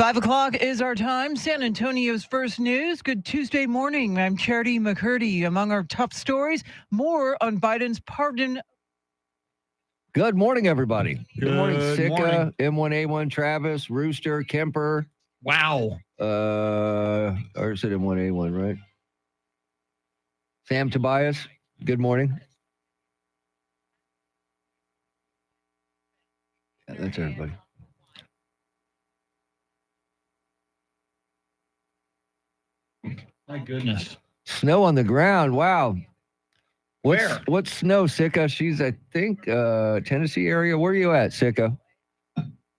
5 o'clock is our time. San Antonio's first news. Good Tuesday morning. I'm Charity McCurdy. Among our top stories, more on Biden's pardon. Good morning, everybody. Good morning, Sika, morning. M1A1, Travis, Rooster, Kemper. Wow. Or is it M1A1, right? Sam Tobias. Good morning. Yeah, that's everybody. My goodness. Snow on the ground. Wow. Where? What's snow, Sika? She's, I think, Tennessee area. Where are you at, Sika?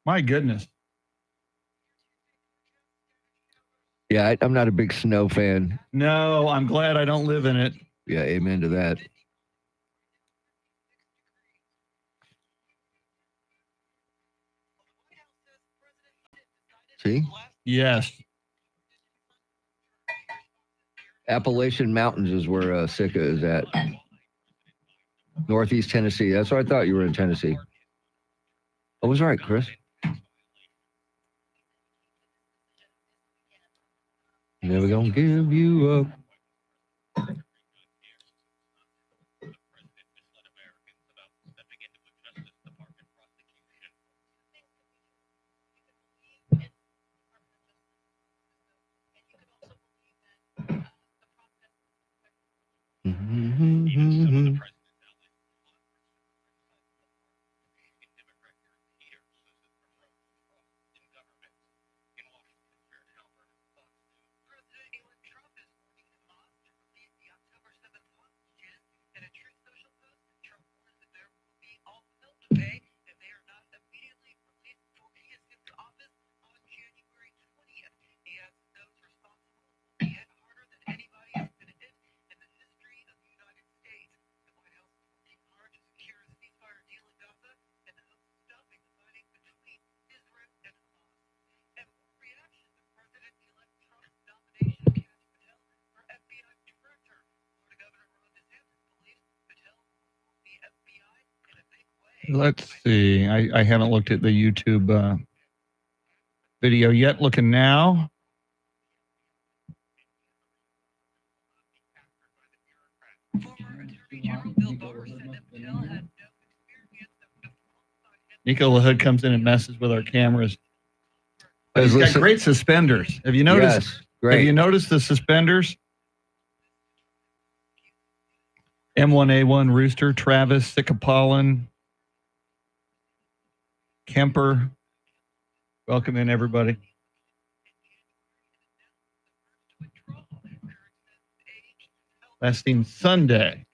My goodness. Yeah, I'm not a big snow fan. No, I'm glad I don't live in it. Yeah, amen to that. See? Yes. Appalachian Mountains is where Sika is at. Northeast Tennessee. That's what I thought you were in Tennessee. I was right, Chris. Never gonna give you up. Let's see. I haven't looked at the YouTube video yet. Looking now. Nico LaHood comes in and messes with our cameras. But he's got great suspenders. Have you noticed? Yes, great. Have you noticed the suspenders? M1A1 Rooster, Travis, Sikapolin, Kemper. Welcome in, everybody. Lasting Sunday.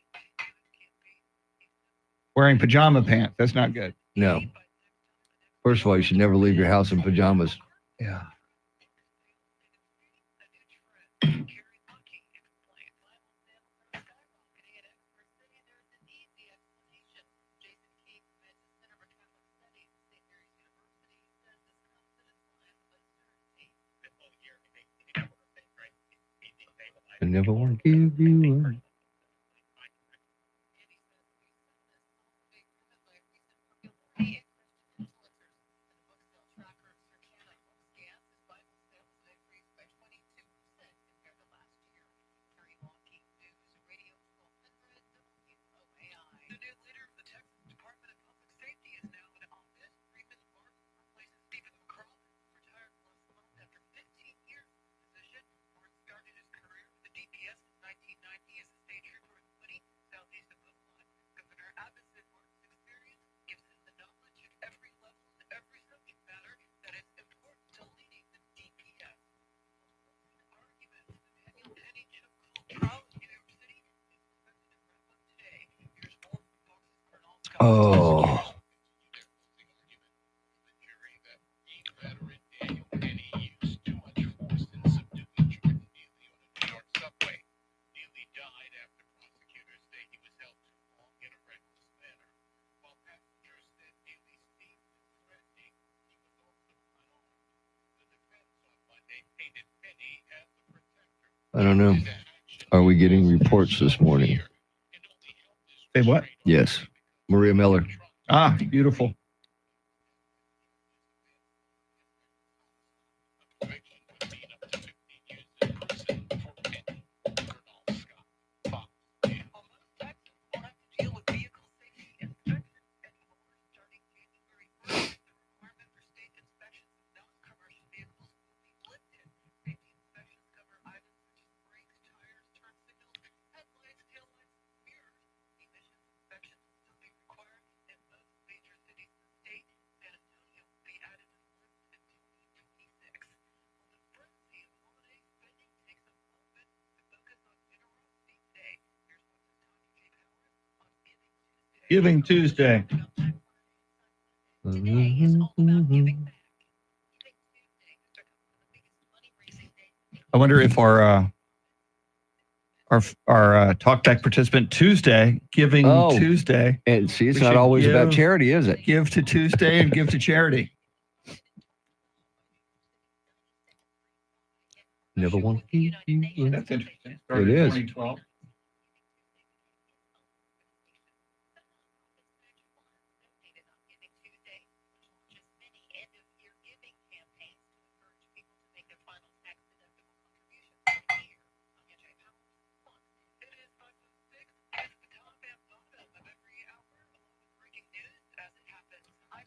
Wearing pajama pants. That's not good. No. First of all, you should never leave your house in pajamas. Yeah. I never want to give you up. Oh. I don't know. Are we getting reports this morning? Say what? Yes. Maria Miller. Ah, beautiful. Giving Tuesday. I wonder if our talkback participant Tuesday, Giving Tuesday. And see, it's We not should always about charity, is it? Give to Tuesday and give to charity. Never want to. That's interesting. It is. 2012.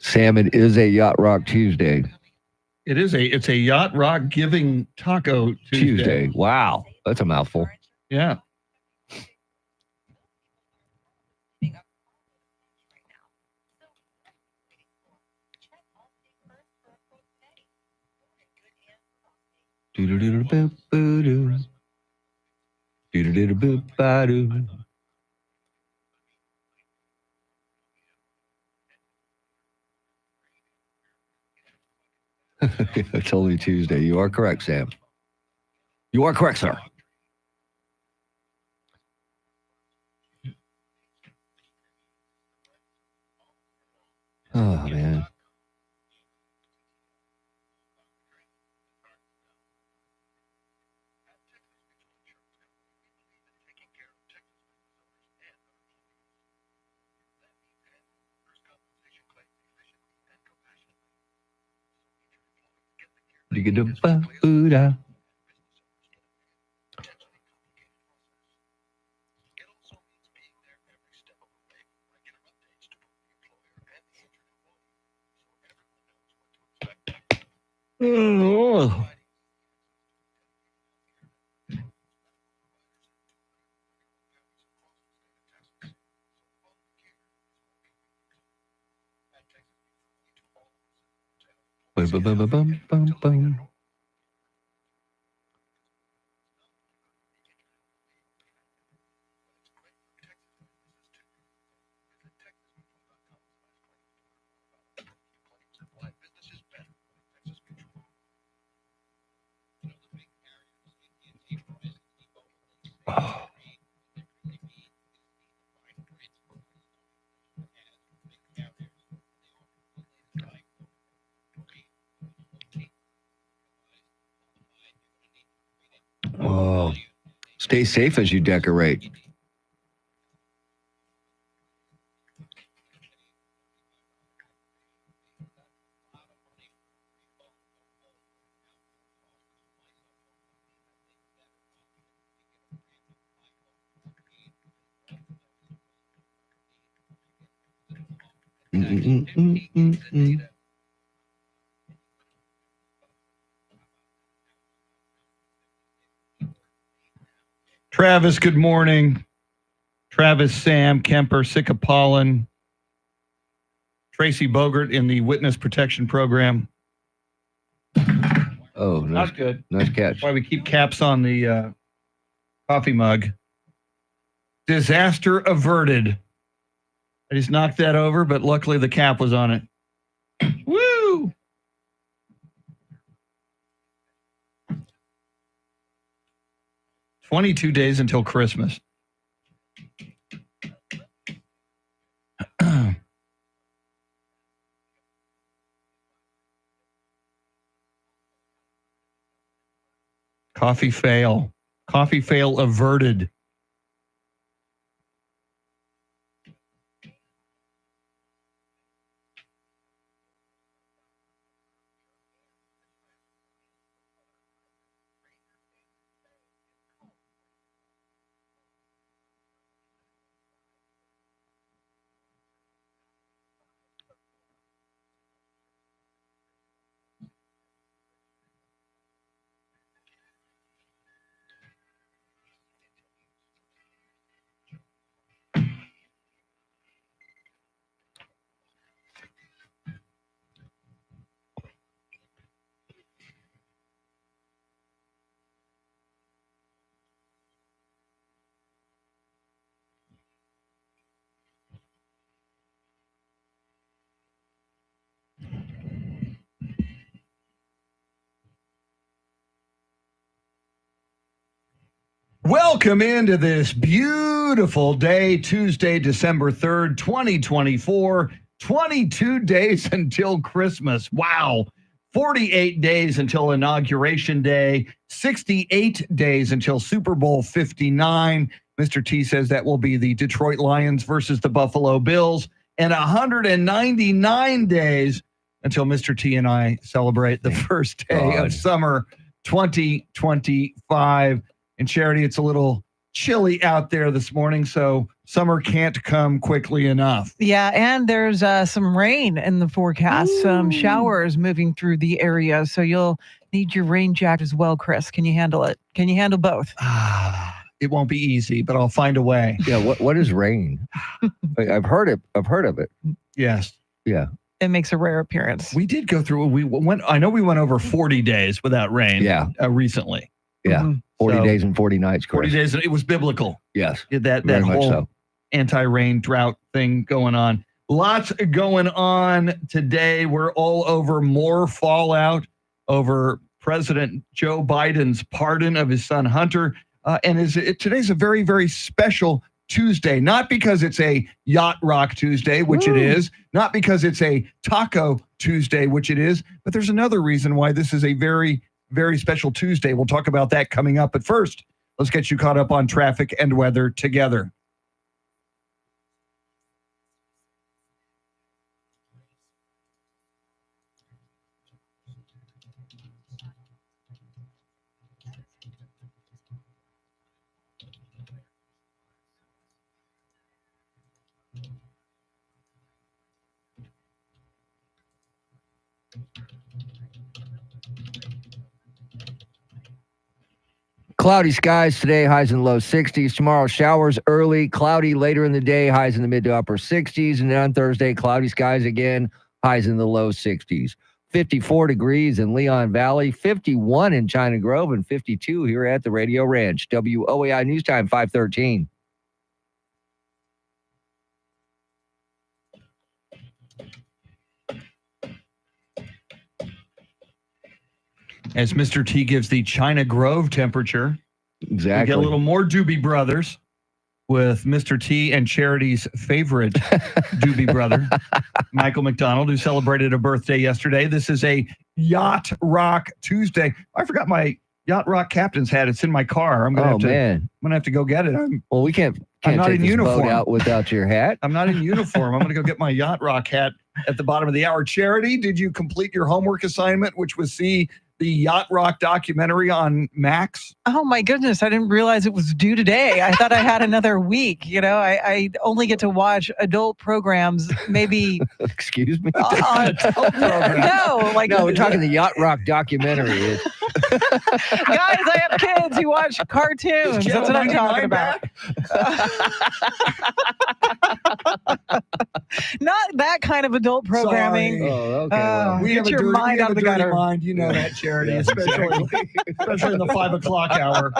Sam, it is a Yacht Rock Tuesday. It's a Yacht Rock Giving Taco Tuesday. Wow, that's a mouthful. Yeah. Do-do-do-do-boo-boo-doo. Do-do-do-do-boo-ba-doo. It's only Tuesday. You are correct, Sam. You are correct, sir. Oh, man. Do-do-do-ba-boo-da. Oh. Bum-bum-bum-bum-bum. Oh. Oh. Stay safe as you decorate. Mm-mm-mm-mm-mm. Travis, good morning. Travis, Sam, Kemper, Sickapolin, Tracy Bogert in the Witness Protection Program. Oh, nice, Not good. nice catch. That's why we keep caps on the coffee mug. Disaster averted. I just knocked that over, but luckily the cap was on it. Woo! "22 days until Christmas." Coffee fail. Coffee fail averted. Welcome into this beautiful day, Tuesday, December 3rd, 2024. 22 days until Christmas. Wow. 48 days until Inauguration Day. 68 days until Super Bowl 59. Mr. T says that will be the Detroit Lions versus the Buffalo Bills. And 199 days until Mr. T and I celebrate the first day of summer 2025. And Charity, it's a little chilly out there this morning, so summer can't come quickly enough. Yeah, and there's some rain in the forecast, some showers moving through the area, so you'll need your rain jacket as well, Chris. Can you handle it? Can you handle both? It won't be easy, but I'll find a way. Yeah, what is rain? I've heard it. I've heard of it. Yes. Yeah. It makes a rare appearance. We did go through, I know we went over 40 days without rain. Yeah. Recently. Yeah. 40 So, days and 40 nights, Chris. 40 days, it was biblical. Yes. That Very much whole so. anti-rain drought thing going on. Lots going on today. We're all over more fallout over President Joe Biden's pardon of his son Hunter. Today's a very, very special Tuesday, not because it's a Yacht Rock Tuesday, which it is, not because it's a Taco Tuesday, which it is, but there's another reason why this is a very, very special Tuesday. We'll talk about that coming up. But first, let's get you caught up on traffic and weather together. Cloudy skies today, highs in the low 60s. Tomorrow, showers early, cloudy later in the day, highs in the mid to upper 60s. And then on Thursday, cloudy skies again, highs in the low 60s. 54 degrees in Leon Valley, 51 in China Grove, and 52 here at the Radio Ranch. WOAI News Time, 5:13. As Mr. T gives the China Grove temperature, Exactly. we get a little more Doobie Brothers with Mr. T and Charity's favorite Doobie brother, Michael McDonald, who celebrated a birthday yesterday. This is a Yacht Rock Tuesday. I forgot my Yacht Rock captain's hat. It's in my car. I'm gonna have to go get it. Well, we can't not take in this uniform. boat out without your hat. I'm not in uniform. I'm going to go get my Yacht Rock hat at the bottom of the hour. Charity, did you complete your homework assignment, which was see the Yacht Rock documentary on Max? Oh my goodness, I didn't realize it was due today. I thought I had another week. You know, I only get to watch adult programs maybe Excuse me. on, no, like No, we're talking the Yacht Rock documentary. guys, I have kids who watch cartoons. That's what I'm talking about. Not that kind of adult programming. Sorry. Oh, okay. well. We Get have a your dirty, mind we have out of a the dirty gutter. mind. You know that, Charity, Yes, especially in the 5 o'clock hour.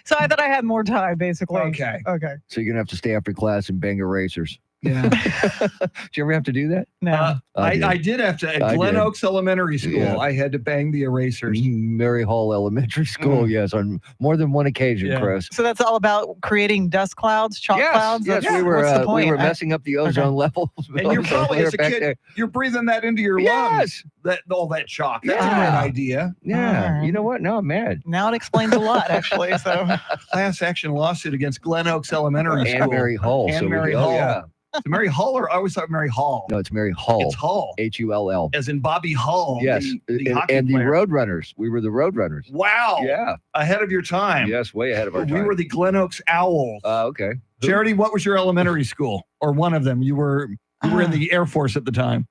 So I thought I had more time, basically. Okay. Okay. So you're gonna have to stay after class and bang erasers. Yeah. Did you ever have to do that? No. I did have to, at I Glen did. Oaks Elementary School, Yeah. I had to bang the erasers. Mary Hall Elementary School, yes, on more than one occasion, Yeah. Chris. So that's all about creating dust clouds, chalk clouds. Yes, That's- we were what's the point? messing up the ozone level. And you're probably, as a back kid, there. you're breathing that into your lungs. All that chalk. That's a Yeah. great idea. Yeah, Alright. you know what? Now I'm mad. Now it explains a lot, actually. So Class action lawsuit against Glen Oaks Elementary And School. Mary Hall. And so we Mary go, Hall. yeah. So Mary Huller, I always thought Mary Hall. No, it's Mary Hall. It's Hall, Hull. as in Bobby Hull. Yes, the and, hockey and the player. Roadrunners. We were the Roadrunners. Wow. Yeah. Ahead of your time. Yes, way ahead of our time. We were the Glen Oaks Owls. Okay. Charity, what was your elementary school? Or one of them? You were in the Air Force at the time.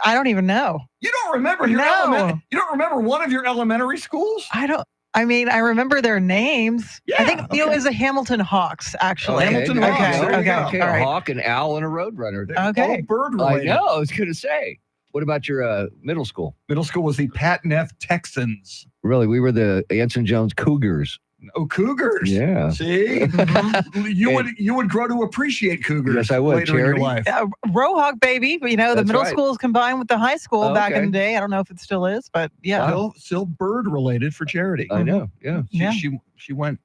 I don't even know. You don't remember your No. You don't remember one of your elementary schools? I mean, I remember their names. Yeah, I think it okay. was the Hamilton Hawks, actually. Hamilton there you Hawks, go. there you okay, go. Okay, all a right. hawk, an owl, and a roadrunner. Okay. All bird I related. know. I was going to say. What about your middle school? Middle school was the Pat Neff Texans. Really, we were the Anson Jones Cougars. Oh, cougars. Yeah. See, you would grow to appreciate cougars. Yes, I would. Later in your Charity? life. Rohawk, baby. You know, the That's middle right. school is combined with the high school Oh, back in okay. the day. I don't know if it still is, but yeah. Still bird related for charity. I know. Yeah. Yeah. She went.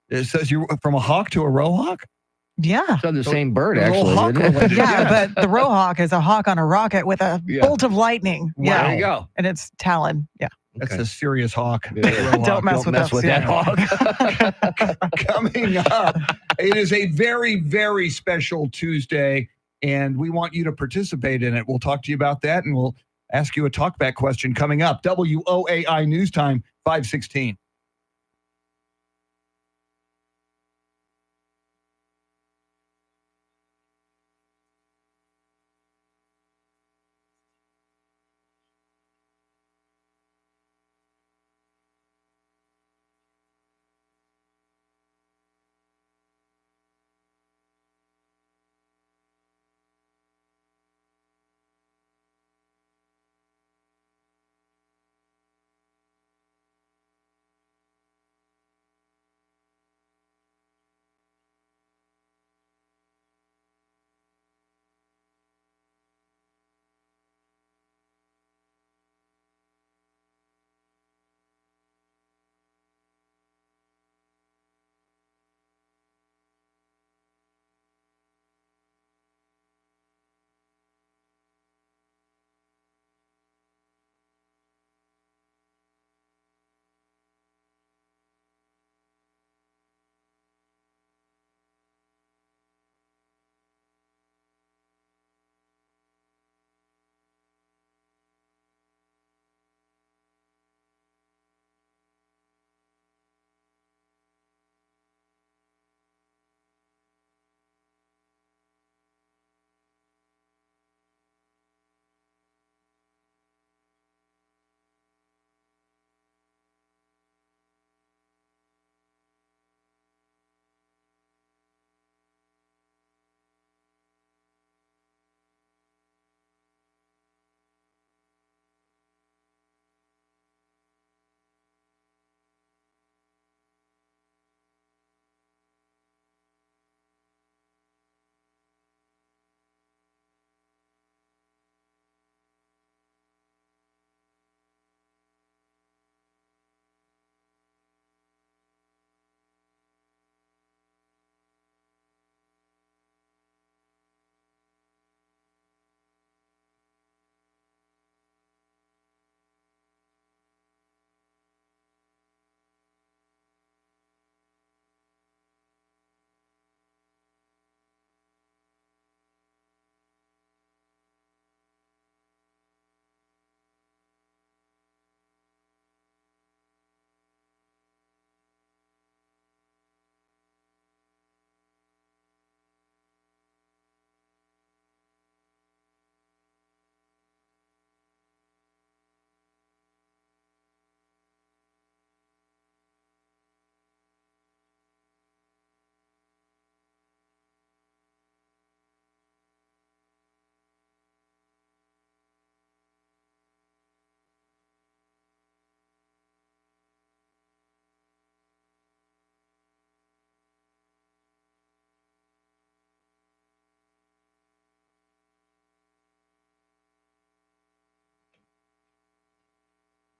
It says you from a hawk to a rohawk. Yeah. So the same bird, a little actually. hawk isn't it? related. Yeah, but the Rohawk is a hawk on a rocket with a Yeah. bolt of lightning. Wow. Yeah. There you go. And it's talon. Yeah. That's Okay. a serious hawk. Yeah. Rohawk. Don't mess Don't with mess us, with yeah. that hawk. Coming up, it is a very, very special Tuesday, and we want you to participate in it. We'll talk to you about that, and we'll ask you a talkback question coming up. WOAI News Time, 5:16.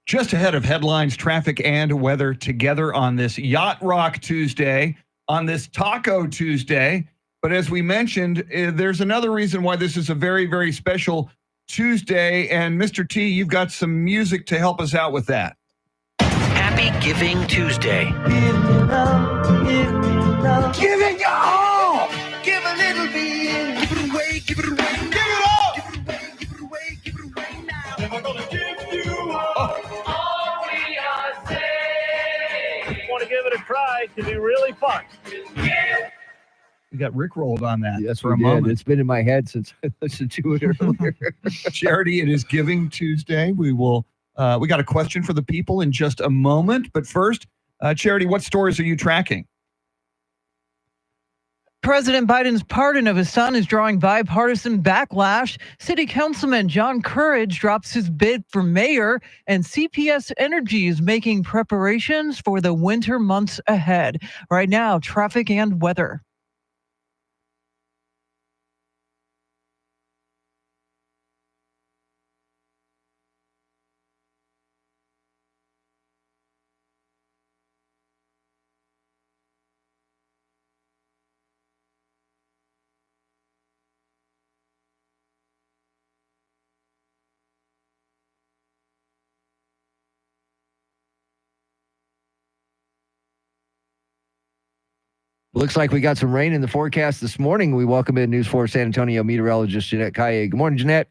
Just ahead of headlines, traffic, and weather together on this Yacht Rock Tuesday, on this Taco Tuesday. But as we mentioned, there's another reason why this is a very, very special Tuesday. And Mr. T, you've got some music to help us out with that. Happy Giving Tuesday. Giving you all! Give a little bit. Give it away, give it away. Give it all! Give it away, give it away, give it away now. Never gonna give you all we are saying. Want to give it a try? It can be really fun. We got rickrolled on that Yes, for a we did. moment. It's been in my head since I listened to it earlier. Charity, it is Giving Tuesday. We got a question for the people in just a moment. But first, Charity, what stories are you tracking? President Biden's pardon of his son is drawing bipartisan backlash. City Councilman John Courage drops his bid for mayor, and CPS Energy is making preparations for the winter months ahead. Right now, traffic and weather. Looks like we got some rain in the forecast this morning. We welcome in News 4 San Antonio meteorologist Jeanette Kaye. Good morning, Jeanette.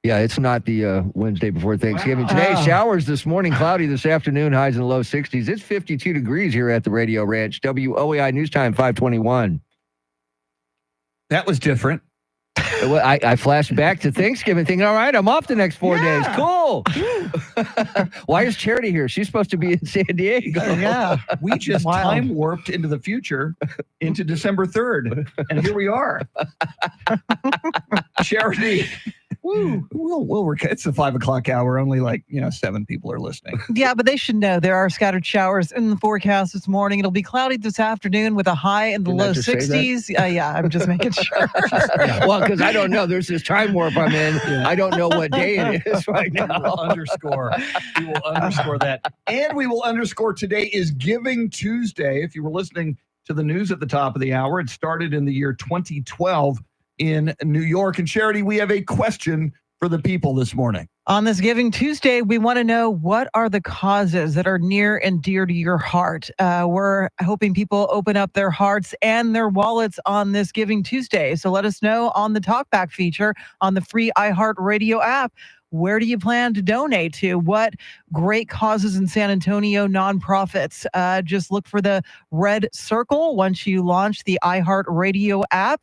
Yeah, it's not the Wednesday before Thanksgiving. Wow. Today, showers this morning, cloudy this afternoon, highs in the low 60s. It's 52 degrees here at the Radio Ranch. WOAI News Time 521. That was different. I flashed back to Thanksgiving thinking, all right, I'm off the next 4 days. Cool. Why is Charity here? She's supposed to be in San Diego. Yeah. We just Wild. time warped into the future, into December 3rd, and here we are. Charity. It's the 5 o'clock hour. Only 7 people are listening. Yeah, but they should know there are scattered showers in the forecast this morning. It'll be cloudy this afternoon with a high in the Didn't I low just say that? 60s. Yeah, I'm just making sure. Well, because I don't know. There's this time warp I'm in. I don't know what day it is right We will now. underscore. We will underscore that. And we will underscore today is Giving Tuesday. If you were listening to the news at the top of the hour, it started in the year 2012 in New York. And Charity, we have a question for the people this morning. On this Giving Tuesday, we want to know, what are the causes that are near and dear to your heart? We're hoping people open up their hearts and their wallets on this Giving Tuesday. So let us know on the Talkback feature on the free iHeartRadio app. Where do you plan to donate to? What great causes in San Antonio, nonprofits? Just look for the red circle once you launch the iHeartRadio app.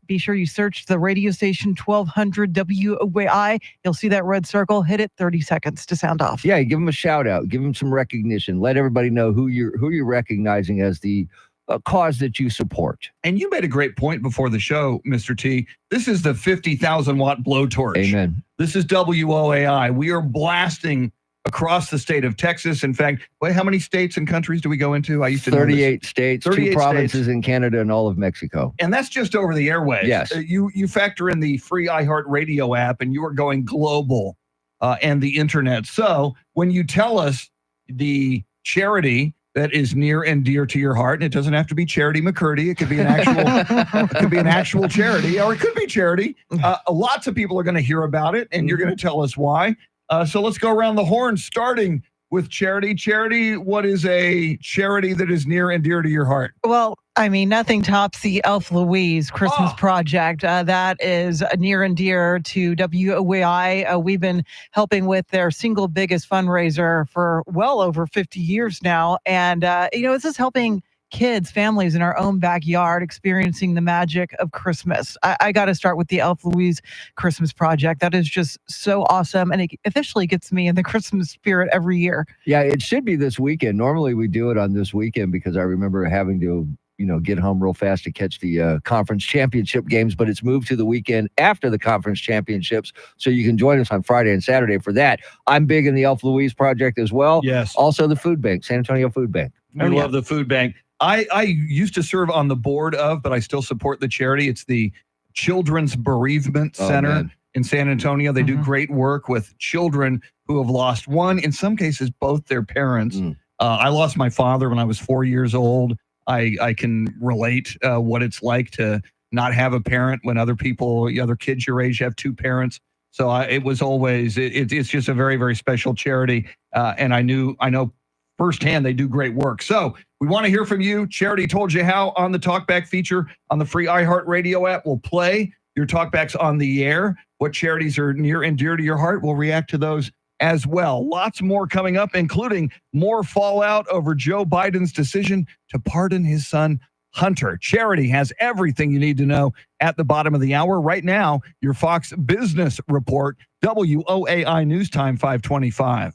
Be sure you search the radio station 1200 WOAI. You'll see that red circle. Hit it, 30 seconds to sound off. Yeah, give them a shout out. Give them some recognition. Let everybody know who you're recognizing as the cause that you support. And you made a great point before the show, Mr. T. This is the 50,000 watt blowtorch. Amen. This is WOAI. We are blasting across the state of Texas. In fact, wait, how many states and countries do we go into? I used to know this. 38 states, 38 2 provinces states. in Canada, and all of Mexico. And that's just over the airwaves. Yes. You factor in the free iHeartRadio app, and you are going global and the internet. So when you tell us the charity that is near and dear to your heart, and it doesn't have to be Charity McCurdy. It could be an actual charity, or it could be charity. Lots of people are going to hear about it, and you're going to tell us why. So let's go around the horn, starting with Charity. Charity, what is a charity that is near and dear to your heart? Well, I mean, nothing tops the Elf Louise Christmas Oh. project. That is near and dear to WOAI. We've been helping with their single biggest fundraiser for well over 50 years now. And, this is helping kids, families in our own backyard experiencing the magic of Christmas. I got to start with the Elf Louise Christmas project. That is just so awesome. And it officially gets me in the Christmas spirit every year. Yeah, it should be this weekend. Normally we do it on this weekend because I remember having to get home real fast to catch the conference championship games, but it's moved to the weekend after the conference championships. So you can join us on Friday and Saturday for that. I'm big in the Elf Louise project as well. Yes. Also the food bank, San Antonio Food Bank. We love the food bank. I used to serve on the board of, but I still support the charity. It's the Children's Bereavement Center man. in San Antonio. They do Mhm. great work with children who have lost one, in some cases, both their parents. Mm. I lost my father when I was 4 years old. I can relate what it's like to not have a parent when other kids your age have 2 parents. So it was always, it's just a very, very special charity. And I know firsthand they do great work. So we want to hear from you. Charity told you how on the Talkback feature on the free iHeartRadio app. We'll play your talkbacks on the air. What charities are near and dear to your heart? We'll react to those as well. Lots more coming up, including more fallout over Joe Biden's decision to pardon his son Hunter. Charity has everything you need to know at the bottom of the hour. Right now, your Fox Business Report, WOAI News Time 525.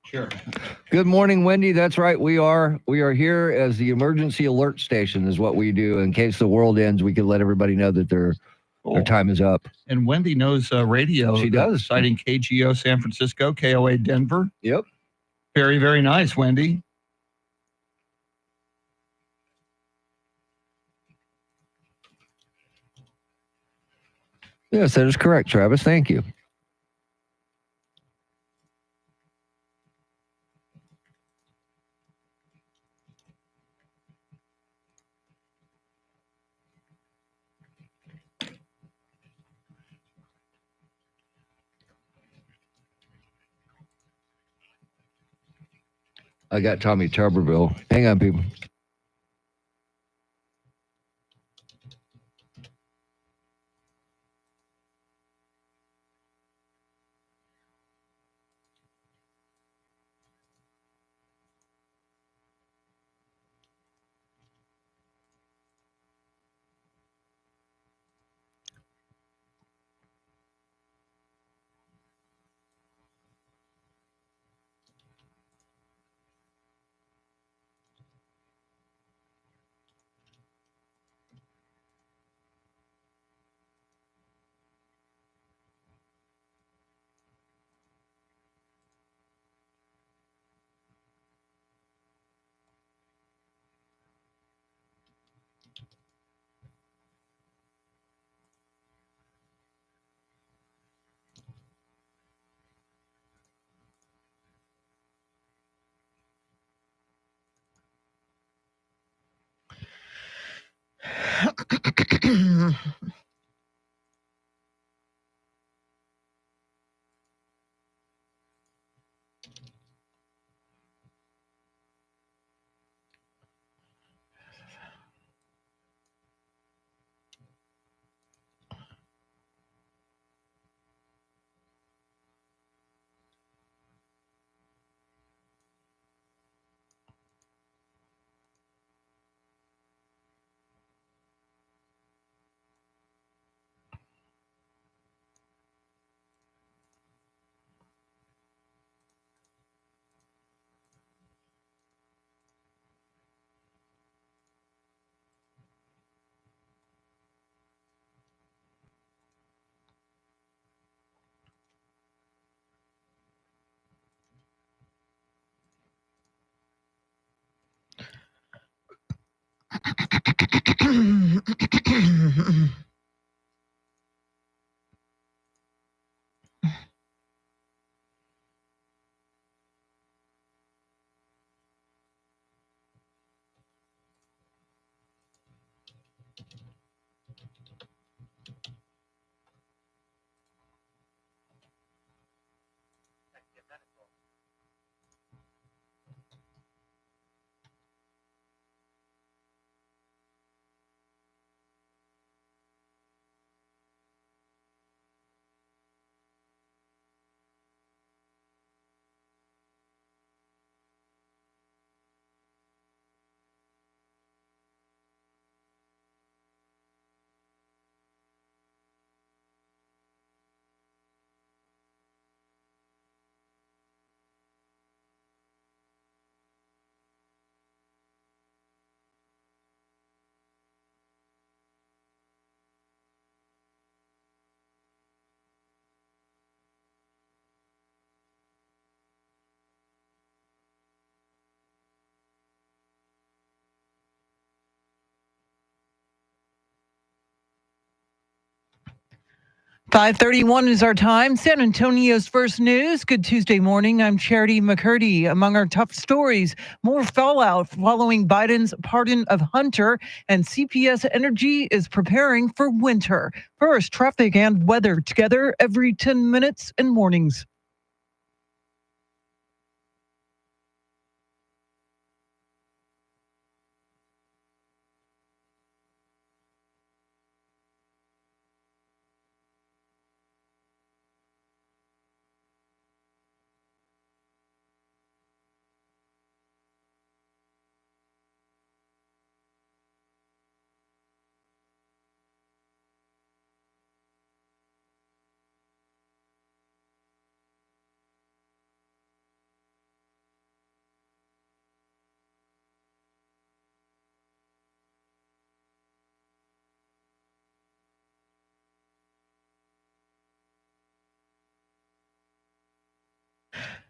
Sure. Good morning, Wendy. That's right. We are here as the emergency alert station is what we do. In case the world ends, we can let everybody know that their time is up. And Wendy knows radio. She does. Citing KGO San Francisco, KOA Denver. Yep. Very, very nice, Wendy. Yes, that is correct, Travis. Thank you. I got Tommy Tuberville. Hang on, people. 5:31 is our time. San Antonio's first news. Good Tuesday morning. I'm Charity McCurdy. Among our top stories, more fallout following Biden's pardon of Hunter, and CPS Energy is preparing for winter. First, traffic and weather together every 10 minutes in mornings.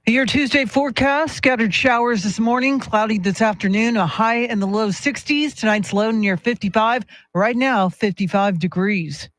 Your Tuesday forecast, scattered showers this morning, cloudy this afternoon, a high in the low 60s. Tonight's low near 55. Right now, 55 degrees.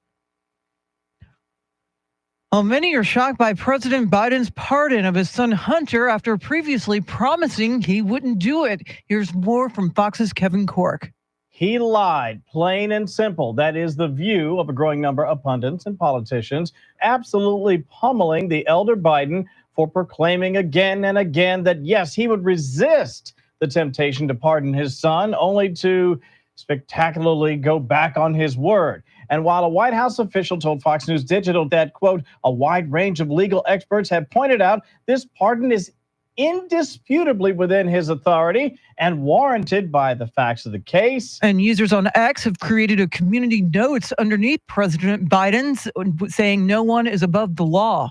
Well, many are shocked by President Biden's pardon of his son Hunter after previously promising he wouldn't do it. Here's more from Fox's Kevin Cork. He lied, plain and simple. That is the view of a growing number of pundits and politicians, absolutely pummeling the elder Biden for proclaiming again and again that, yes, he would resist the temptation to pardon his son, only to spectacularly go back on his word. And while a White House official told Fox News Digital that, quote, a wide range of legal experts have pointed out this pardon is indisputably within his authority and warranted by the facts of the case. And users on X have created a community notes underneath President Biden's saying no one is above the law.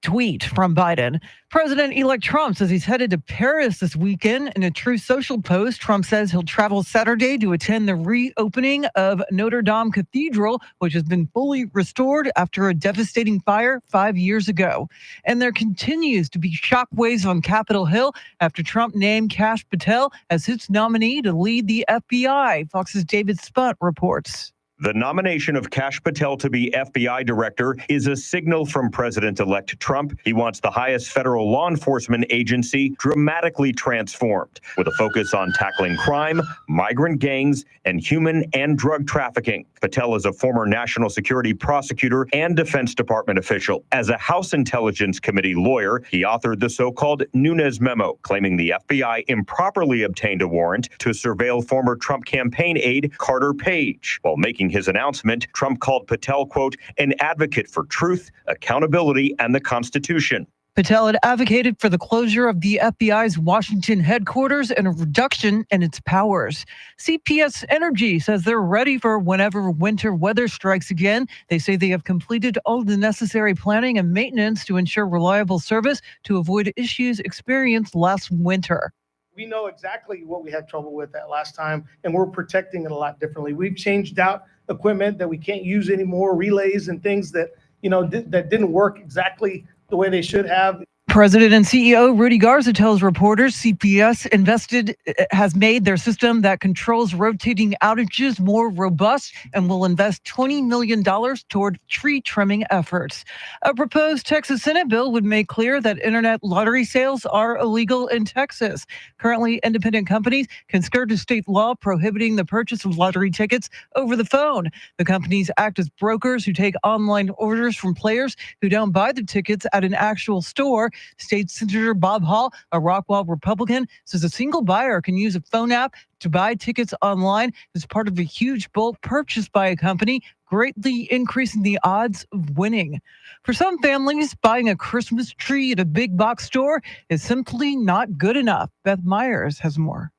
Tweet from Biden. President-elect Trump says he's headed to Paris this weekend. In a Truth Social post, Trump says he'll travel Saturday to attend the reopening of Notre Dame Cathedral, which has been fully restored after a devastating fire 5 years ago. And there continues to be shockwaves on Capitol Hill after Trump named Kash Patel as his nominee to lead the FBI. Fox's David Spunt reports. The nomination of Kash Patel to be FBI director is a signal from President-elect Trump. He wants the highest federal law enforcement agency dramatically transformed, with a focus on tackling crime, migrant gangs, and human and drug trafficking. Patel is a former national security prosecutor and Defense Department official. As a House Intelligence Committee lawyer, he authored the so-called Nunes memo, claiming the FBI improperly obtained a warrant to surveil former Trump campaign aide Carter Page. While making his announcement, Trump called Patel, quote, an advocate for truth, accountability, and the Constitution. Patel had advocated for the closure of the FBI's Washington headquarters and a reduction in its powers. CPS Energy says they're ready for whenever winter weather strikes again. They say they have completed all the necessary planning and maintenance to ensure reliable service to avoid issues experienced last winter. We know exactly what we had trouble with that last time, and we're protecting it a lot differently. We've changed out equipment that we can't use anymore, relays and things that, that didn't work exactly the way they should have. President and CEO Rudy Garza tells reporters CPS has made their system that controls rotating outages more robust and will invest $20 million toward tree trimming efforts. A proposed Texas Senate bill would make clear that internet lottery sales are illegal in Texas. Currently, independent companies can skirt a state law prohibiting the purchase of lottery tickets over the phone. The companies act as brokers who take online orders from players who don't buy the tickets at an actual store. State Senator Bob Hall, a Rockwall Republican, says a single buyer can use a phone app to buy tickets online as part of a huge bulk purchase by a company, greatly increasing the odds of winning. For some families, buying a Christmas tree at a big box store is simply not good enough. Beth Myers has more.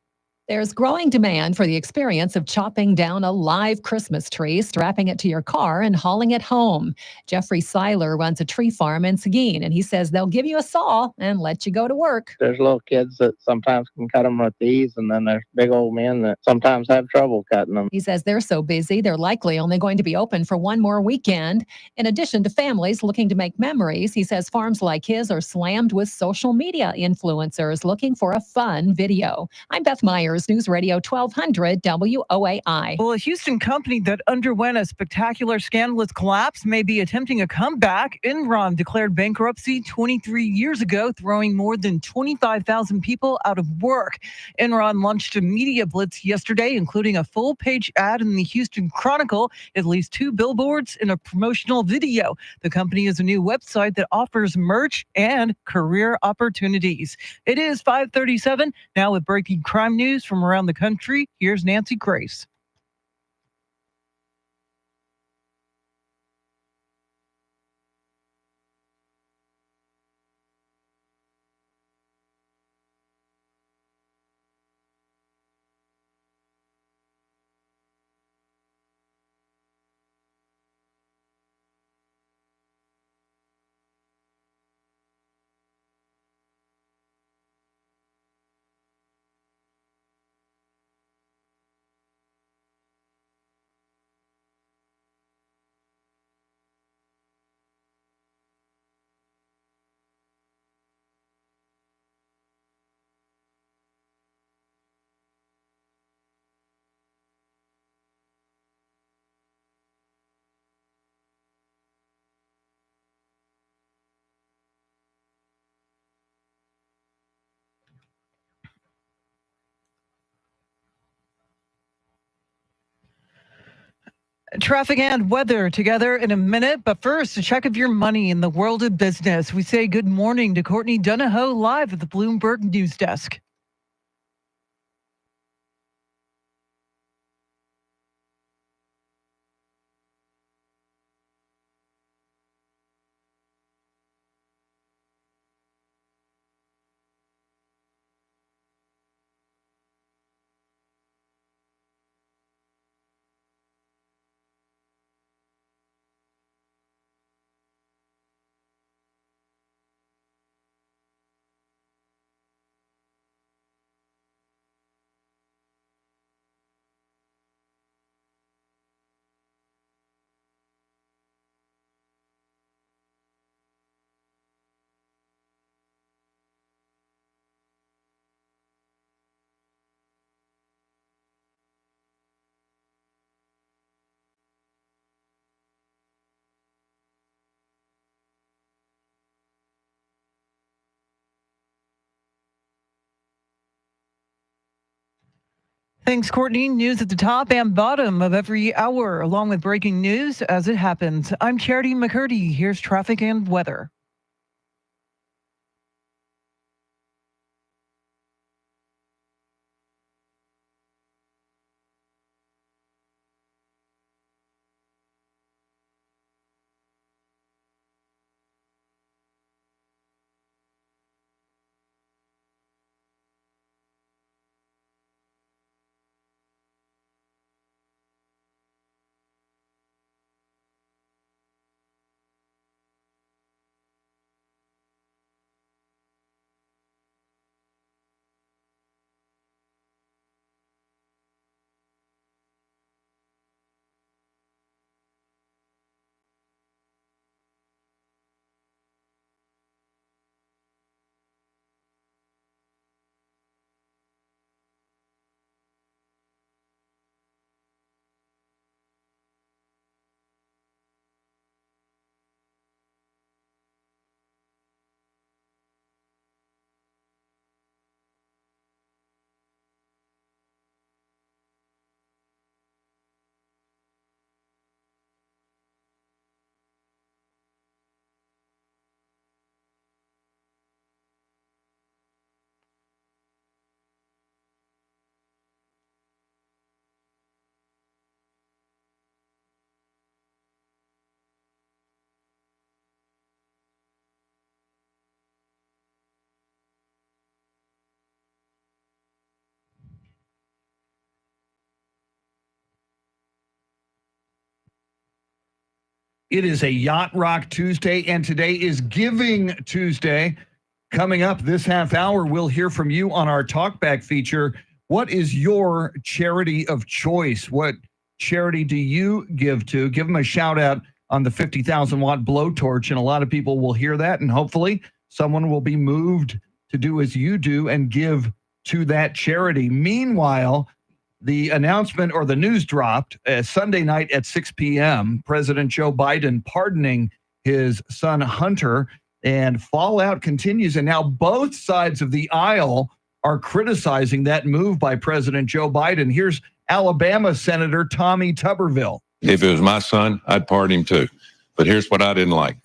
There's growing demand for the experience of chopping down a live Christmas tree, strapping it to your car, and hauling it home. Jeffrey Seiler runs a tree farm in Seguin, and he says they'll give you a saw and let you go to work. There's little kids that sometimes can cut them with these, and then there's big old men that sometimes have trouble cutting them. He says they're so busy, they're likely only going to be open for one more weekend. In addition to families looking to make memories, he says farms like his are slammed with social media influencers looking for a fun video. I'm Beth Myers. News Radio 1200 WOAI. Well, a Houston company that underwent a spectacular scandalous collapse may be attempting a comeback. Enron declared bankruptcy 23 years ago, throwing more than 25,000 people out of work. Enron launched a media blitz yesterday, including a full-page ad in the Houston Chronicle, at least 2 billboards, and a promotional video. The company is a new website that offers merch and career opportunities. It is 5:37. Now with breaking crime news from around the country, here's Nancy Grace. Traffic and weather together in a minute, but first, a check of your money in the world of business. We say good morning to Courtney Donahoe live at the Bloomberg News Desk. Thanks, Courtney. News at the top and bottom of every hour, along with breaking news as it happens. I'm Charity McCurdy. Here's traffic and weather. It is a Yacht Rock Tuesday, and today is Giving Tuesday. Coming up this half hour, we'll hear from you on our Talkback feature. What is your charity of choice? What charity do you give to? Give them a shout out on the 50,000 watt blowtorch, and a lot of people will hear that, and hopefully someone will be moved to do as you do and give to that charity. Meanwhile, the announcement or the news dropped Sunday night at 6 p.m. President Joe Biden pardoning his son Hunter, and fallout continues. And now both sides of the aisle are criticizing that move by President Joe Biden. Here's Alabama Senator Tommy Tuberville. If it was my son, I'd pardon him too. But here's what I didn't like.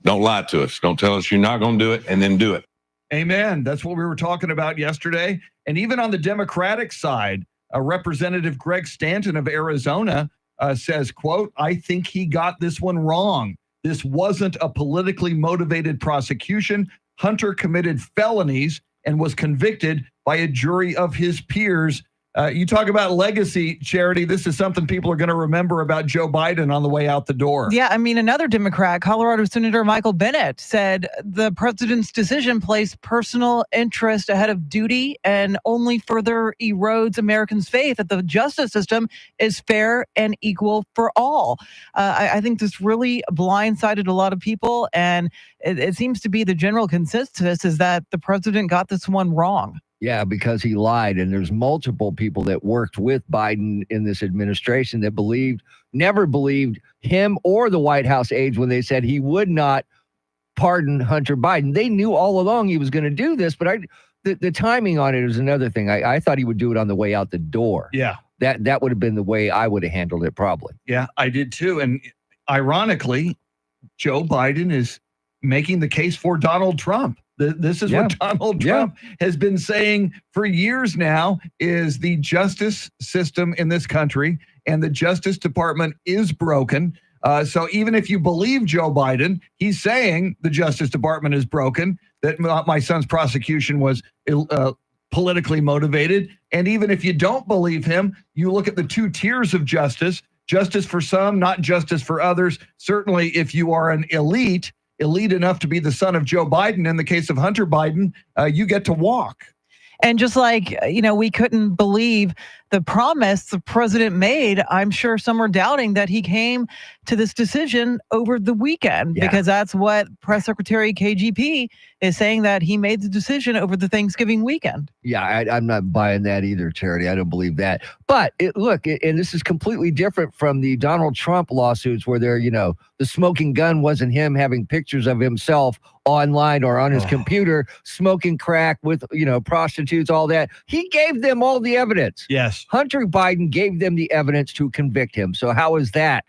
Don't lie to us. Don't tell us you're not going to do it and then do it. Amen. That's what we were talking about yesterday. And even on the Democratic side, Representative Greg Stanton of Arizona says, quote, I think he got this one wrong. This wasn't a politically motivated prosecution. Hunter committed felonies and was convicted by a jury of his peers. You talk about legacy, Charity. This is something people are going to remember about Joe Biden on the way out the door. Yeah, I mean, another Democrat, Colorado Senator Michael Bennet, said the president's decision placed personal interest ahead of duty and only further erodes Americans' faith that the justice system is fair and equal for all. I think this really blindsided a lot of people, and it seems to be the general consensus is that the president got this one wrong. Yeah, because he lied. And there's multiple people that worked with Biden in this administration that never believed him or the White House aides when they said he would not pardon Hunter Biden. They knew all along he was going to do this, but the timing on it is another thing. I thought he would do it on the way out the door. Yeah. That would have been the way I would have handled it probably. Yeah, I did too. And ironically, Joe Biden is making the case for Donald Trump. This is what Donald Trump has been saying for years now, is the justice system in this country and the Justice Department is broken. So even if you believe Joe Biden, he's saying the Justice Department is broken, that my son's prosecution was politically motivated. And even if you don't believe him, you look at the two tiers of justice, justice for some, not justice for others. Certainly if you are an elite enough to be the son of Joe Biden, in the case of Hunter Biden, you get to walk. And just like, we couldn't believe the promise the president made, I'm sure some are doubting that he came to this decision over the weekend, because that's what Press Secretary KGP is saying, that he made the decision over the Thanksgiving weekend. Yeah, I'm not buying that either, Charity. I don't believe that. But and this is completely different from the Donald Trump lawsuits where the smoking gun wasn't him having pictures of himself online or on his computer, smoking crack with, prostitutes, all that. He gave them all the evidence. Yes. Hunter Biden gave them the evidence to convict him. So how is that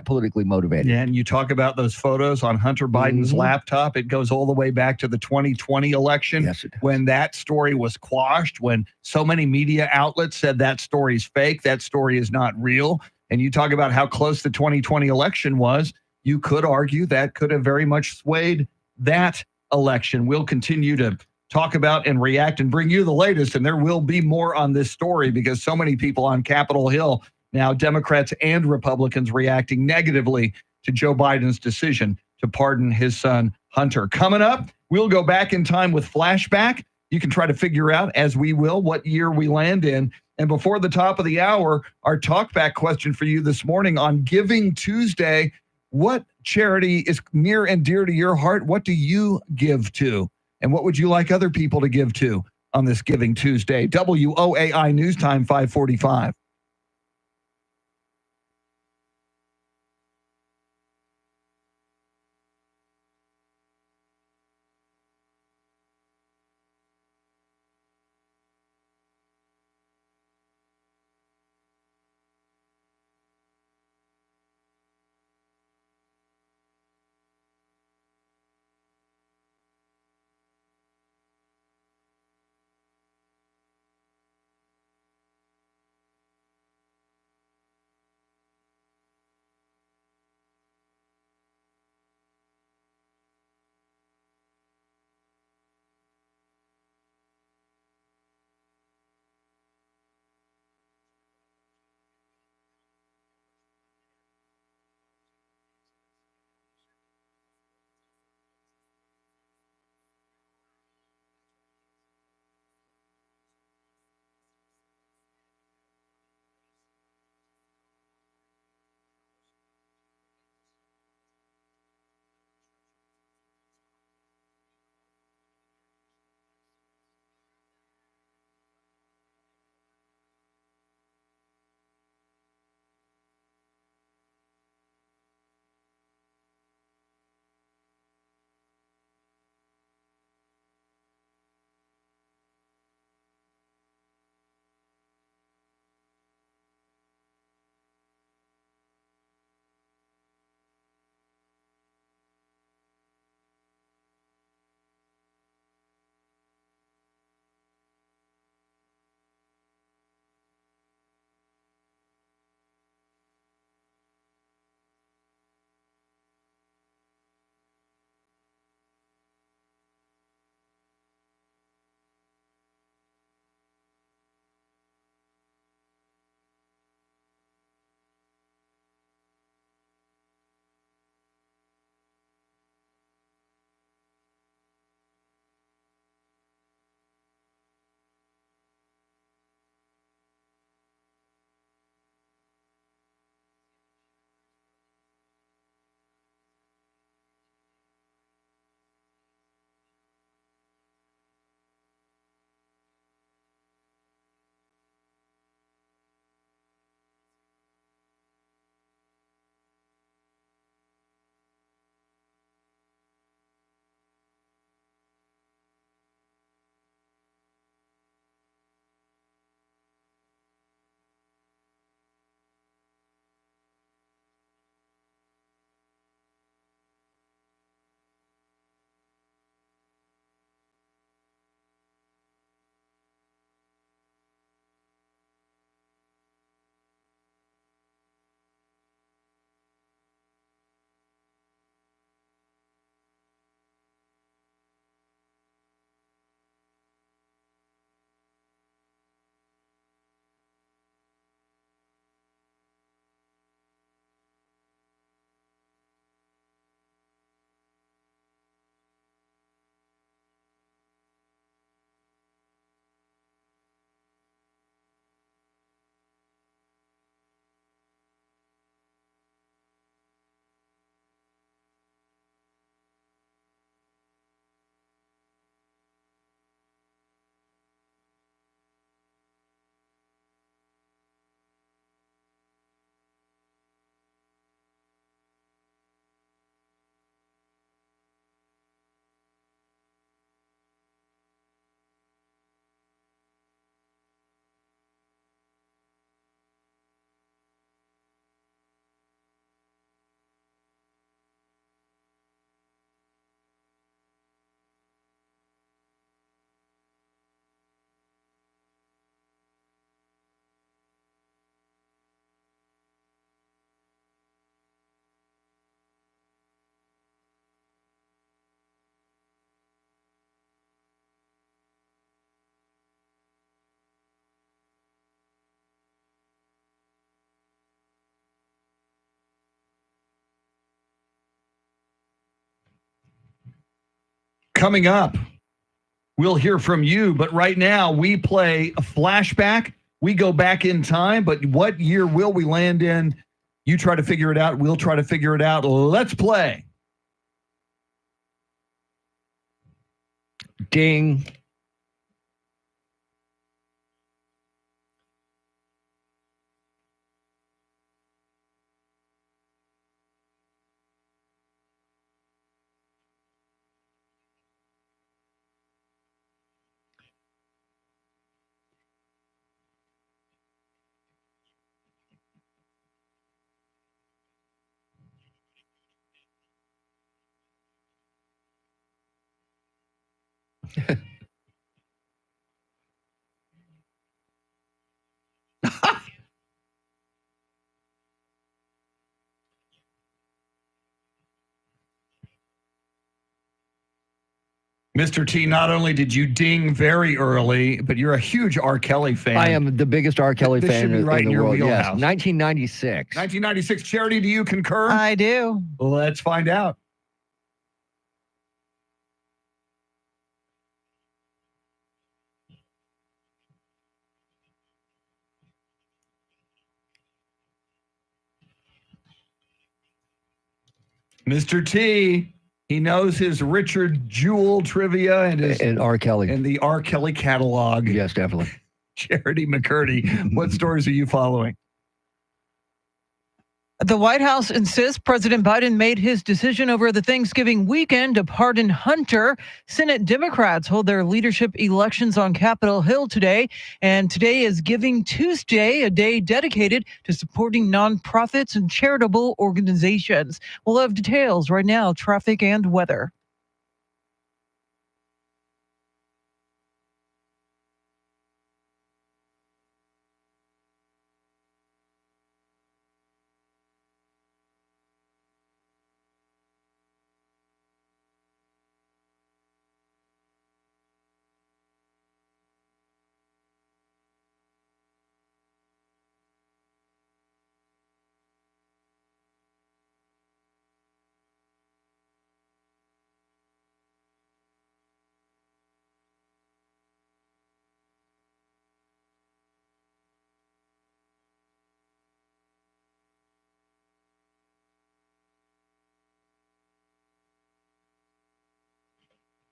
politically motivated? Yeah, and you talk about those photos on Hunter Biden's laptop. It goes all the way back to the 2020 election, when that story was quashed, when so many media outlets said that story's fake, that story is not real. And you talk about how close the 2020 election was. You could argue that could have very much swayed that election. We'll continue to talk about and react and bring you the latest. And there will be more on this story, because so many people on Capitol Hill now, Democrats and Republicans, reacting negatively to Joe Biden's decision to pardon his son, Hunter. Coming up, we'll go back in time with Flashback. You can try to figure out, as we will, what year we land in. And before the top of the hour, our talkback question for you this morning on Giving Tuesday: what charity is near and dear to your heart? What do you give to? And what would you like other people to give to on this Giving Tuesday? WOAI News Time 545. Coming up, we'll hear from you. But right now, we play a flashback. We go back in time. But what year will we land in? You try to figure it out. We'll try to figure it out. Let's play. Ding. Mr. T, not only did you ding very early, but you're a huge R. Kelly fan. I am the biggest R. Kelly This fan should be in right in the your world. Yes, wheelhouse. 1996. 1996. Charity, do you concur? I do. Let's find out. Mr. T, he knows his Richard Jewell trivia and R. Kelly and the R. Kelly catalog. Yes, definitely. Charity McCurdy, what stories are you following? The White House insists President Biden made his decision over the Thanksgiving weekend to pardon Hunter. Senate Democrats hold their leadership elections on Capitol Hill today. And today is Giving Tuesday, a day dedicated to supporting nonprofits and charitable organizations. We'll have details right now, traffic and weather.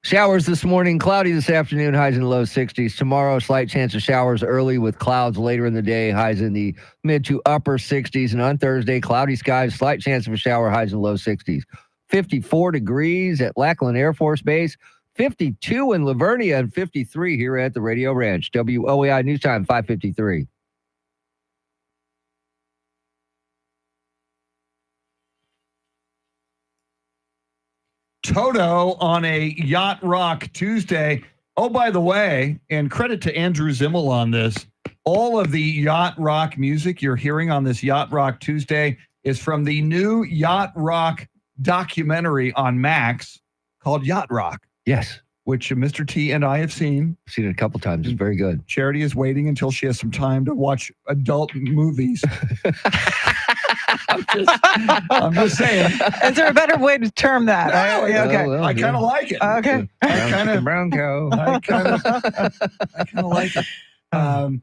Showers this morning, cloudy this afternoon, highs in the low 60s. Tomorrow, slight chance of showers early with clouds later in the day, highs in the mid to upper 60s. And on Thursday, cloudy skies, slight chance of a shower, highs in the low 60s. 54 degrees at Lackland Air Force Base, 52 in Lavernia, and 53 here at the Radio Ranch. WOAI News Time, 5:53. Toto on a Yacht Rock Tuesday. Oh, by the way, and credit to Andrew Zimmel on this, all of the Yacht Rock music you're hearing on this Yacht Rock Tuesday is from the new Yacht Rock documentary on Max called Yacht Rock. Yes. Which Mr. T and I have seen. Seen it a couple times. It's very good. Charity is waiting until she has some time to watch adult movies. I'm just saying. Is there a better way to term that? No, Okay. well, I kind of like it. Okay. Brown cow. I kind of like it. And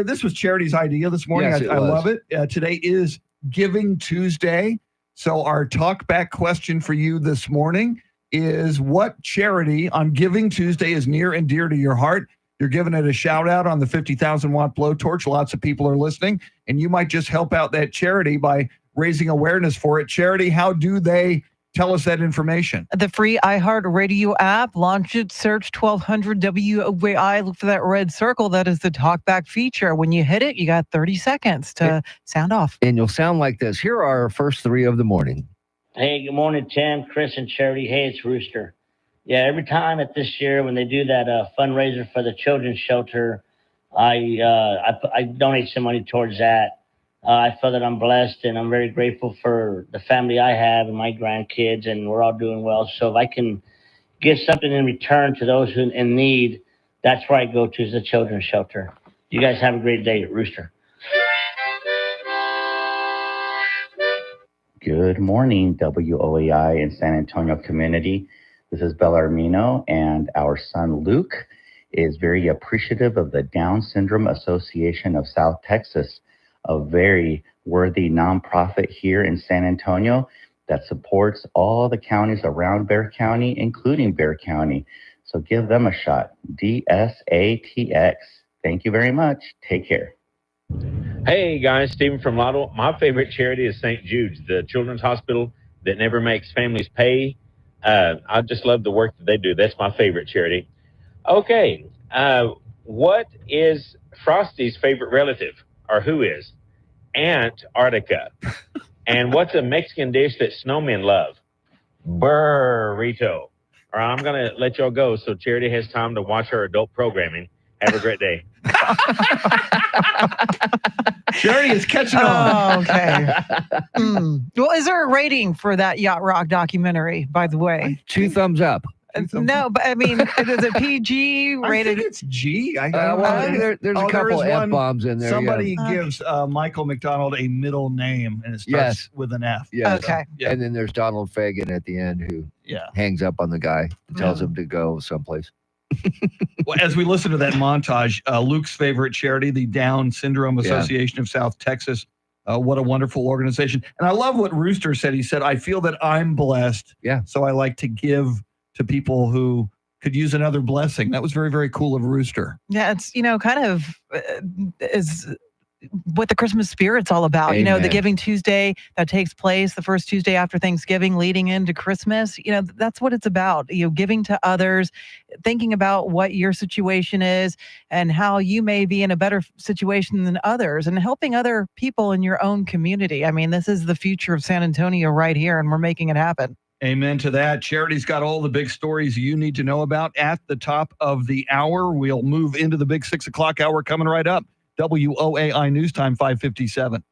this was Charity's idea this morning. Yes, it I was. love it. Today is Giving Tuesday. So our talk back question for you this morning is, what charity on Giving Tuesday is near and dear to your heart? You're giving it a shout out on the 50,000 watt blowtorch. Lots of people are listening, and you might just help out that charity by raising awareness for it. Charity, how do they tell us that information? The free iHeartRadio app, launch it, search 1200 WOAI, look for that red circle. That is the talkback feature. When you hit it, you got 30 seconds to sound off. And you'll sound like this. Here are our first three of the morning. Hey, good morning, Tim, Chris, and Charity. Hey, it's Rooster. Yeah, every time at this year when they do that fundraiser for the children's shelter, I donate some money towards that. I feel that I'm blessed and I'm very grateful for the family I have and my grandkids, and we're all doing well. So if I can give something in return to those who in need, that's where I go to, is the children's shelter. You guys have a great day, Rooster. Good morning, WOAI and San Antonio community. This is Bellarmino, and our son Luke is very appreciative of the Down Syndrome Association of South Texas, a very worthy nonprofit here in San Antonio that supports all the counties around Bexar County, including Bexar County. So give them a shot. DSATX. Thank you very much. Take care. Hey guys, Stephen from Lotto. My favorite charity is St. Jude's, the children's hospital that never makes families pay. I just love the work that they do. That's my favorite charity. Okay, what is Frosty's favorite relative, or who is? Antarctica. And what's a Mexican dish that snowmen love? Burrito. All right, I'm going to let y'all go so Charity has time to watch her adult programming. Have a great day. Charity is catching on. Oh, okay. Well, is there a rating for that Yacht Rock documentary, by the way? 2 thumbs up. No, but I mean, is it PG rated? I think it's G. I Well, don't know. there's a couple F-bombs in there. Somebody yeah. gives Michael McDonald a middle name, and it starts Yes. with an F. Yes. Okay. Yeah. And then there's Donald Fagen at the end who hangs up on the guy and tells him to go someplace. Well, as we listen to that montage, Luke's favorite charity, the Down Syndrome Association of South Texas. What a wonderful organization. And I love what Rooster said. He said, I feel that I'm blessed. Yeah. So I like to give to people who could use another blessing. That was very, very cool of Rooster. Yeah, it's, kind of is what the Christmas spirit's all about. The Amen. Giving Tuesday that takes place the first Tuesday after Thanksgiving leading into Christmas. That's what it's about. Giving to others, thinking about what your situation is and how you may be in a better situation than others and helping other people in your own community. I mean, this is the future of San Antonio right here, and we're making it happen. Amen to that. Charity's got all the big stories you need to know about at the top of the hour. We'll move into the big 6 o'clock hour coming right up. WOAI News Time 557.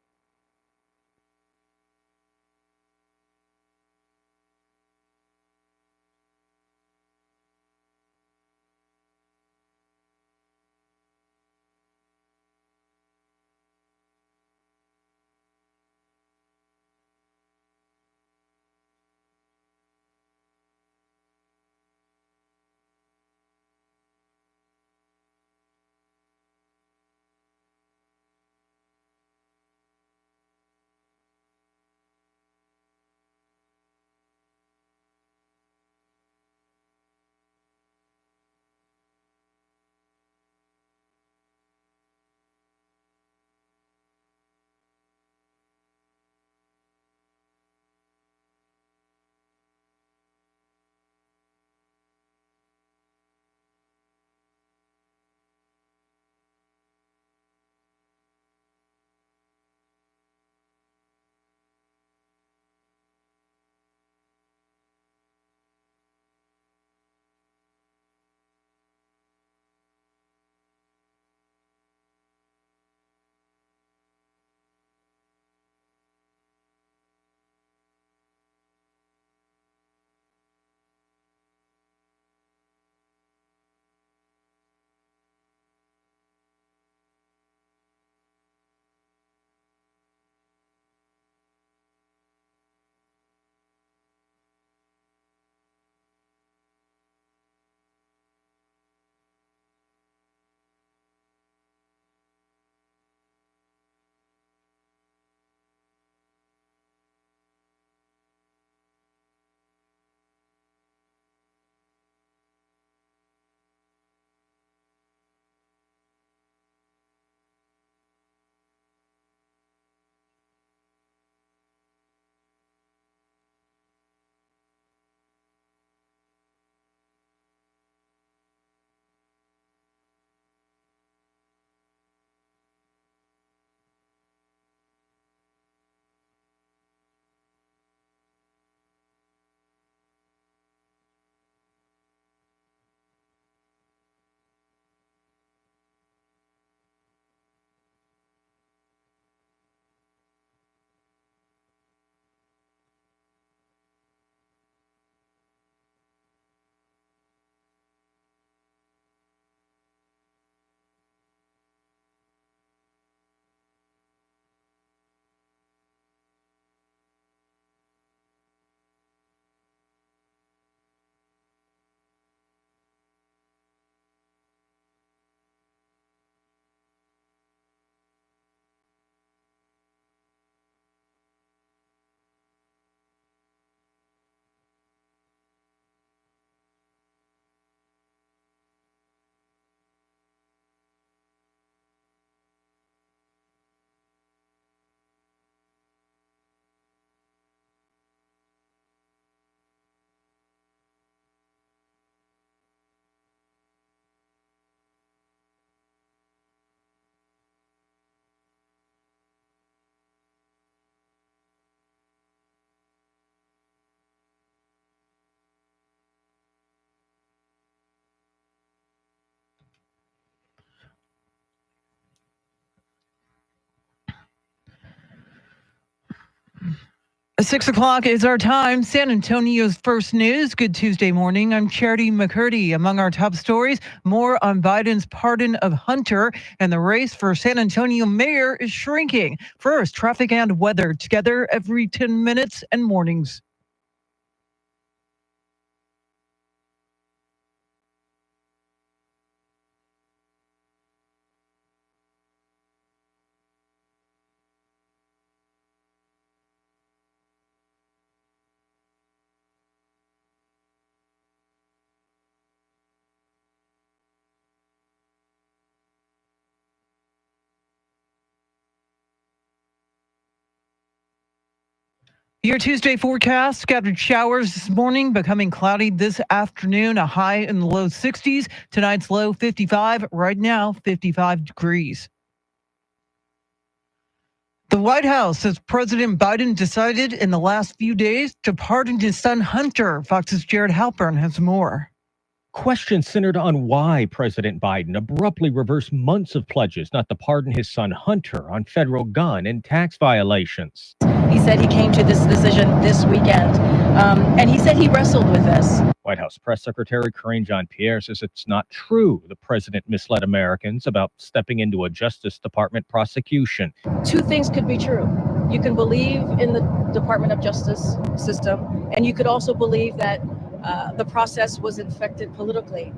6 o'clock is our time. San Antonio's first news. Good Tuesday morning. I'm Charity McCurdy. Among our top stories, more on Biden's pardon of Hunter, and the race for San Antonio mayor is shrinking. First, traffic and weather together every 10 minutes and mornings. Your Tuesday forecast, scattered showers this morning, becoming cloudy this afternoon, a high in the low 60s. Tonight's low 55, right now 55 degrees. The White House says President Biden decided in the last few days to pardon his son Hunter. Fox's Jared Halpern has more. Questions centered on why President Biden abruptly reversed months of pledges not to pardon his son Hunter on federal gun and tax violations. He said he came to this decision this weekend, and he said he wrestled with this. White House Press Secretary Karine Jean-Pierre says it's not true the president misled Americans about stepping into a Justice Department prosecution. Two things could be true. You can believe in the Department of Justice system, and you could also believe that the process was infected politically.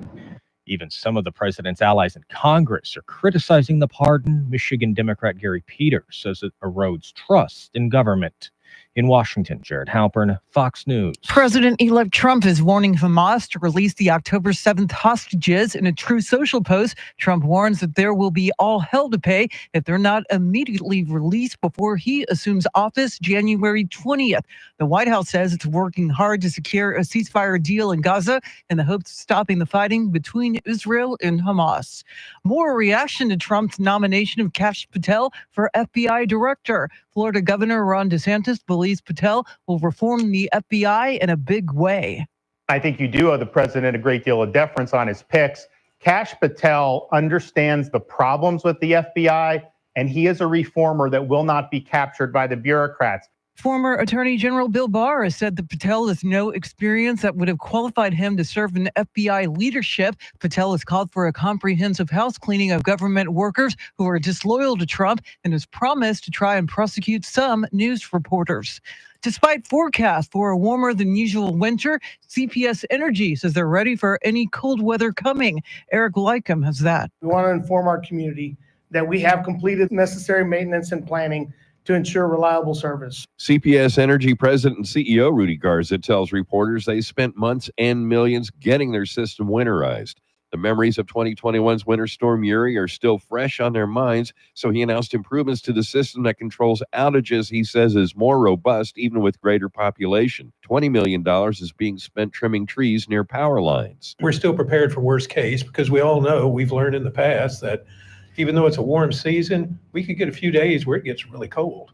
Even some of the president's allies in Congress are criticizing the pardon. Michigan Democrat Gary Peters says it erodes trust in government. In Washington, Jared Halpern, Fox News. President-elect Trump is warning Hamas to release the October 7th hostages. In a True Social post, Trump warns that there will be all hell to pay if they're not immediately released before he assumes office January 20th. The White House says it's working hard to secure a ceasefire deal in Gaza in the hopes of stopping the fighting between Israel and Hamas. More reaction to Trump's nomination of Kash Patel for FBI director. Florida Governor Ron DeSantis believes Patel will reform the FBI in a big way. I think you do owe the president a great deal of deference on his picks. Kash Patel understands the problems with the FBI, and he is a reformer that will not be captured by the bureaucrats. Former Attorney General Bill Barr has said that Patel has no experience that would have qualified him to serve in FBI leadership. Patel has called for a comprehensive house cleaning of government workers who are disloyal to Trump and has promised to try and prosecute some news reporters. Despite forecasts for a warmer than usual winter, CPS Energy says they're ready for any cold weather coming. Eric Lycum has that. We want to inform our community that we have completed necessary maintenance and planning to ensure reliable service. CPS Energy President and CEO Rudy Garza tells reporters they spent months and millions getting their system winterized. The memories of 2021's Winter Storm Uri are still fresh on their minds, so he announced improvements to the system that controls outages he says is more robust even with greater population. $20 million is being spent trimming trees near power lines. We're still prepared for worst case because we all know, we've learned in the past that even though it's a warm season, we could get a few days where it gets really cold.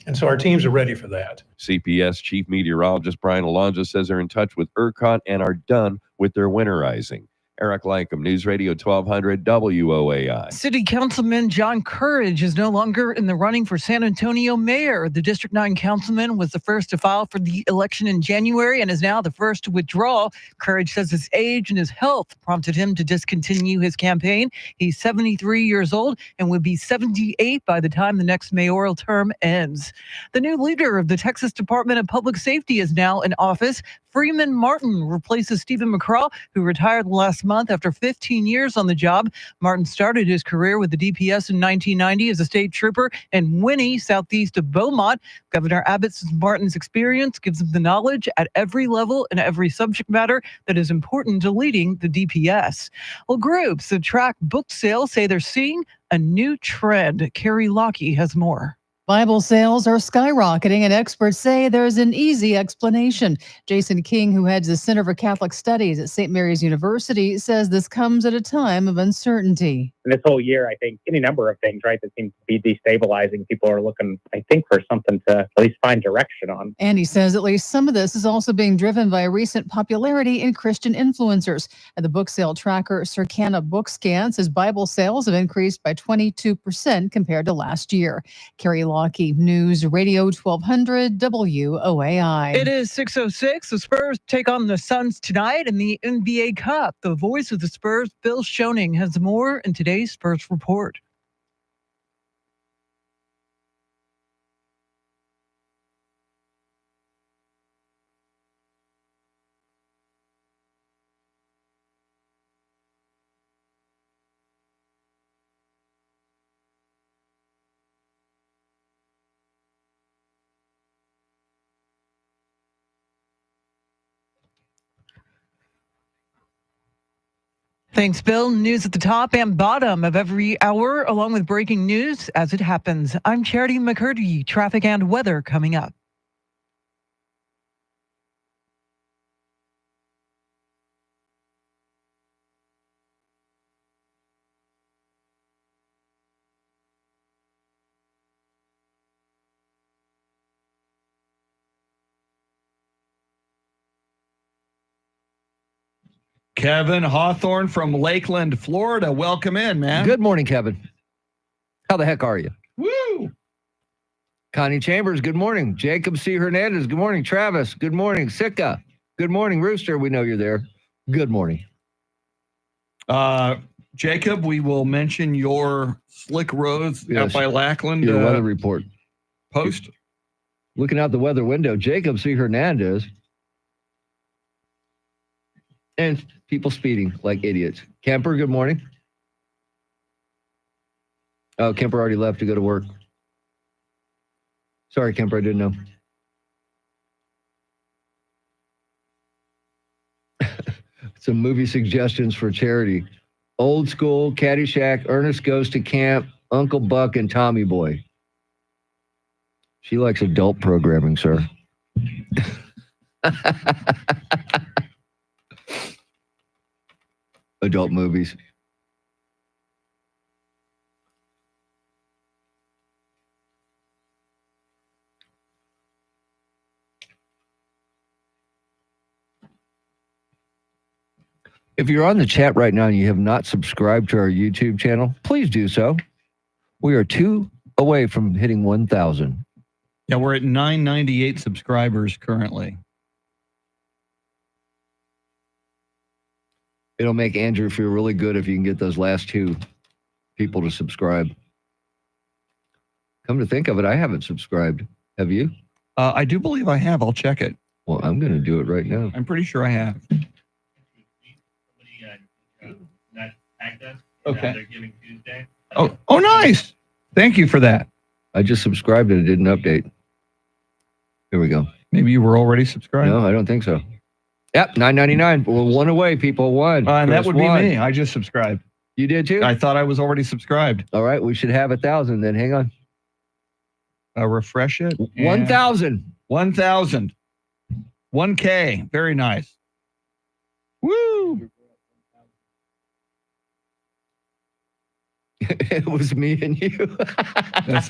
And so our teams are ready for that. CPS Chief Meteorologist Brian Alonso says they're in touch with ERCOT and are done with their winterizing. Eric Lycum, News Radio 1200 WOAI. City Councilman John Courage is no longer in the running for San Antonio mayor. The District 9 councilman was the first to file for the election in January and is now the first to withdraw. Courage says his age and his health prompted him to discontinue his campaign. He's 73 years old and would be 78 by the time the next mayoral term ends. The new leader of the Texas Department of Public Safety is now in office. Freeman Martin replaces Stephen McCraw, who retired last month after 15 years on the job. Martin started his career with the DPS in 1990 as a state trooper in Winnie, southeast of Beaumont. Governor Abbott says Martin's experience gives him the knowledge at every level and every subject matter that is important to leading the DPS. Well, groups that track book sales say they're seeing a new trend. Carrie Lockie has more. Bible sales are skyrocketing, and experts say there's an easy explanation. Jason King, who heads the Center for Catholic Studies at St. Mary's University, says this comes at a time of uncertainty. And this whole year, I think any number of things, right, that seem to be destabilizing. People are looking, I think, for something to at least find direction on. And he says at least some of this is also being driven by recent popularity in Christian influencers. And the book sale tracker Circana Bookscan says Bible sales have increased by 22% compared to last year. Carrie Lockie, News Radio 1200 WOAI. It is 6:06. The Spurs take on the Suns tonight in the NBA Cup. The voice of the Spurs, Bill Schoening, has more in today's Spurs Report. Thanks, Bill. News at the top and bottom of every hour, along with breaking news as it happens. I'm Charity McCurdy. Traffic and weather coming up. Kevin Hawthorne from Lakeland, Florida. Welcome in, man. Good morning, Kevin. How the heck are you? Woo! Connie Chambers, good morning. Jacob C. Hernandez, good morning. Travis, good morning. Sika, good morning. Rooster, we know you're there. Good morning. Jacob, we will mention your slick roads out by Lackland. Your weather report. Post. Looking out the weather window, Jacob C. Hernandez. And people speeding like idiots. Kemper, good morning. Oh, Kemper already left to go to work. Sorry, Kemper, I didn't know. Some movie suggestions for charity. Old School, Caddyshack, Ernest Goes to Camp, Uncle Buck, and Tommy Boy. She likes adult programming, sir. Adult movies. If you're on the chat right now and you have not subscribed to our YouTube channel, please do so. We are 2 away from hitting 1,000. Yeah, we're at 998 subscribers currently. It'll make Andrew feel really good if you can get those last 2 people to subscribe. Come to think of it, I haven't subscribed. Have you? I do believe I have. I'll check it. Well, I'm going to do it right now. I'm pretty sure I have. Okay. Oh, nice. Thank you for that. I just subscribed and it didn't update. Here we go. Maybe you were already subscribed. No, I don't think so. Yep, $9.99. We're 1 away, people. 1. And that would be me. I just subscribed. You did too? I thought I was already subscribed. All right, we should have 1,000 then. Hang on. Refresh it. 1,000. 1,000. 1K. Very nice. Woo! It was me and you.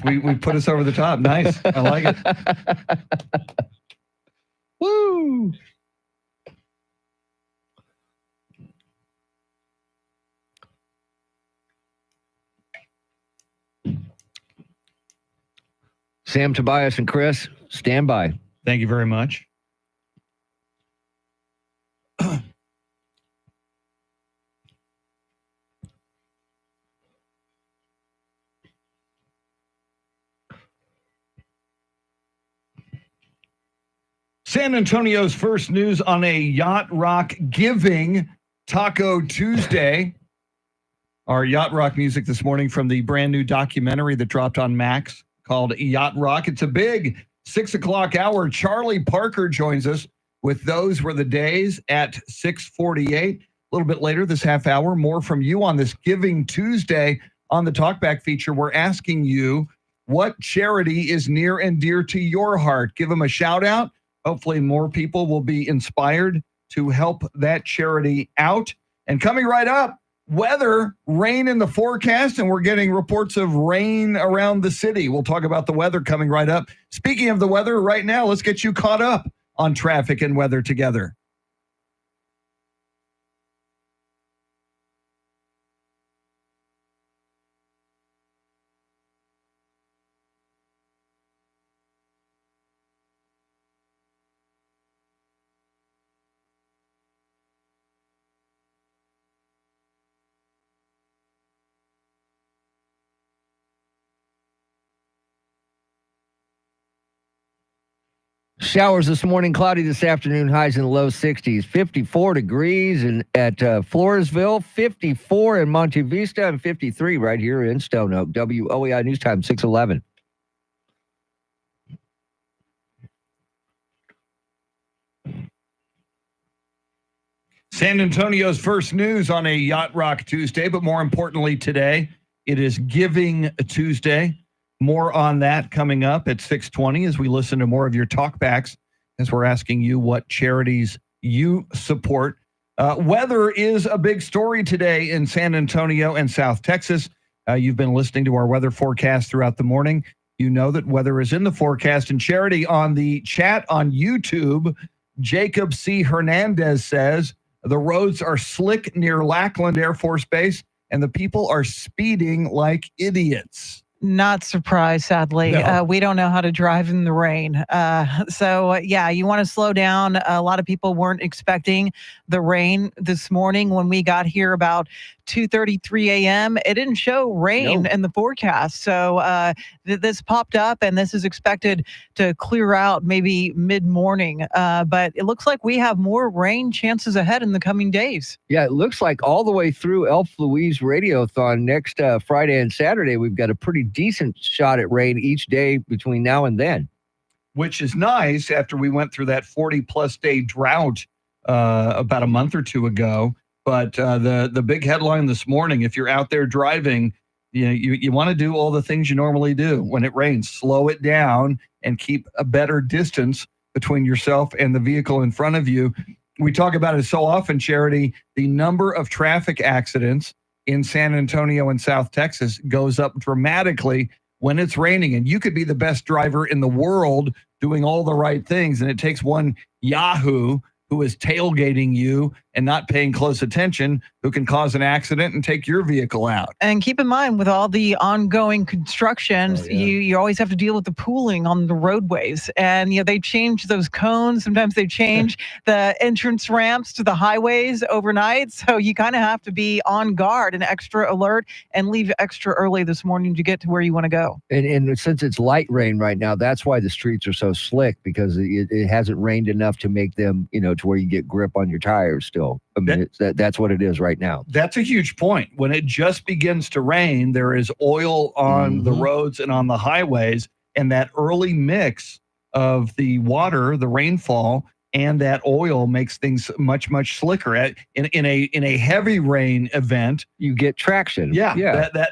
we put us over the top. Nice. I like it. Woo! Sam, Tobias, and Chris, stand by. Thank you very much. San Antonio's first news on a Yacht Rock Giving Taco Tuesday. Our Yacht Rock music this morning from the brand new documentary that dropped on Max called Yacht Rock. It's a big 6 o'clock hour. Charlie Parker joins us with Those Were the Days at 6:48. A little bit later this half hour, more from you on this Giving Tuesday on the Talkback feature. We're asking you what charity is near and dear to your heart. Give them a shout out. Hopefully more people will be inspired to help that charity out. And coming right up, weather, rain in the forecast, and we're getting reports of rain around the city. We'll talk about the weather coming right up. Speaking of the weather right now, let's get you caught up on traffic and weather together. Showers this morning, cloudy this afternoon, highs in the low 60s, 54 degrees at Floresville, 54 in Monte Vista, and 53 right here in Stone Oak. WOAI News Time, 6:11. San Antonio's first news on a Yacht Rock Tuesday, but more importantly today, it is Giving Tuesday. More on that coming up at 6:20 as we listen to more of your talkbacks as we're asking you what charities you support. Weather is a big story today in San Antonio and South Texas. You've been listening to our weather forecast throughout the morning. You know that weather is in the forecast. And Charity, on the chat on YouTube, Jacob C. Hernandez says, the roads are slick near Lackland Air Force Base and the people are speeding like idiots. Not surprised, sadly. No. We don't know how to drive in the rain. Yeah, you want to slow down. A lot of people weren't expecting the rain this morning when we got here about 2:33 a.m. It didn't show rain in the forecast. So this popped up, and this is expected to clear out maybe mid-morning. But it looks like we have more rain chances ahead in the coming days. Yeah, it looks like all the way through Elf Louise Radiothon next Friday and Saturday, we've got a pretty decent shot at rain each day between now and then. Which is nice after we went through that 40-plus day drought about a month or two ago. But the big headline this morning, if you're out there driving, you want to do all the things you normally do when it rains. Slow it down and keep a better distance between yourself and the vehicle in front of you. We talk about it so often, Charity. The number of traffic accidents in San Antonio and South Texas goes up dramatically when it's raining. And you could be the best driver in the world doing all the right things, and it takes one yahoo who is tailgating you and not paying close attention who can cause an accident and take your vehicle out. And keep in mind, with all the ongoing construction, you always have to deal with the pooling on the roadways. And they change those cones. Sometimes they change the entrance ramps to the highways overnight. So you kind of have to be on guard and extra alert and leave extra early this morning to get to where you want to go. And since it's light rain right now, that's why the streets are so slick, because it hasn't rained enough to make them, to where you get grip on your tires still. I mean, that's what it is right now. That's a huge point. When it just begins to rain, there is oil on the roads and on the highways, and that early mix of the water, the rainfall, and that oil makes things much, much slicker. In a heavy rain event, you get traction. Yeah.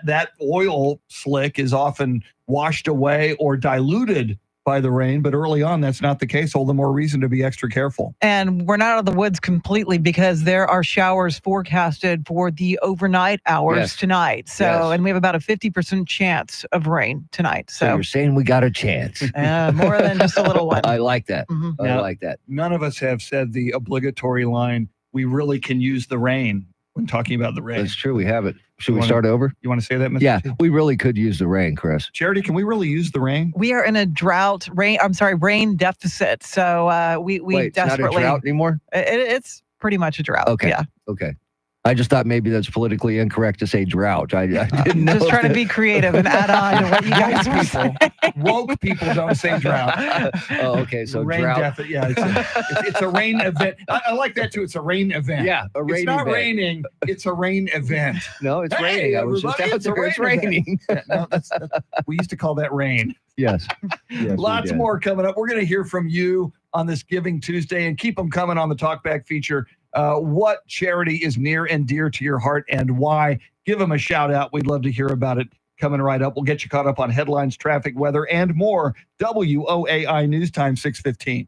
That oil slick is often washed away or diluted by the rain, but early on, that's not the case. All the more reason to be extra careful. And we're not out of the woods completely, because there are showers forecasted for the overnight hours tonight. So, and we have about a 50% chance of rain tonight. So you're saying we got a chance. More than just a little one. I like that. I like that. None of us have said the obligatory line, we really can use the rain, when talking about the rain. That's true. We have it. Should we start over? You want to say that, Mr. Yeah, T? we really could use the rain, Chris. Charity, can we really use the rain? We are in a rain deficit. So we Wait, desperately. it's not a drought anymore? It's pretty much a drought. Okay. Yeah. Okay. I just thought maybe that's politically incorrect to say drought. I didn't know. Just trying to be creative and add on to what you guys were saying. Woke people don't say drought. Oh, okay. So rain drought. deficit. Yeah, it's a rain event. I like that too. It's a rain event. Yeah, a rain It's not event. raining. It's a rain event. No, it's Hey, raining. I was just everybody, out it's a there. It's rain raining. event. Yeah, no, we used to call that rain. Yes. Yes, we Lots did. more coming up. We're going to hear from you on this Giving Tuesday, and keep them coming on the Talkback feature. What charity is near and dear to your heart and why? Give them a shout out. We'd love to hear about it. Coming right up. We'll get you caught up on headlines, traffic, weather, and more. WOAI News Time, 6:15.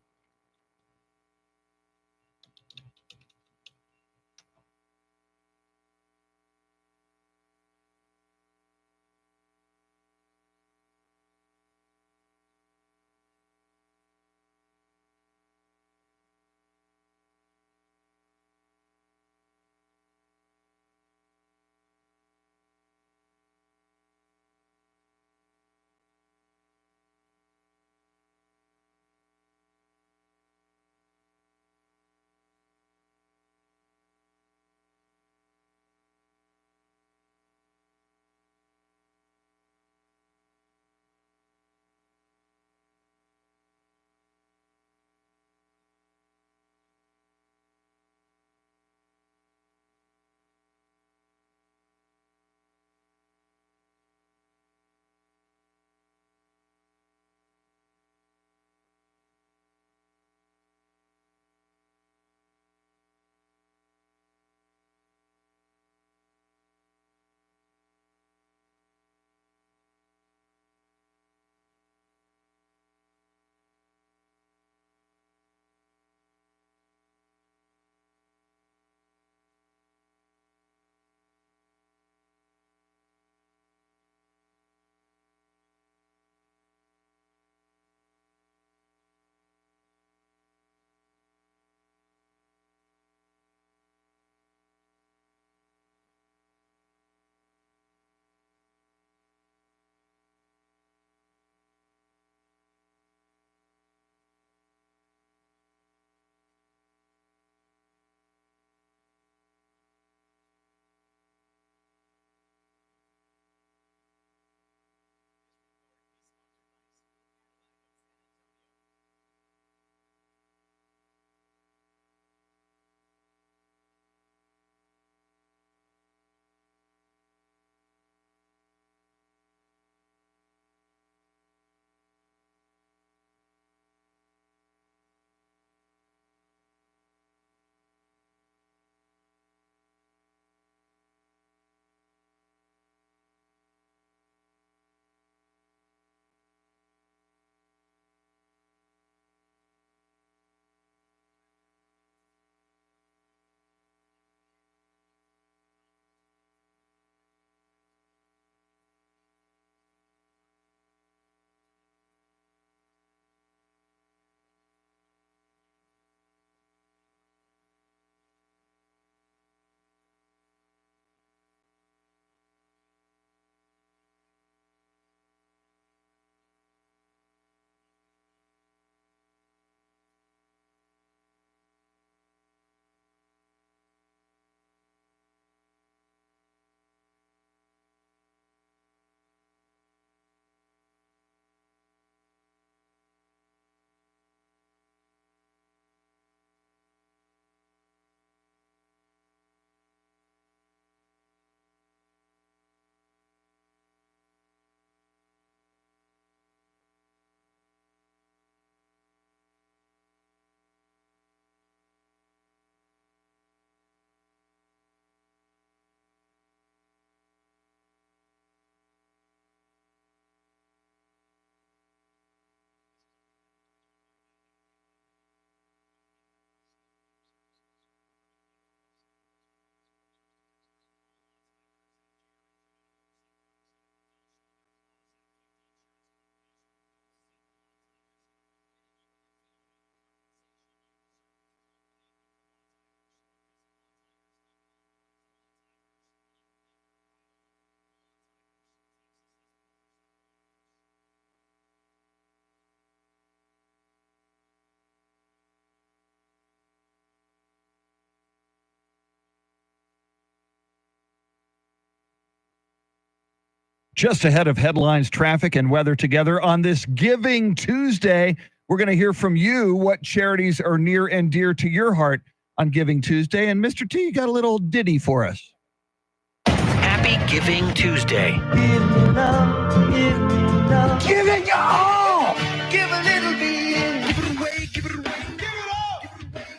just ahead of headlines, traffic, and weather together on this Giving Tuesday. We're going to hear from you what charities are near and dear to your heart on Giving Tuesday. And Mr. T, you got a little ditty for us. Happy Giving Tuesday. Give it your all. Give a little bit. Give it away. Give it away. Give it all.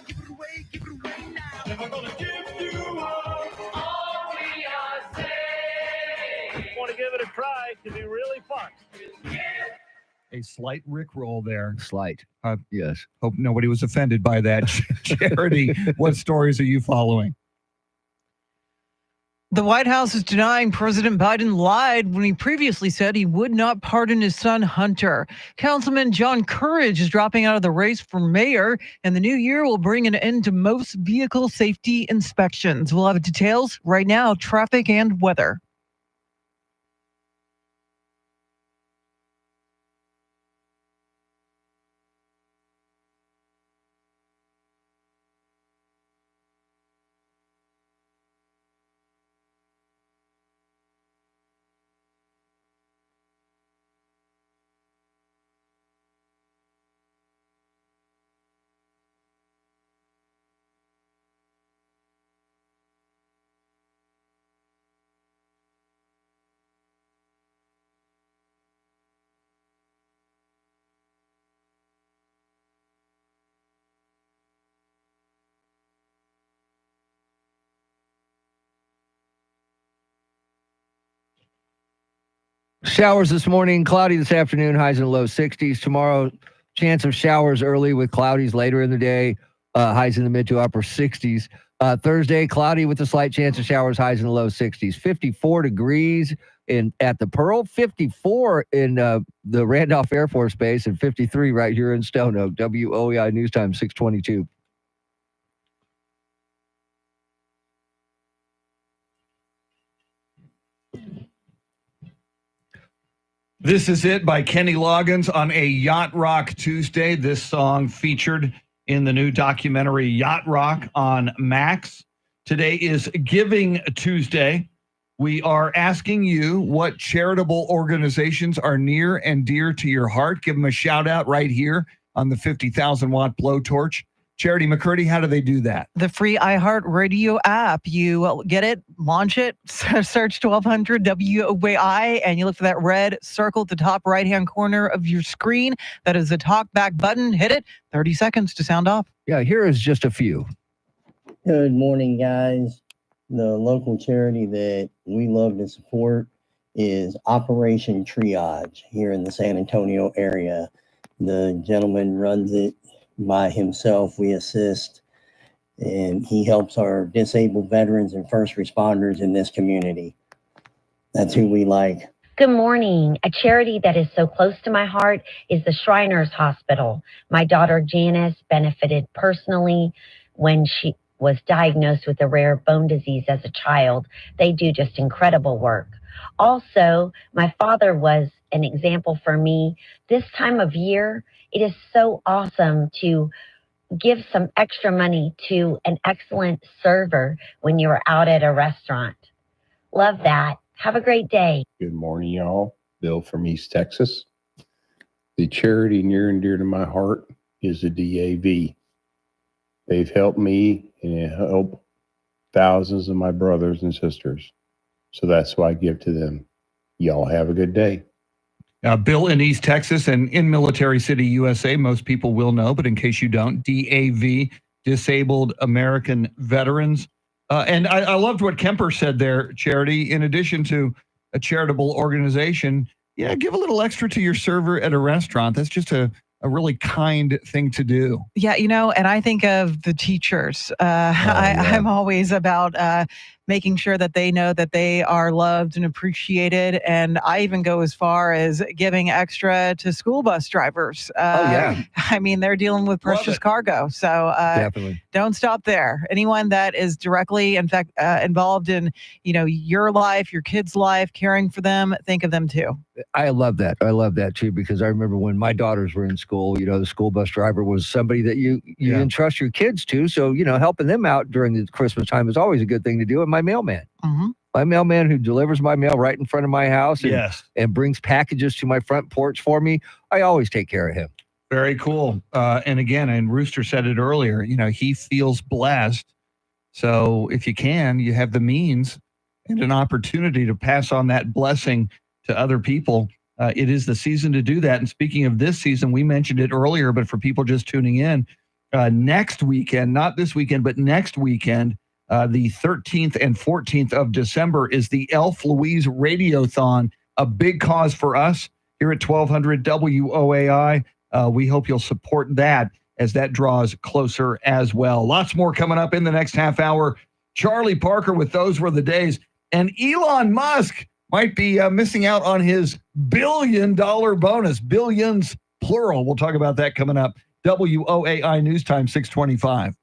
Give it away. Give it away now. Never gonna give you all we are saying. Want to give it a try? It can be really fun. A slight rickroll there. Slight. Yes. Hope nobody was offended by that. Charity, what stories are you following? The White House is denying President Biden lied when he previously said he would not pardon his son, Hunter. Councilman John Courage is dropping out of the race for mayor, and the new year will bring an end to most vehicle safety inspections. We'll have details right now, traffic and weather. Showers this morning, cloudy this afternoon, highs in the low 60s. Tomorrow, chance of showers early with cloudies later in the day, highs in the mid to upper 60s. Thursday, cloudy with a slight chance of showers, highs in the low 60s. 54 degrees at the Pearl, 54 in the Randolph Air Force Base, and 53 right here in Stone Oak. WOEI News Time 622. This Is It by Kenny Loggins on a Yacht Rock Tuesday. This song featured in the new documentary Yacht Rock on Max. Today is Giving Tuesday. We are asking you what charitable organizations are near and dear to your heart. Give them a shout out right here on the 50,000 watt blowtorch. Charity McCurdy, how do they do that? The free iHeartRadio app. You get it, launch it, search 1200 WOAI, and you look for that red circle at the top right-hand corner of your screen. That is the talkback button. Hit it. 30 seconds to sound off. Yeah, here is just a few. Good morning, guys. The local charity that we love to support is Operation Triage here in the San Antonio area. The gentleman runs it by himself. We assist, and he helps our disabled veterans and first responders in this community. That's who we like. Good morning. A charity that is so close to my heart is the Shriners Hospital. My daughter Janice benefited personally when she was diagnosed with a rare bone disease as a child. They do just incredible work. Also, my father was an example for me. This time of year, it is so awesome to give some extra money to an excellent server when you're out at a restaurant. Love that. Have a great day. Good morning, y'all. Bill from East Texas. The charity near and dear to my heart is the DAV. They've helped me and helped thousands of my brothers and sisters. So that's why I give to them. Y'all have a good day. Bill in East Texas and in Military City, USA, most people will know, but in case you don't, DAV, Disabled American Veterans. And I loved what Kemper said there, Charity. In addition to a charitable organization, yeah, give a little extra to your server at a restaurant. That's just a really kind thing to do. Yeah, and I think of the teachers. I'm always about making sure that they know that they are loved and appreciated. And I even go as far as giving extra to school bus drivers. I mean, they're dealing with precious cargo. So definitely don't stop there. Anyone that is directly, in fact, involved in, your life, your kids' life, caring for them, think of them too. I love that. I love that too, because I remember when my daughters were in school, the school bus driver was somebody that you entrust your kids to. So, helping them out during the Christmas time is always a good thing to do. And my mailman. Mm-hmm. My mailman who delivers my mail right in front of my house and, Yes. and brings packages to my front porch for me, I always take care of him. Very cool. And again, and Rooster said it earlier, he feels blessed. So if you can, you have the means and an opportunity to pass on that blessing to other people. It is the season to do that. And speaking of this season, we mentioned it earlier, but for people just tuning in, next weekend, not this weekend, but next weekend, the 13th and 14th of December is the Elf Louise Radiothon, a big cause for us here at 1200 WOAI. We hope you'll support that as that draws closer as well. Lots more coming up in the next half hour. Charlie Parker with Those Were the Days. And Elon Musk might be missing out on his $1 billion bonus. Billions, plural. We'll talk about that coming up. WOAI News Time, 625.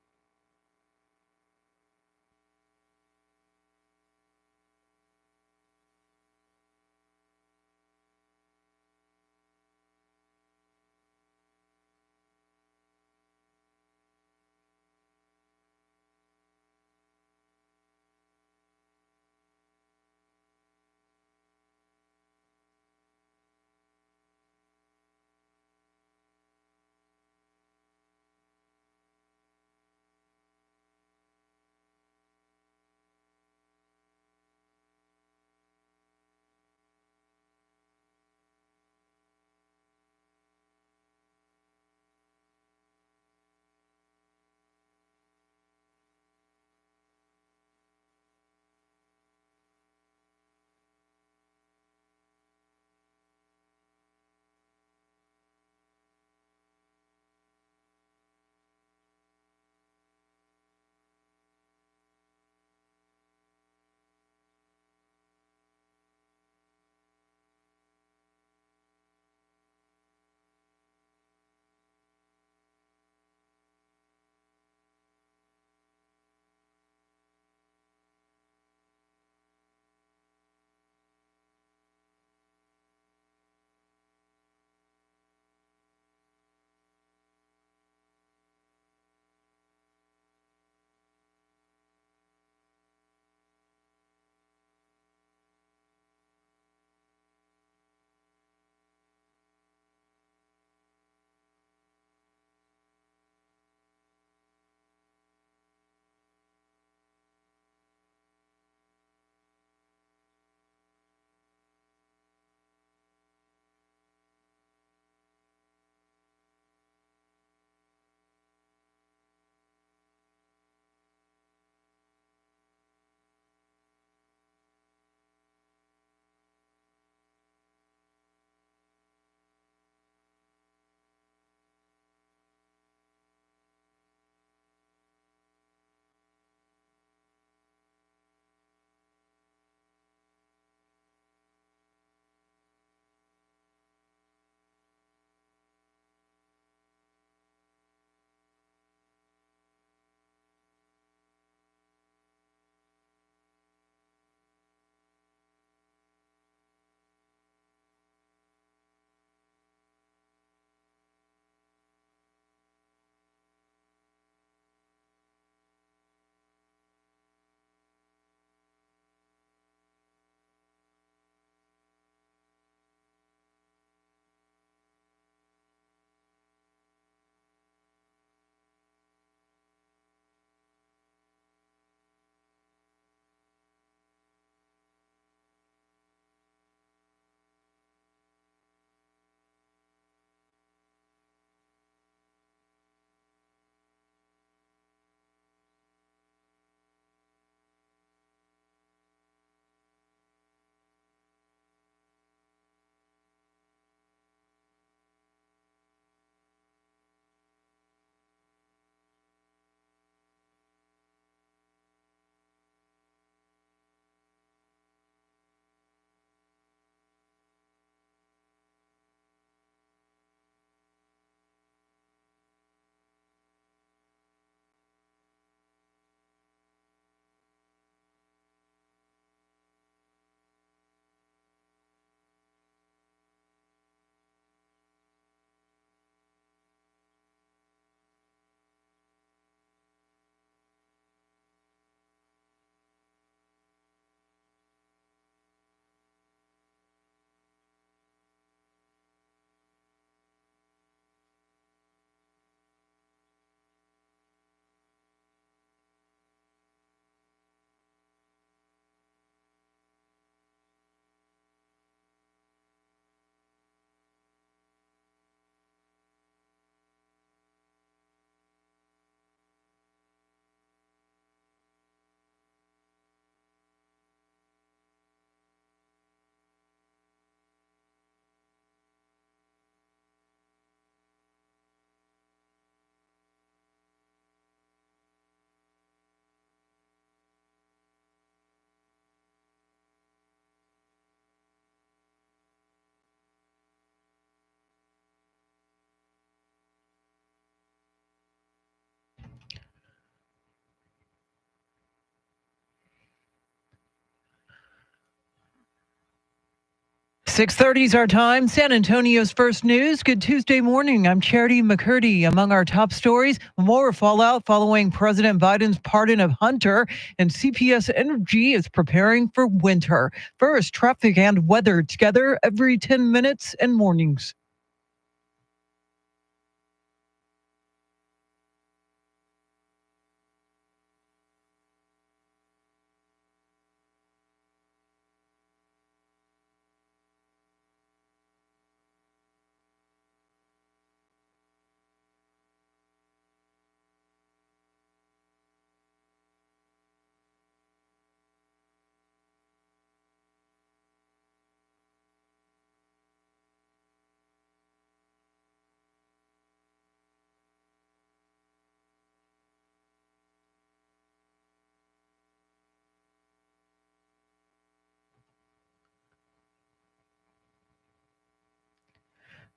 6:30 is our time. San Antonio's first news. Good Tuesday morning. I'm Charity McCurdy. Among our top stories, more fallout following President Biden's pardon of Hunter, and CPS Energy is preparing for winter. First, traffic and weather together every 10 minutes and mornings.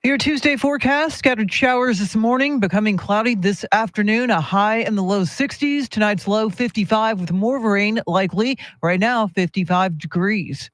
Your Tuesday forecast, scattered showers this morning, becoming cloudy this afternoon, a high in the low 60s. Tonight's low 55 with more rain likely. Right now, 55 degrees.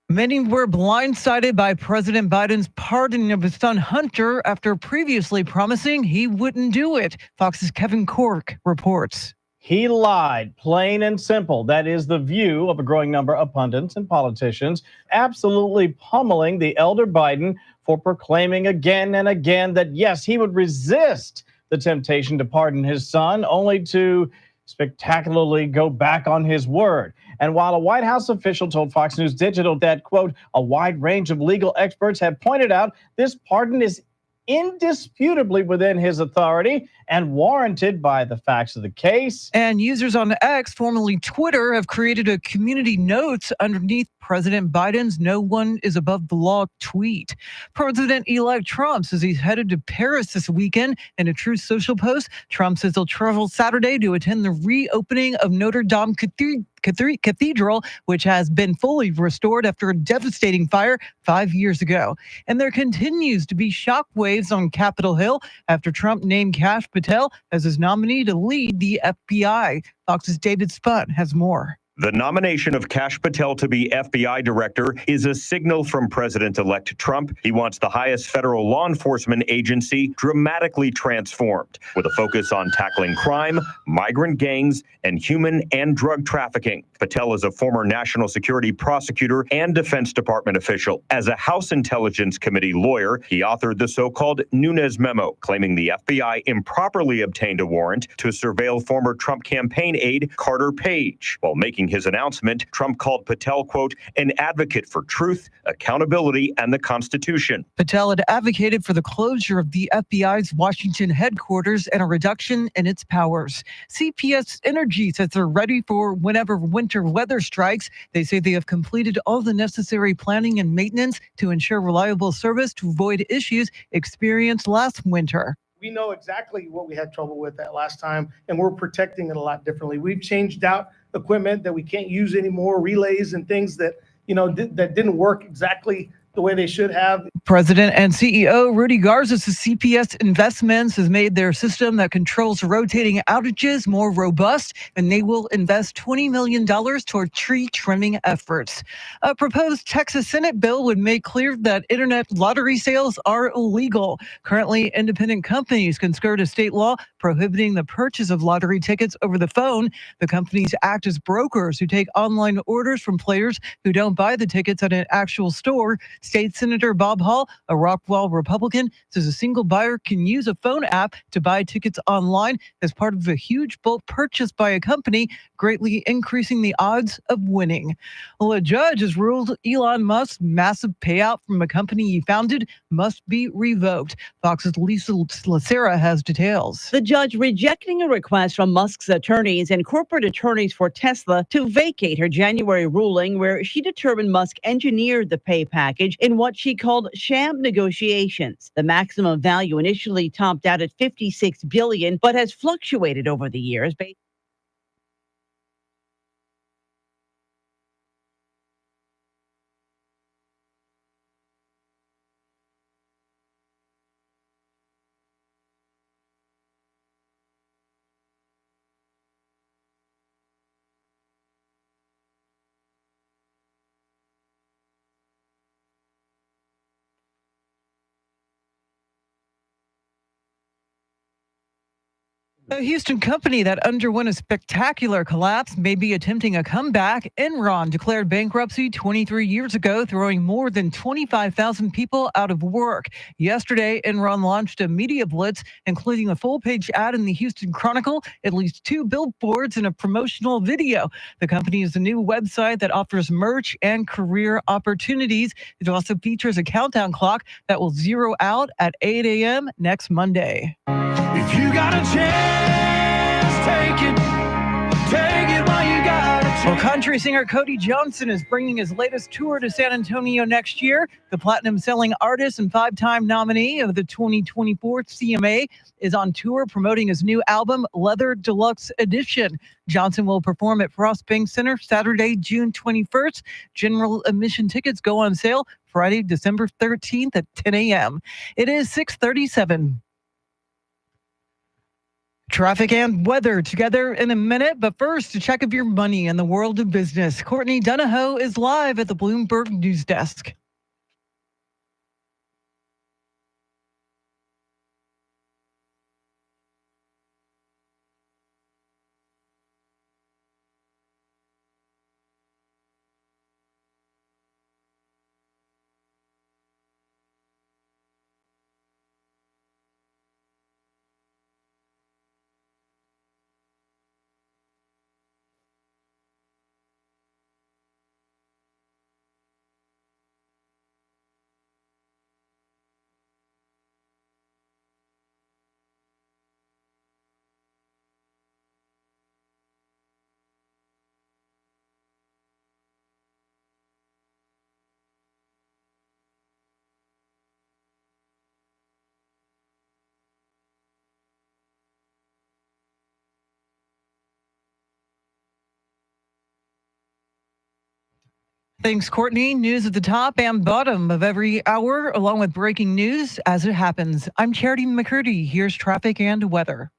Many were blindsided by President Biden's pardon of his son Hunter after previously promising he wouldn't do it. Fox's Kevin Cork reports. He lied, plain and simple. That is the view of a growing number of pundits and politicians, absolutely pummeling the elder Biden for proclaiming again and again that, yes, he would resist the temptation to pardon his son, only to spectacularly go back on his word. And while a White House official told Fox News Digital that, quote, a wide range of legal experts have pointed out this pardon is indisputably within his authority and warranted by the facts of the case. And users on X, formerly Twitter, have created a community notes underneath President Biden's "No one is above the law" tweet. President-elect Trump says he's headed to Paris this weekend. In a Truth Social post, Trump says he'll travel Saturday to attend the reopening of Notre Dame Cathedral, which has been fully restored after a devastating fire 5 years ago. And there continues to be shockwaves on Capitol Hill after Trump named Kash Patel as his nominee to lead the FBI. Fox's David Spunt has more. The nomination of Kash Patel to be FBI director is a signal from President-elect Trump. He wants the highest federal law enforcement agency dramatically transformed, with a focus on tackling crime, migrant gangs, and human and drug trafficking. Patel is a former national security prosecutor and Defense Department official. As a House Intelligence Committee lawyer, he authored the so-called Nunes memo, claiming the FBI improperly obtained a warrant to surveil former Trump campaign aide Carter Page. While making his announcement, Trump called Patel, quote, an advocate for truth, accountability, and the Constitution. Patel had advocated for the closure of the FBI's Washington headquarters and a reduction in its powers. CPS Energy says they're ready for whenever winter weather strikes. They say they have completed all the necessary planning and maintenance to ensure reliable service to avoid issues experienced last winter. We know exactly what we had trouble with that last time, and we're protecting it a lot differently. We've changed out equipment that we can't use anymore, relays and things that, that didn't work exactly the way they should have. President and CEO Rudy Garza says CPS Investments has made their system that controls rotating outages more robust, and they will invest $20 million toward tree trimming efforts. A proposed Texas Senate bill would make clear that internet lottery sales are illegal. Currently, independent companies can skirt a state law prohibiting the purchase of lottery tickets over the phone. The companies act as brokers who take online orders from players who don't buy the tickets at an actual store. State Senator Bob Hall, a Rockwall Republican, says a single buyer can use a phone app to buy tickets online as part of a huge bulk purchase by a company, greatly increasing the odds of winning. Well, a judge has ruled Elon Musk's massive payout from a company he founded must be revoked. Fox's Lisa Lacera has details. The judge rejecting a request from Musk's attorneys and corporate attorneys for Tesla to vacate her January ruling, where she determined Musk engineered the pay package in what she called sham negotiations. The maximum value initially topped out at $56 billion, but has fluctuated over the years. A Houston company that underwent a spectacular collapse may be attempting a comeback. Enron declared bankruptcy 23 years ago, throwing more than 25,000 people out of work. Yesterday, Enron launched a media blitz, including a full-page ad in the Houston Chronicle, at least 2 billboards, and a promotional video. The company is a new website that offers merch and career opportunities. It also features a countdown clock that will zero out at 8 a.m. next Monday. If you got a chance, take it while you got a chance. Well, country singer Cody Johnson is bringing his latest tour to San Antonio next year. The platinum-selling artist and 5-time nominee of the 2024 CMA is on tour promoting his new album, Leather Deluxe Edition. Johnson will perform at Frost Bank Center Saturday, June 21st. General admission tickets go on sale Friday, December 13th at 10 a.m. It is 6:37. Traffic and weather together in a minute, but first, a check of your money in the world of business. Courtney Donahoe is live at the Bloomberg News Desk. Thanks, Courtney. News at the top and bottom of every hour, along with breaking news as it happens. I'm Charity McCurdy. Here's traffic and weather.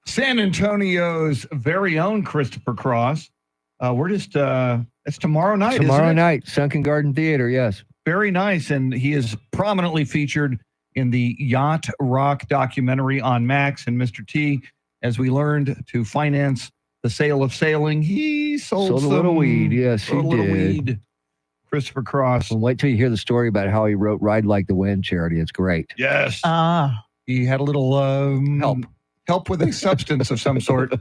San Antonio's very own Christopher Cross. It's tomorrow night. Tomorrow isn't it? night, Sunken Garden Theater, yes. Very nice. And he is prominently featured in the Yacht Rock documentary on Max. And Mr. T, as we learned to finance the sale of sailing, he sold a little weed. Yes, he little did. weed. Christopher Cross. Well, wait till you hear the story about how he wrote Ride Like the Wind, Charity. It's great. Yes. He had a little help with a substance of some sort.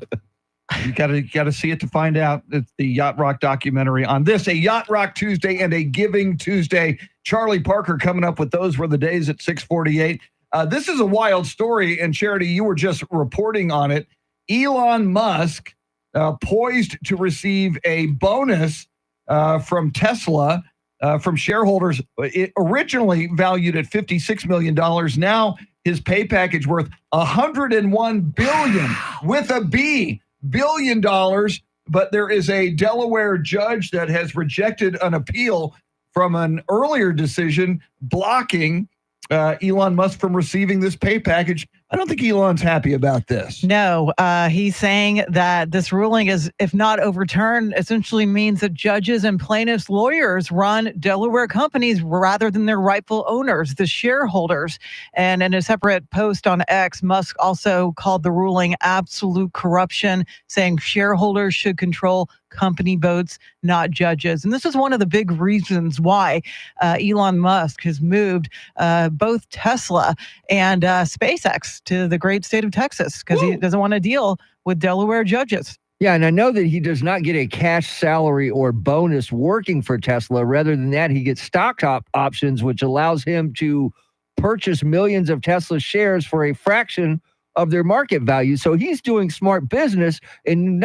You gotta see it to find out. It's the Yacht Rock documentary on this, a Yacht Rock Tuesday and a Giving Tuesday. Charlie Parker coming up with Those Were the Days at 6:48. This is a wild story, and Charity, you were just reporting on it. Elon Musk poised to receive a bonus from Tesla from shareholders. It originally valued at $56 million. Now his pay package worth $101 billion with a B billion dollars but there is a Delaware judge that has rejected an appeal from an earlier decision blocking Elon Musk from receiving this pay package. I don't think Elon's happy about this. No, he's saying that this ruling is, if not overturned, essentially means that judges and plaintiffs' lawyers run Delaware companies rather than their rightful owners, the shareholders. And in a separate post on X, Musk also called the ruling absolute corruption, saying shareholders should control company votes, not judges. And this is one of the big reasons why Elon Musk has moved both Tesla and SpaceX to the great state of Texas, because he doesn't want to deal with Delaware judges. Yeah, and I know that he does not get a cash salary or bonus working for Tesla. Rather than that, he gets stock options, which allows him to purchase millions of Tesla shares for a fraction of their market value. So he's doing smart business, and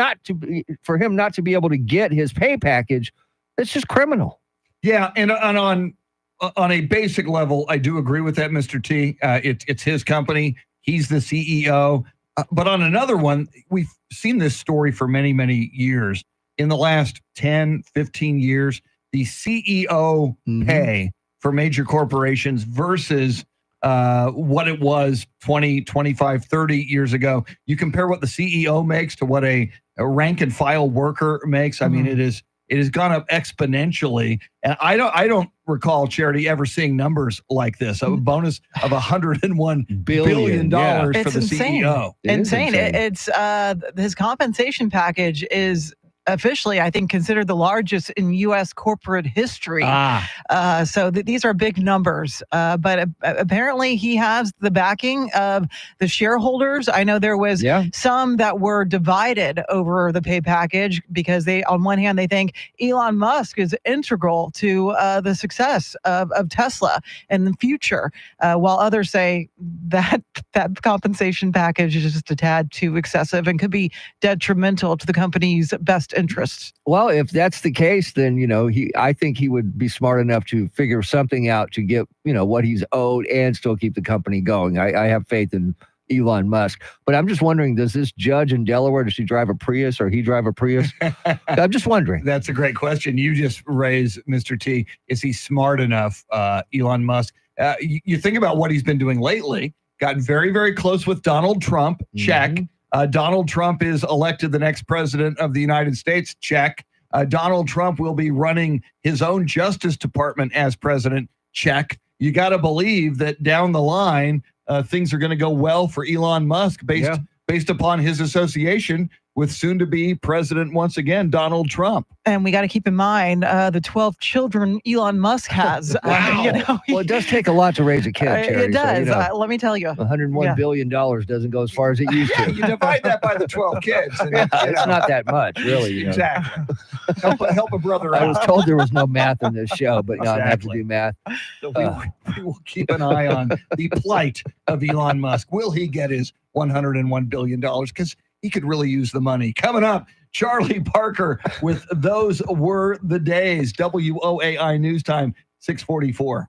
for him not to be able to get his pay package, it's just criminal. Yeah, and on a basic level, I do agree with that, Mr. T. It's his company. He's the CEO. But on another one, we've seen this story for many, many years. In the last 10, 15 years, the CEO pay for major corporations versus what it was 20, 25, 30 years ago. You compare what the CEO makes to what a rank and file worker makes. I mean, it has gone up exponentially. And I don't recall, Charity, ever seeing numbers like this. A bonus of $101 billion for It's the insane. CEO. Insane. It's his compensation package is officially, I think, considered the largest in U.S. corporate history. So these are big numbers. But apparently he has the backing of the shareholders. I know there was some that were divided over the pay package because they, on one hand, they think Elon Musk is integral to the success of Tesla in the future, while others say that compensation package is just a tad too excessive and could be detrimental to the company's best interests. Well, if that's the case, then, I think he would be smart enough to figure something out to get, what he's owed and still keep the company going. I have faith in Elon Musk, but I'm just wondering, does this judge in Delaware, does she drive a Prius or he drive a Prius? I'm just wondering. That's a great question you just raised, Mr. T. Is he smart enough, Elon Musk? You think about what he's been doing lately, got very, very close with Donald Trump, check. Donald Trump is elected the next president of the United States, check. Donald Trump will be running his own Justice Department as president, check. You got to believe that down the line, things are going to go well for Elon Musk based upon his association with soon-to-be president once again, Donald Trump. And we got to keep in mind the 12 children Elon Musk has. Wow. Well, it does take a lot to raise a kid, Cherry, it does. So, Let me tell you. $101 billion doesn't go as far as it used to. You divide that by the 12 kids. And It's not that much, really. Exactly. Help a brother out. I was told there was no math in this show, but now I have to do math. So we will keep an eye on the plight of Elon Musk. Will he get his $101 billion? Because he could really use the money. Coming up, Charlie Parker with Those Were the Days. WOAI News Time, 644.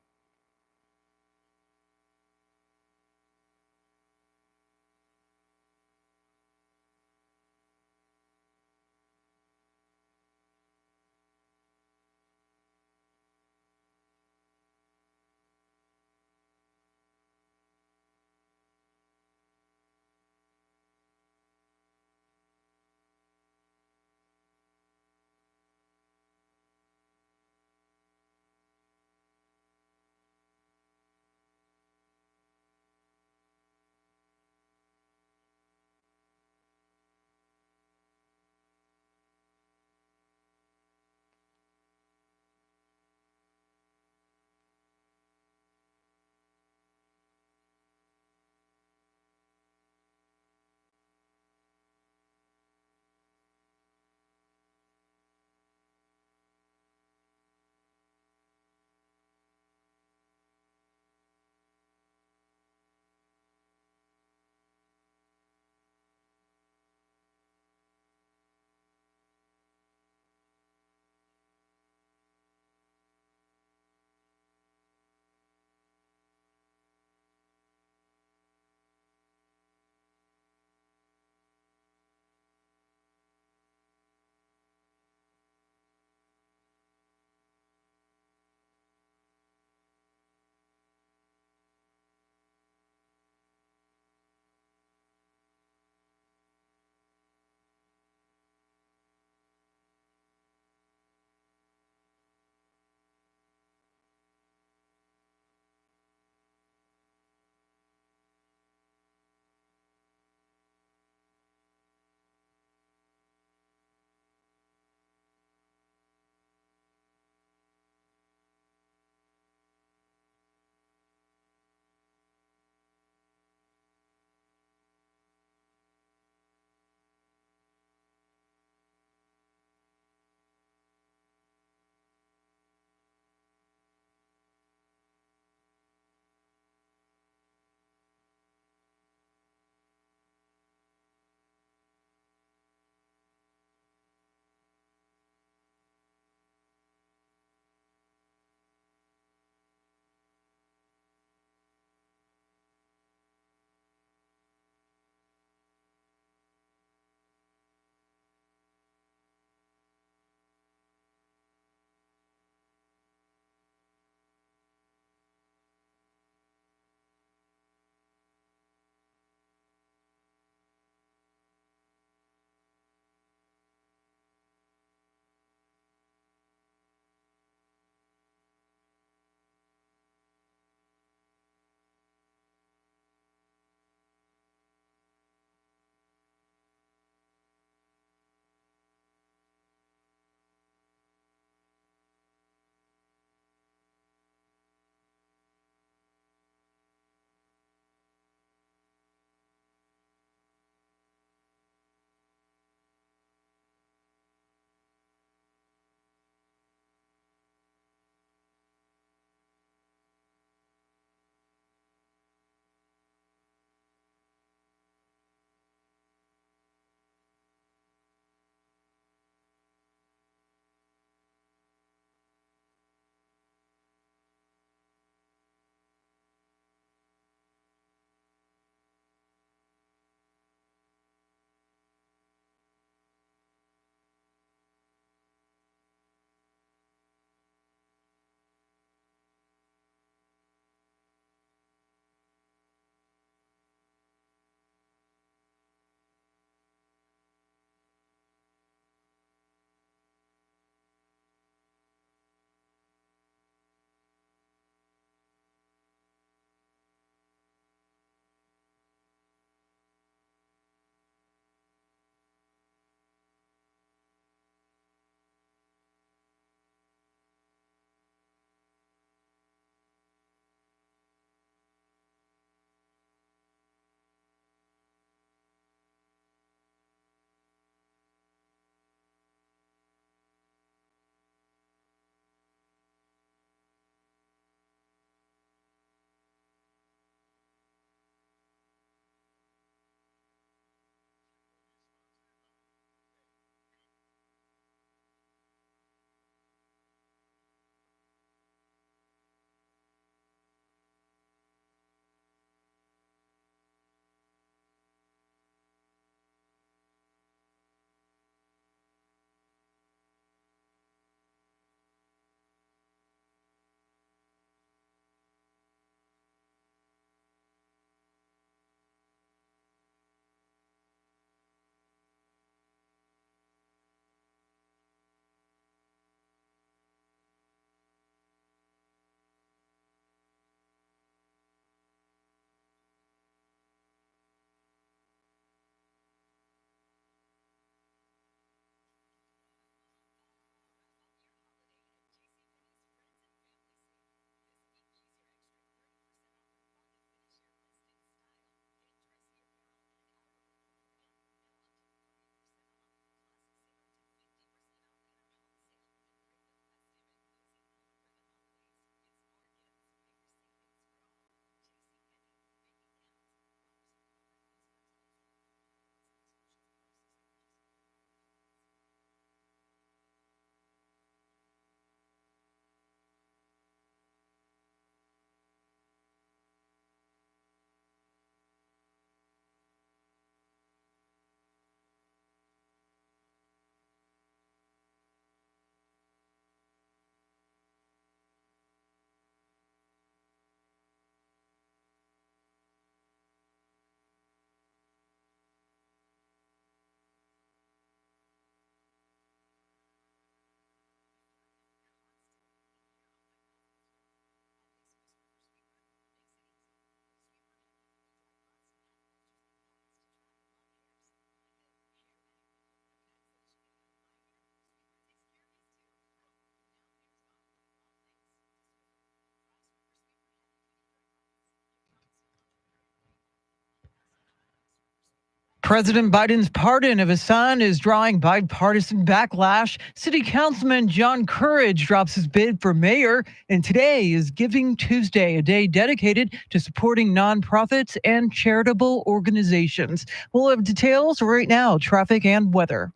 President Biden's pardon of his son is drawing bipartisan backlash. City Councilman John Courage drops his bid for mayor, and today is Giving Tuesday, a day dedicated to supporting nonprofits and charitable organizations. We'll have details right now, traffic and weather.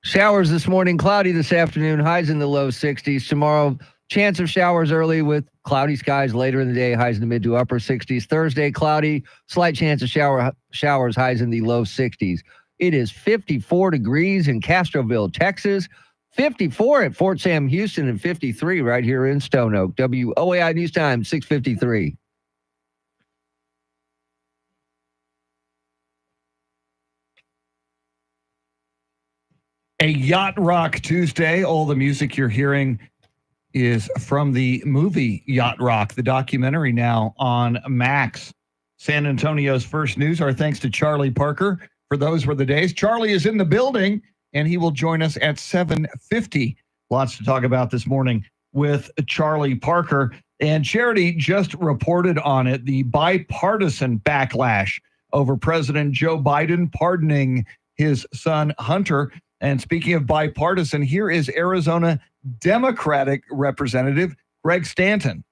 Showers this morning, cloudy this afternoon, highs in the low 60s. Tomorrow, chance of showers early with cloudy skies later in the day, highs in the mid to upper 60s. Thursday, cloudy, slight chance of showers, highs in the low 60s. It is 54 degrees in Castroville, Texas, 54 at Fort Sam Houston, and 53 right here in Stone Oak. WOAI News Time, 6:53. A Yacht Rock Tuesday. All the music you're hearing is from the movie Yacht Rock, the documentary now on Max. San Antonio's first news. Our thanks to Charlie Parker for those were the days. Charlie is in the building, and he will join us at 7:50. Lots to talk about this morning with Charlie Parker. And Charity just reported on it, the bipartisan backlash over President Joe Biden pardoning his son Hunter. And speaking of bipartisan, here is Arizona Democratic Representative Greg Stanton.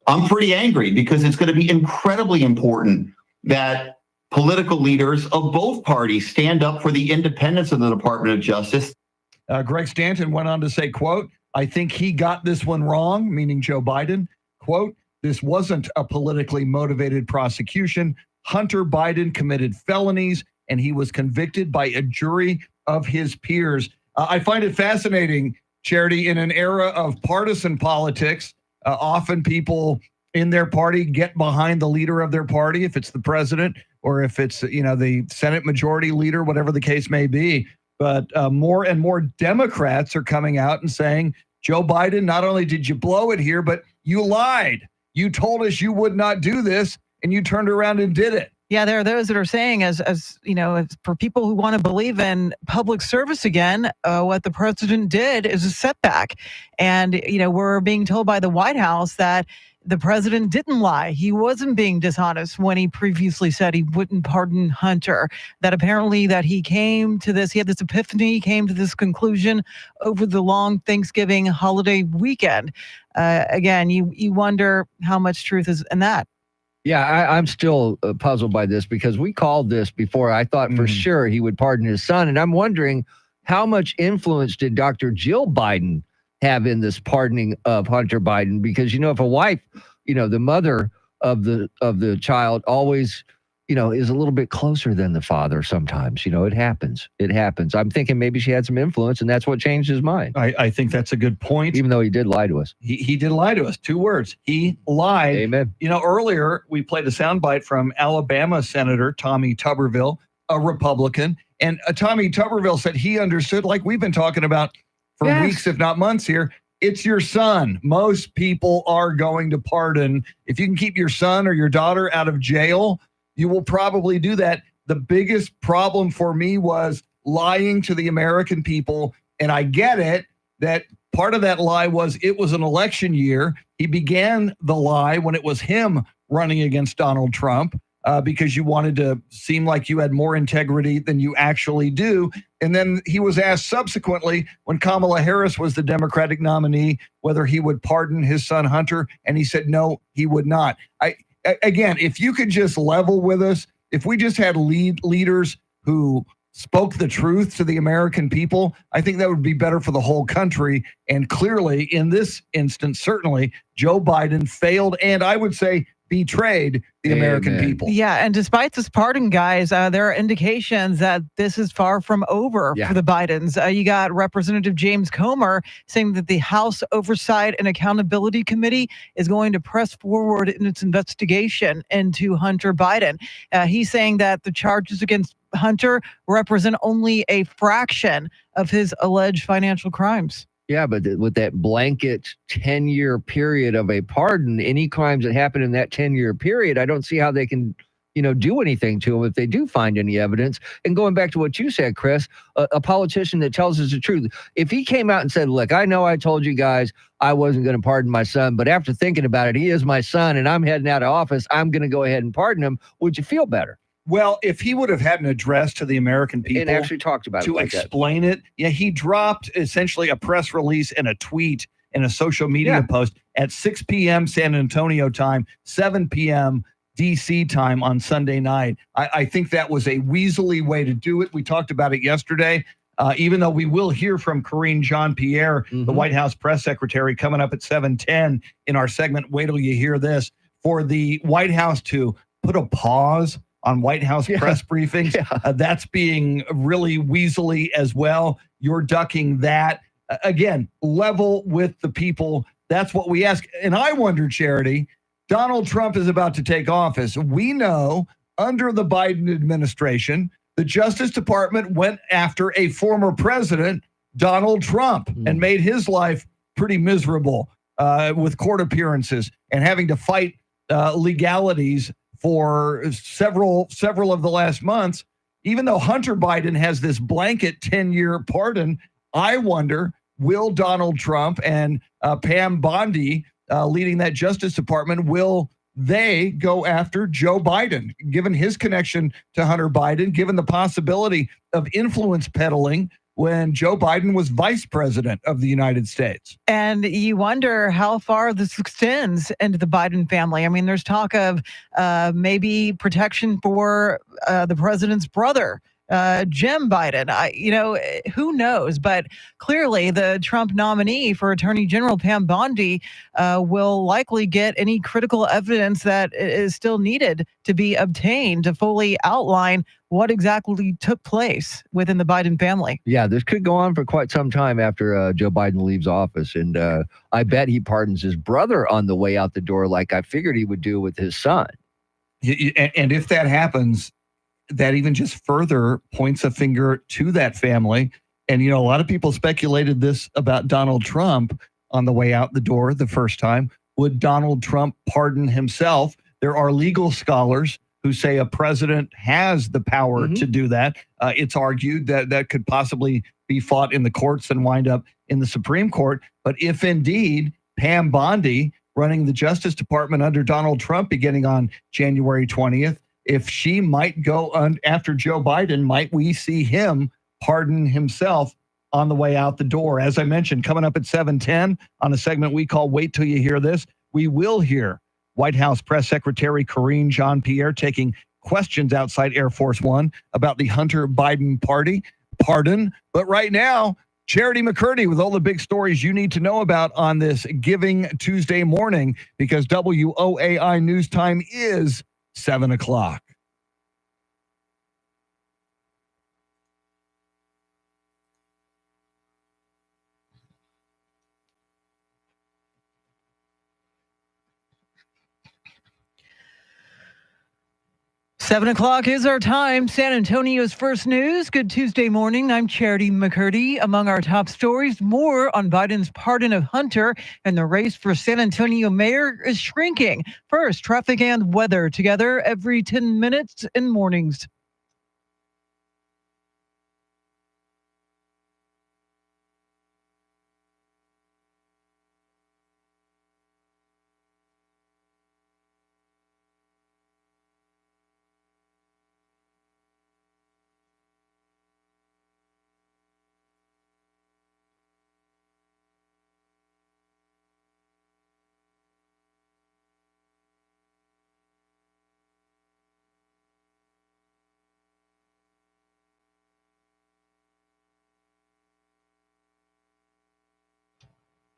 I'm pretty angry because it's going to be incredibly important that political leaders of both parties stand up for the independence of the Department of Justice. Greg Stanton went on to say, quote, "I think he got this one wrong," meaning Joe Biden. Quote, "This wasn't a politically motivated prosecution. Hunter Biden committed felonies and he was convicted by a jury of his peers." I find it fascinating, Charity, in an era of partisan politics, often people in their party get behind the leader of their party, if it's the president or if it's, the Senate majority leader, whatever the case may be. But more and more Democrats are coming out and saying, Joe Biden, not only did you blow it here, but you lied. You told us you would not do this, and you turned around and did it. Yeah, there are those that are saying, as for people who want to believe in public service again, what the president did is a setback. And, we're being told by the White House that the president didn't lie. He wasn't being dishonest when he previously said he wouldn't pardon Hunter. That apparently that he had this epiphany, came to this conclusion over the long Thanksgiving holiday weekend. Again, you wonder how much truth is in that. Yeah, I'm still puzzled by this because we called this before. I thought for sure he would pardon his son. And I'm wondering how much influence did Dr. Jill Biden have in this pardoning of Hunter Biden? Because, if a wife, the mother of the child always, is a little bit closer than the father sometimes, it happens. It happens. I'm thinking maybe she had some influence and that's what changed his mind. I think that's a good point. Even though he did lie to us. He did lie to us. 2 words. He lied. Amen. Earlier we played a soundbite from Alabama Senator Tommy Tuberville, a Republican. And Tommy Tuberville said he understood, like we've been talking about for weeks, if not months here, it's your son. Most people are going to pardon. If you can keep your son or your daughter out of jail, you will probably do that. The biggest problem for me was lying to the American people. And I get it that part of that lie was it was an election year. He began the lie when it was him running against Donald Trump because you wanted to seem like you had more integrity than you actually do. And then he was asked subsequently when Kamala Harris was the Democratic nominee whether he would pardon his son Hunter. And he said, no, he would not. Again, if you could just level with us, if we just had leaders who spoke the truth to the American people, I think that would be better for the whole country. And clearly, in this instance, certainly, Joe Biden failed and I would say betrayed the American people. Yeah, and despite this pardon, guys, there are indications that this is far from over for the Bidens. You got Representative James Comer saying that the House Oversight and Accountability Committee is going to press forward in its investigation into Hunter Biden. He's saying that the charges against Hunter represent only a fraction of his alleged financial crimes. Yeah, but with that blanket 10-year period of a pardon, any crimes that happen in that 10-year period, I don't see how they can, do anything to them if they do find any evidence. And going back to what you said, Chris, a politician that tells us the truth, if he came out and said, look, I know I told you guys I wasn't going to pardon my son, but after thinking about it, he is my son and I'm heading out of office, I'm going to go ahead and pardon him, would you feel better? Well, if he would have had an address to the American people and actually talked about to it like explain it, he dropped essentially a press release and a tweet and a social media post at 6 p.m. San Antonio time, 7 p.m. DC time on Sunday night. I think that was a weaselly way to do it. We talked about it yesterday. Even though we will hear from Karine Jean-Pierre, the White House press secretary, coming up at 7:10 in our segment, Wait Till You Hear This, for the White House to put a pause on White House press briefings. That's being really weaselly as well. You're ducking that. Again, level with the people. That's what we ask. And I wonder, Charity, Donald Trump is about to take office. We know under the Biden administration, the Justice Department went after a former president, Donald Trump, and made his life pretty miserable with court appearances and having to fight legalities for several of the last months. Even though Hunter Biden has this blanket 10-year pardon, I wonder, will Donald Trump and Pam Bondi leading that Justice Department, will they go after Joe Biden, given his connection to Hunter Biden, given the possibility of influence peddling when Joe Biden was vice president of the United States? And you wonder how far this extends into the Biden family. I mean, there's talk of maybe protection for the president's brother, Jim Biden. Who knows? But clearly, the Trump nominee for Attorney General Pam Bondi will likely get any critical evidence that is still needed to be obtained to fully outline what exactly took place within the Biden family. Yeah, this could go on for quite some time after Joe Biden leaves office. And I bet he pardons his brother on the way out the door, like I figured he would do with his son. And if that happens, that even just further points a finger to that family. And, a lot of people speculated this about Donald Trump on the way out the door the first time. Would Donald Trump pardon himself? There are legal scholars who say a president has the power to do that. It's argued that that could possibly be fought in the courts and wind up in the Supreme Court. But if indeed Pam Bondi, running the Justice Department under Donald Trump beginning on January 20th, if she might go after Joe Biden, might we see him pardon himself on the way out the door? As I mentioned, coming up at 7:10 on a segment we call Wait Till You Hear This, we will hear White House Press Secretary Karine Jean-Pierre taking questions outside Air Force One about the Hunter Biden pardon. But right now, Charity McCurdy with all the big stories you need to know about on this Giving Tuesday morning, because WOAI News Time is 7 o'clock. Seven o'clock is our time. San Antonio's first news. Good Tuesday morning. I'm Charity McCurdy. Among our top stories, more on Biden's pardon of Hunter, and the race for San Antonio mayor is shrinking. First, traffic and weather together every 10 minutes in mornings.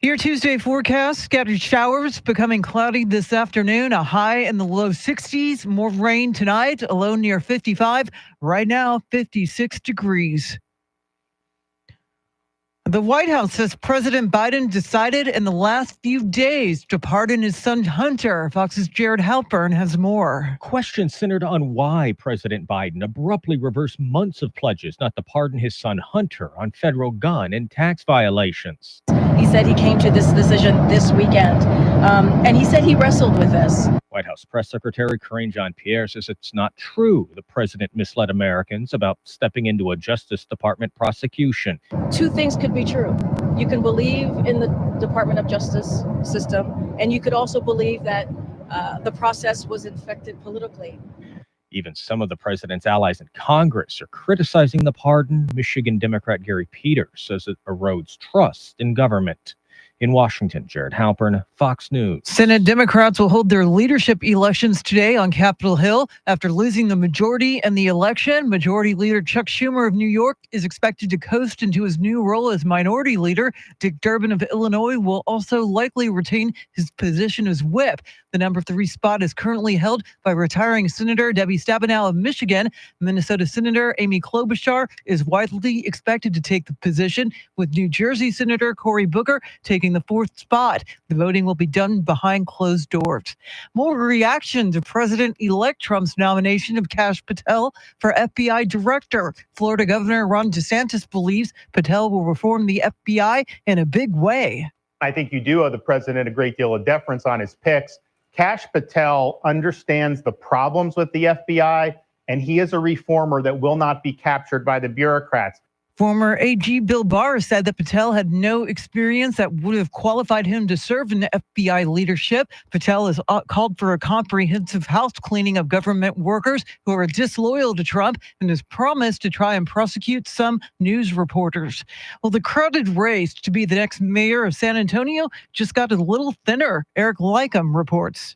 Your Tuesday forecast, scattered showers becoming cloudy this afternoon, a high in the low 60s, more rain tonight, a low near 55, right now 56 degrees. The White House says President Biden decided in the last few days to pardon his son Hunter. Fox's Jared Halpern has more. Questions centered on why President Biden abruptly reversed months of pledges not to pardon his son Hunter on federal gun and tax violations. He said he came to this decision this weekend, and he said he wrestled with this. White House Press Secretary Karine Jean-Pierre says it's not true the president misled Americans about stepping into a Justice Department prosecution. Two things could be true. You can believe in the Department of Justice system, and you could also believe that the process was infected politically. Even some of the president's allies in Congress are criticizing the pardon. Michigan Democrat Gary Peters says it erodes trust in government. In Washington, Jared Halpern, Fox News. Senate Democrats will hold their leadership elections today on Capitol Hill after losing the majority in the election. Majority Leader Chuck Schumer of New York is expected to coast into his new role as Minority Leader. Dick Durbin of Illinois will also likely retain his position as whip. The number 3 spot is currently held by retiring Senator Debbie Stabenow of Michigan. Minnesota Senator Amy Klobuchar is widely expected to take the position, with New Jersey Senator Cory Booker taking the 4th spot. The voting will be done behind closed doors. More reaction to President-elect Trump's nomination of Kash Patel for FBI director. Florida Governor Ron DeSantis believes Patel will reform the FBI in a big way. I think you do owe the president a great deal of deference on his picks. Kash Patel understands the problems with the FBI, and he is a reformer that will not be captured by the bureaucrats. Former AG Bill Barr said that Patel had no experience that would have qualified him to serve in the FBI leadership. Patel has called for a comprehensive house cleaning of government workers who are disloyal to Trump and has promised to try and prosecute some news reporters. Well, the crowded race to be the next mayor of San Antonio just got a little thinner. Eric Lycum reports.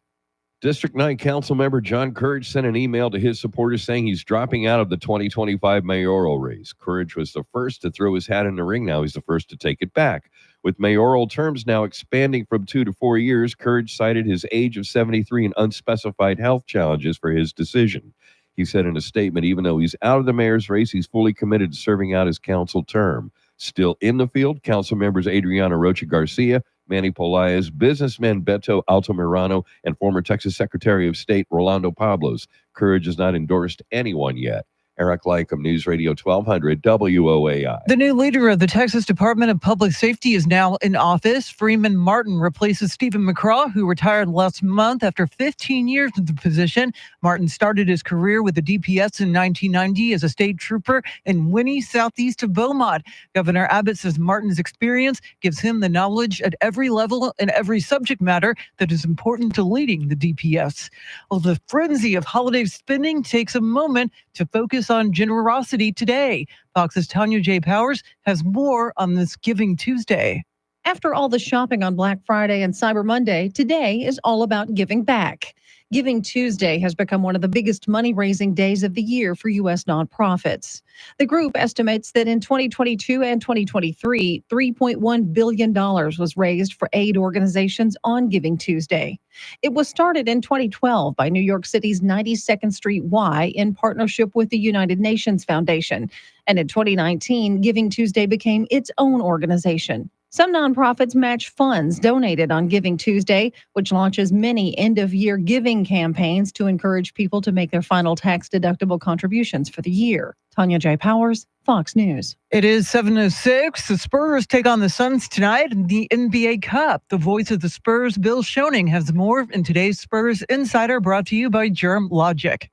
District 9 council member John Courage sent an email to his supporters saying he's dropping out of the 2025 mayoral race. Courage was the first to throw his hat in the ring. Now he's the first to take it back. With mayoral terms now expanding from 2 to 4 years, Courage cited his age of 73 and unspecified health challenges for his decision. He said in a statement, even though he's out of the mayor's race, he's fully committed to serving out his council term. Still in the field, council members Adriana Rocha Garcia, Manny Polaez, businessman Beto Altamirano, and former Texas Secretary of State Rolando Pablos. Courage has not endorsed anyone yet. Eric Lycum, News Radio 1200 WOAI. The new leader of the Texas Department of Public Safety is now in office. Freeman Martin replaces Stephen McCraw, who retired last month after 15 years in the position. Martin started his career with the DPS in 1990 as a state trooper in Winnie, southeast of Beaumont. Governor Abbott says Martin's experience gives him the knowledge at every level and every subject matter that is important to leading the DPS. Well, the frenzy of holiday spending takes a moment to focus on generosity today. Fox's Tanya J. Powers has more on this Giving Tuesday. After all the shopping on Black Friday and Cyber Monday, today is all about giving back. Giving Tuesday has become one of the biggest money-raising days of the year for U.S. nonprofits. The group estimates that in 2022 and 2023, $3.1 billion was raised for aid organizations on Giving Tuesday. It was started in 2012 by New York City's 92nd Street Y in partnership with the United Nations Foundation. And in 2019, Giving Tuesday became its own organization. Some nonprofits match funds donated on Giving Tuesday, which launches many end-of-year giving campaigns to encourage people to make their final tax-deductible contributions for the year. Tanya J. Powers, Fox News. It is 7:06. The Spurs take on the Suns tonight in the NBA Cup. The voice of the Spurs, Bill Schoening, has more in today's Spurs Insider, brought to you by Germ Logic.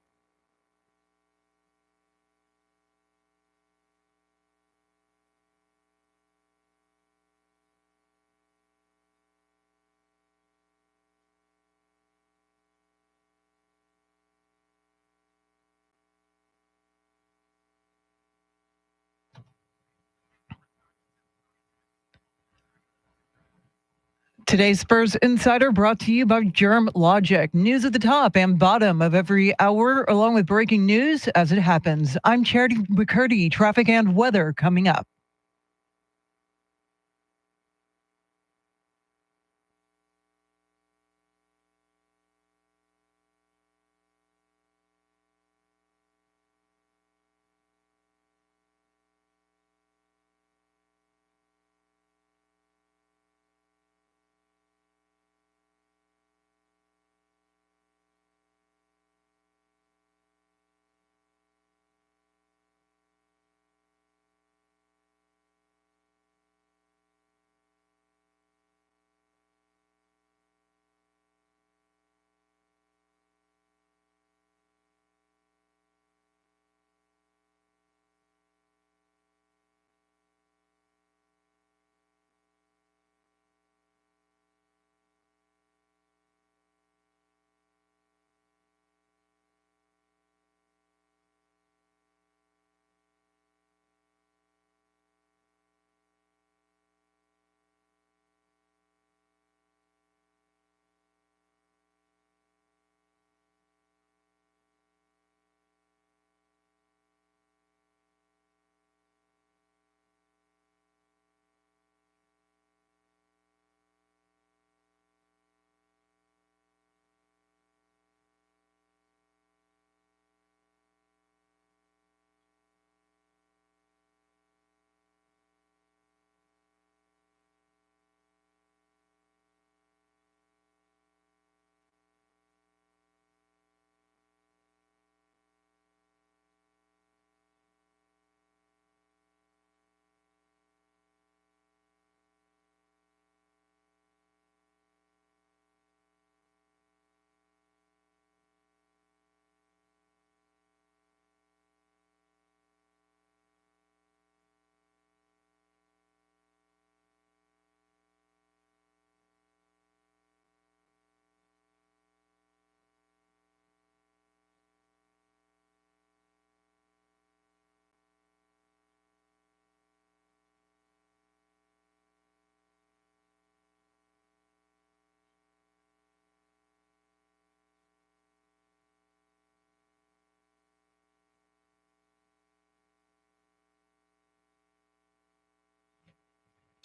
Today's Spurs Insider brought to you by Germ Logic. News at the top and bottom of every hour, along with breaking news as it happens. I'm Charity McCurdy. Traffic and weather coming up.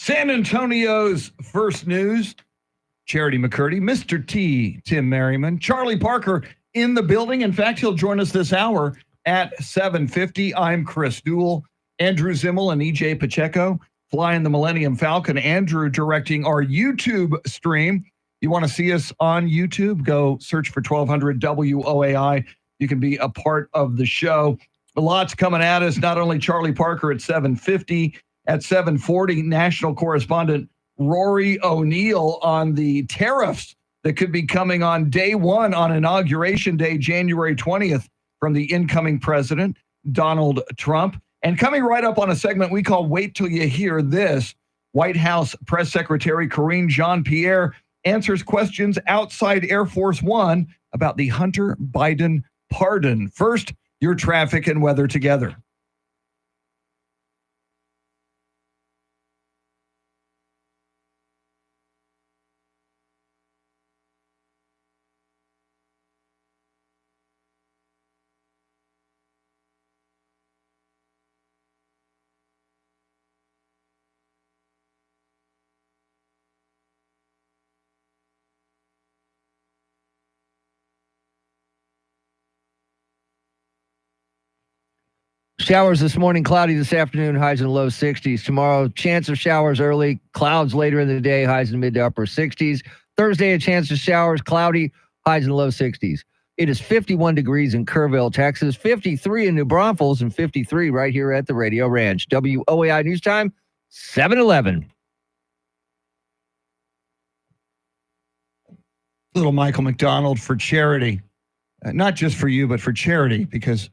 San Antonio's first news. Charity McCurdy, Mr. T, Tim Merriman, Charlie Parker in the building. In fact, he'll join us this hour at 7:50. I'm Chris Duell, Andrew Zimmel, and EJ Pacheco flying the Millennium Falcon. Andrew directing our YouTube stream. You want to see us on YouTube? Go search for 1200 WOAI. You can be a part of the show. A lot's coming at us. Not only Charlie Parker at 7:50, at 7:40, national correspondent Rory O'Neill on the tariffs that could be coming on day one on Inauguration Day, January 20th, from the incoming president, Donald Trump. And coming right up on a segment we call Wait Till You Hear This, White House Press Secretary Karine Jean-Pierre answers questions outside Air Force One about the Hunter Biden pardon. First, your traffic and weather together. Showers this morning, cloudy this afternoon, highs in the low 60s. Tomorrow, chance of showers early, clouds later in the day, highs in the mid to upper 60s. Thursday, a chance of showers, cloudy, highs in the low 60s. It is 51 degrees in Kerrville, Texas, 53 in New Braunfels, and 53 right here at the Radio Ranch. WOAI News Time, 7:11. Little Michael McDonald for charity. Not just for you, but for charity, because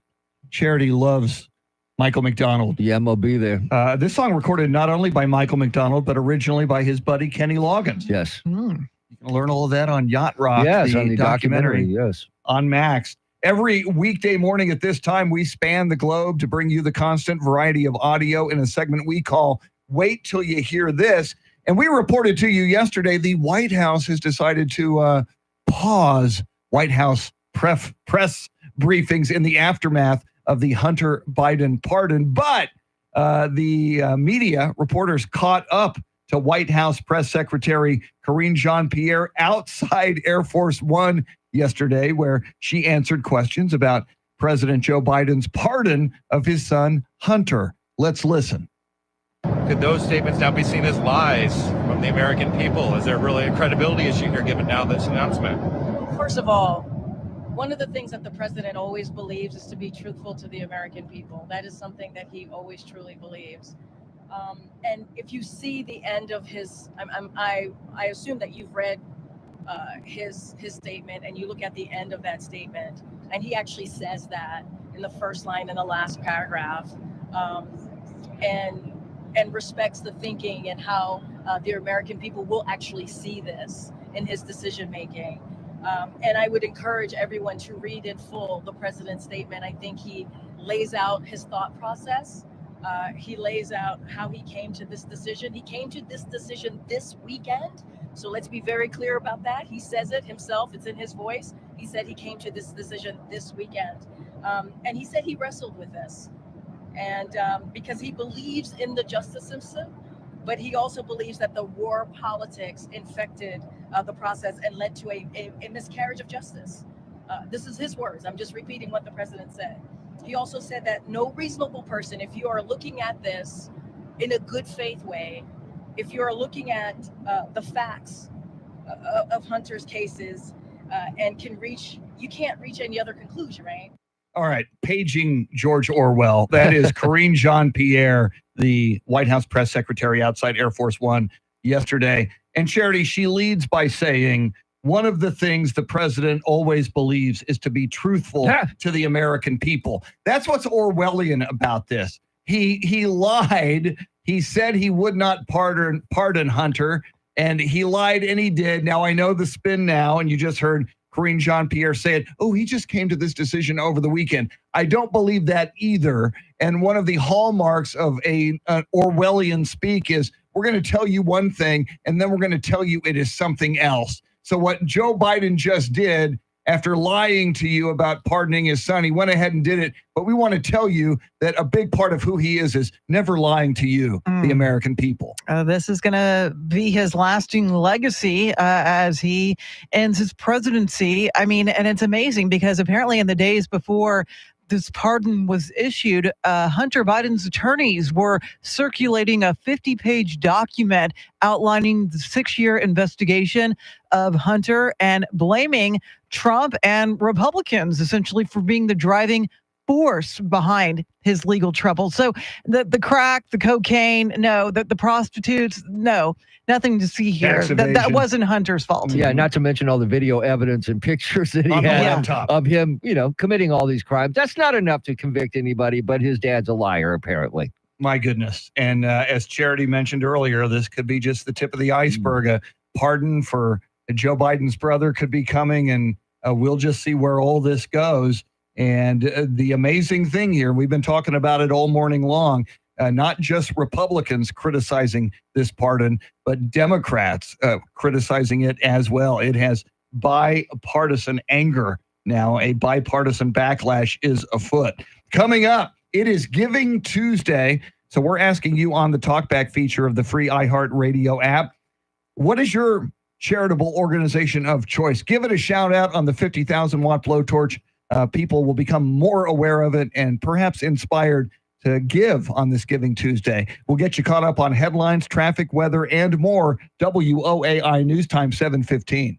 charity loves Michael McDonald. Yeah, I'm going to be there. This song recorded not only by Michael McDonald, but originally by his buddy Kenny Loggins. Yes. You can learn all of that on Yacht Rock, Yes, on the documentary. Yes. on Max. Every weekday morning at this time, we span the globe to bring you the constant variety of audio in a segment we call Wait Till You Hear This. And we reported to you yesterday, the White House has decided to pause White House press briefings in the aftermath of the Hunter Biden pardon. But the media reporters caught up to White House Press Secretary Karine Jean-Pierre outside Air Force One yesterday, where she answered questions about President Joe Biden's pardon of his son, Hunter. Let's listen. Could those statements now be seen as lies from the American people? Is there really a credibility issue here given now this announcement? First of all, one of the things that the president always believes is to be truthful to the American people. That is something that he always truly believes. And if you see the end of his, I assume that you've read his statement, and you look at the end of that statement, and he actually says that in the first line in the last paragraph, and respects the thinking and how the American people will actually see this in his decision making. And I would encourage everyone to read in full the president's statement. I think he lays out his thought process. He lays out how he came to this decision. He came to this decision this weekend. So let's be very clear about that. He says it himself. It's in his voice. He said he came to this decision this weekend. And he said he wrestled with this. And because he believes in the justice system, but he also believes that the war politics infected the process and led to a miscarriage of justice. This is his words. I'm just repeating what the president said. He also said that no reasonable person, if you are looking at this in a good faith way, if you are looking at the facts of Hunter's cases and you can't reach any other conclusion, right? All right, paging George Orwell. That is Karine Jean-Pierre, the White House press secretary outside Air Force One yesterday. And Charity, she leads by saying, one of the things the president always believes is to be truthful to the American people. That's what's Orwellian about this. He lied. He said he would not pardon Hunter, and he lied, and he did. Now, I know the spin now, and you just heard Karine Jean-Pierre say it. Oh, he just came to this decision over the weekend. I don't believe that either. And one of the hallmarks of an Orwellian speak is we're going to tell you one thing, and then we're going to tell you it is something else. So what Joe Biden just did after lying to you about pardoning his son. He went ahead and did it. But we want to tell you that a big part of who he is never lying to you, the American people. This is going to be his lasting legacy as he ends his presidency. I mean, and it's amazing because apparently in the days before this pardon was issued, Hunter Biden's attorneys were circulating a 50-page document outlining the 6-year investigation of Hunter and blaming Trump and Republicans essentially for being the driving force behind his legal trouble. So the crack, the cocaine, no, the prostitutes, no, nothing to see here. That wasn't Hunter's fault. Yeah, not to mention all the video evidence and pictures that he had of him, committing all these crimes. That's not enough to convict anybody, but his dad's a liar, apparently. My goodness. And as Charity mentioned earlier, this could be just the tip of the iceberg. A pardon for Joe Biden's brother could be coming, and we'll just see where all this goes. And the amazing thing here, we've been talking about it all morning long, not just Republicans criticizing this pardon, but Democrats criticizing it as well. It has bipartisan anger now. A bipartisan backlash is afoot. Coming up, it is Giving Tuesday. So we're asking you on the Talkback feature of the free iHeartRadio app, what is your charitable organization of choice? Give it a shout out on the 50,000 watt blowtorch. People will become more aware of it and perhaps inspired to give on this Giving Tuesday. We'll get you caught up on headlines, traffic, weather, and more. WOAI News Time 7:15.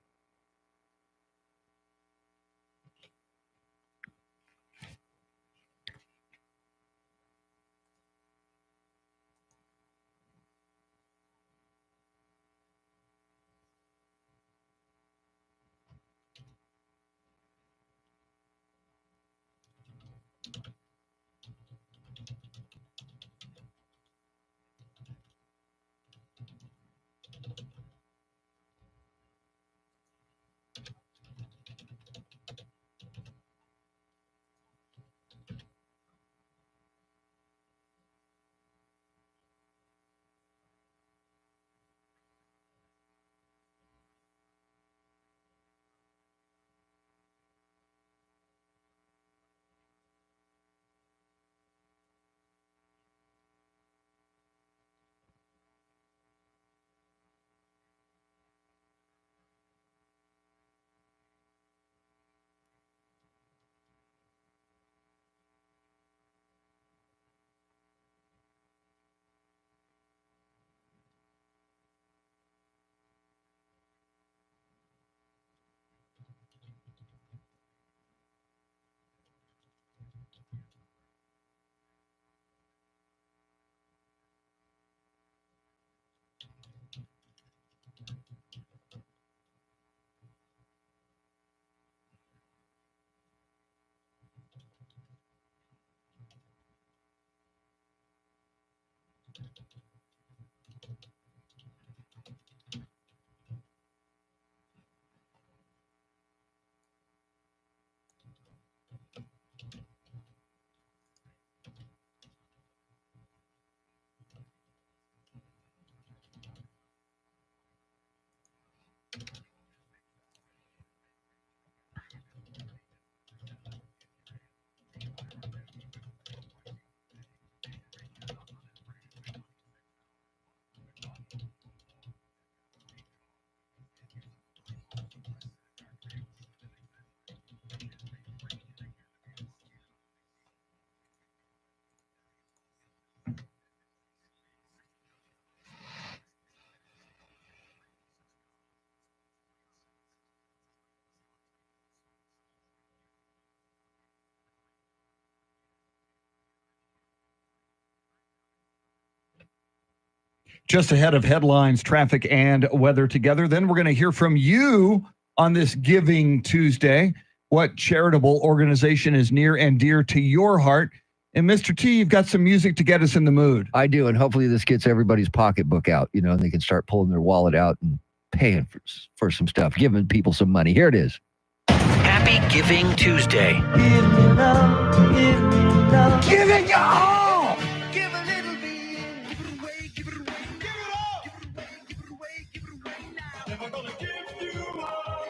Just ahead of headlines, traffic, and weather together. Then we're going to hear from you on this Giving Tuesday. What charitable organization is near and dear to your heart? And Mr. T, you've got some music to get us in the mood. I do, and hopefully this gets everybody's pocketbook out, and they can start pulling their wallet out and paying for some stuff, giving people some money. Here it is. Happy Giving Tuesday. Give me love, give me love. Give it your all. Give a little bit. Give it away, give it away. Give it all. Give it away, give it away, give it away now. Never gonna give you all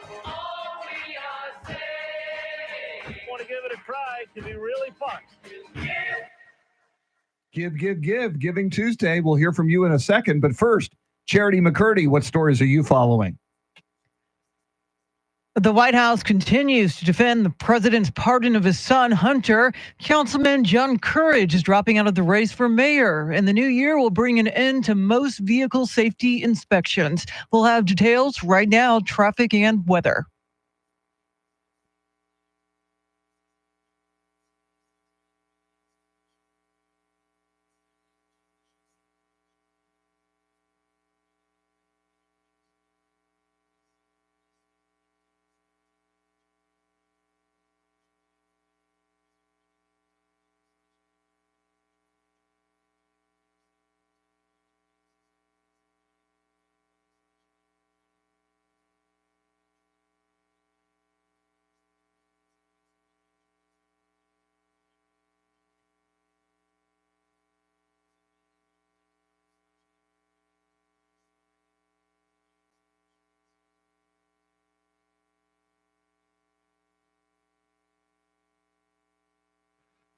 we are saved. can be really fun. Give. Giving Tuesday. We'll hear from you in a second. But first, Charity McCurdy, what stories are you following? The White House continues to defend the president's pardon of his son, Hunter. Councilman John Courage is dropping out of the race for mayor, and the new year will bring an end to most vehicle safety inspections. We'll have details right now, traffic and weather.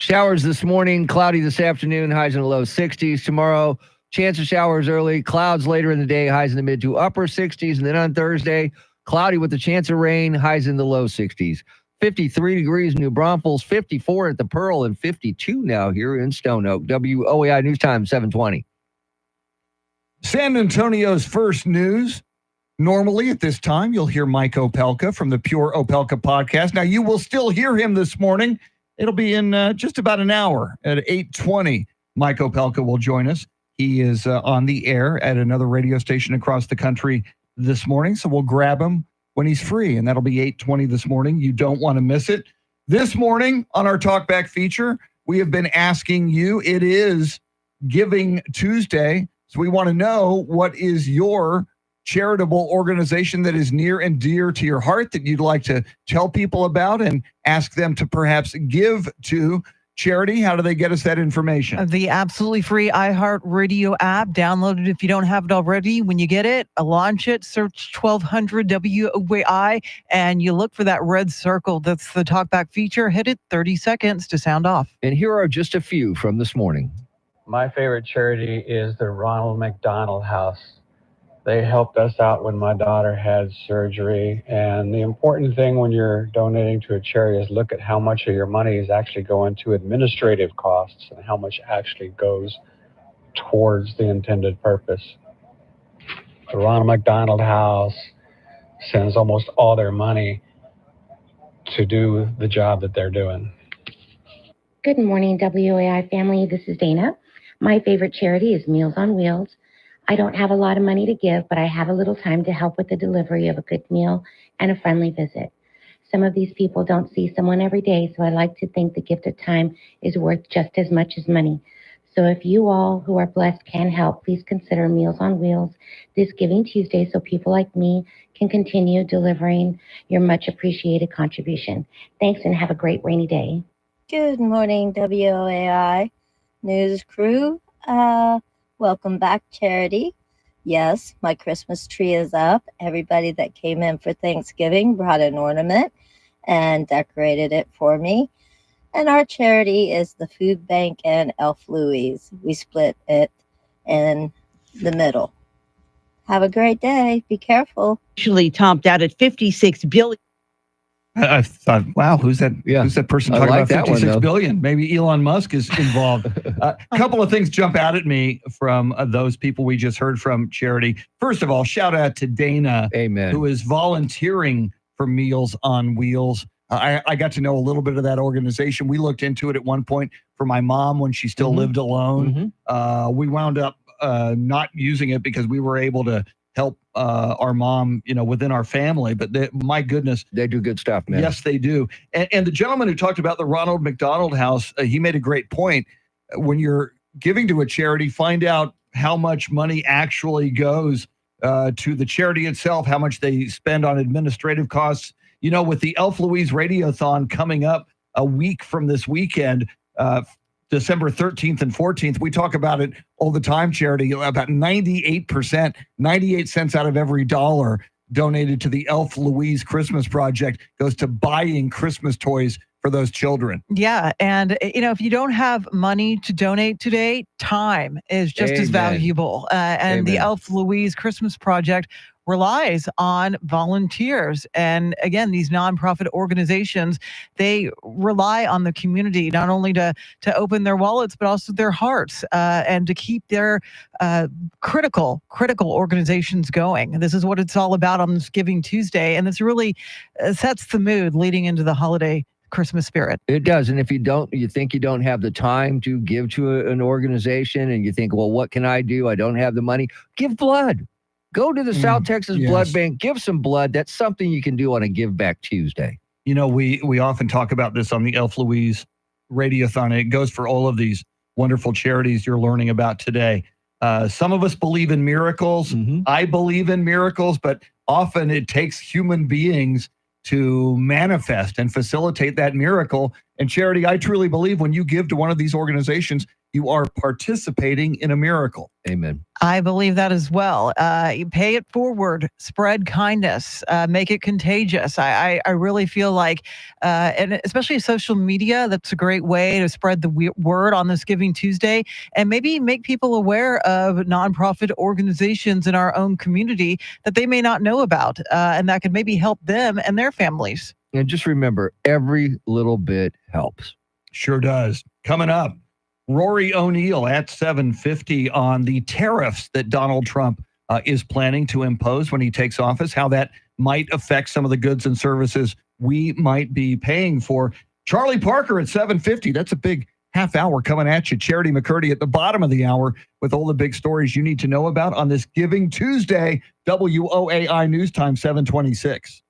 Showers this morning, cloudy this afternoon, highs in the low 60s. Tomorrow, chance of showers early, clouds later in the day, highs in the mid to upper 60s. And then on Thursday, cloudy with a chance of rain, highs in the low 60s. 53 degrees in New Braunfels, 54 at the Pearl, and 52 now here in Stone Oak. WOAI News Time, 720. San Antonio's first news. Normally at this time, you'll hear Mike Opelka from the Pure Opelka podcast. Now, you will still hear him this morning. It'll be in just about an hour at 8:20. Mike Opelka will join us. He is on the air at another radio station across the country this morning, so we'll grab him when he's free, and that'll be 8:20 this morning. You don't want to miss it. This morning on our Talkback feature, we have been asking you, it is Giving Tuesday, so we want to know, what is your charitable organization that is near and dear to your heart that you'd like to tell people about and ask them to perhaps give to charity? How do they get us that information? The absolutely free iHeartRadio app. Download it if you don't have it already. When you get it, launch it, search 1200 WOAI, and you look for that red circle. That's the Talkback feature. Hit it 30 seconds to sound off. And here are just a few from this morning. My favorite charity is the Ronald McDonald House. They helped us out when my daughter had surgery. And the important thing when you're donating to a charity is look at how much of your money is actually going to administrative costs and how much actually goes towards the intended purpose. The Ronald McDonald House sends almost all their money to do the job that they're doing. Good morning, WAI family. This is Dana. My favorite charity is Meals on Wheels. I don't have a lot of money to give, but I have a little time to help with the delivery of a good meal and a friendly visit. Some of these people don't see someone every day, so I like to think the gift of time is worth just as much as money. So if you all who are blessed can help, please consider Meals on Wheels this Giving Tuesday so people like me can continue delivering your much appreciated contribution. Thanks and have a great rainy day. Good morning, WOAI news crew. Welcome back, Charity. Yes, my Christmas tree is up. Everybody that came in for Thanksgiving brought an ornament and decorated it for me. And our charity is the Food Bank and Elf Louise. We split it in the middle. Have a great day. Be careful. Actually topped out at $56 billion. I thought, wow, who's that? Yeah. Who's that person I talking like about that one, 56 though. billion? Maybe Elon Musk is involved. A couple of things jump out at me from those people we just heard from, Charity. First of all, shout out to Dana, Amen, who is volunteering for Meals on Wheels. I got to know a little bit of that organization. We looked into it at one point for my mom when she still lived alone. We wound up not using it because we were able to help our mom, within our family. But my goodness, they do good stuff, man. Yes, they do. And the gentleman who talked about the Ronald McDonald House, he made a great point. When you're giving to a charity, find out how much money actually goes to the charity itself, how much they spend on administrative costs. With the Elf Louise Radiothon coming up a week from this weekend, December 13th and 14th, we talk about it all the time, Charity. About 98%, 98 cents out of every dollar donated to the Elf Louise Christmas Project goes to buying Christmas toys for those children. Yeah. And, if you don't have money to donate today, time is just as Amen. valuable. And the Amen. Elf Louise Christmas Project relies on volunteers. And again, these nonprofit organizations, they rely on the community not only to open their wallets, but also their hearts and to keep their critical organizations going. And this is what it's all about on this Giving Tuesday. And this really sets the mood leading into the holiday Christmas spirit. It does. And if you think you don't have the time to give to an organization and you think, well, what can I do? I don't have the money. Give blood. Go to the South Texas Blood Bank. Give some blood. That's something you can do on a Give Back Tuesday. We often talk about this on the Elf Louise Radiothon. It goes for all of these wonderful charities you're learning about today. Some of us believe in miracles. I believe in miracles, but often it takes human beings to manifest and facilitate that miracle. And Charity, I truly believe when you give to one of these organizations, you are participating in a miracle. Amen. I believe that as well. You pay it forward, spread kindness, make it contagious. I really feel like, and especially social media, that's a great way to spread the word on this Giving Tuesday and maybe make people aware of nonprofit organizations in our own community that they may not know about, and that could maybe help them and their families. And just remember, every little bit helps. Sure does. Coming up, Rory O'Neill at 7:50 on the tariffs that Donald Trump is planning to impose when he takes office, how that might affect some of the goods and services we might be paying for. Charlie Parker at 7:50. That's a big half hour coming at you. Charity McCurdy at the bottom of the hour with all the big stories you need to know about on this Giving Tuesday. WOAI News Time 7:26.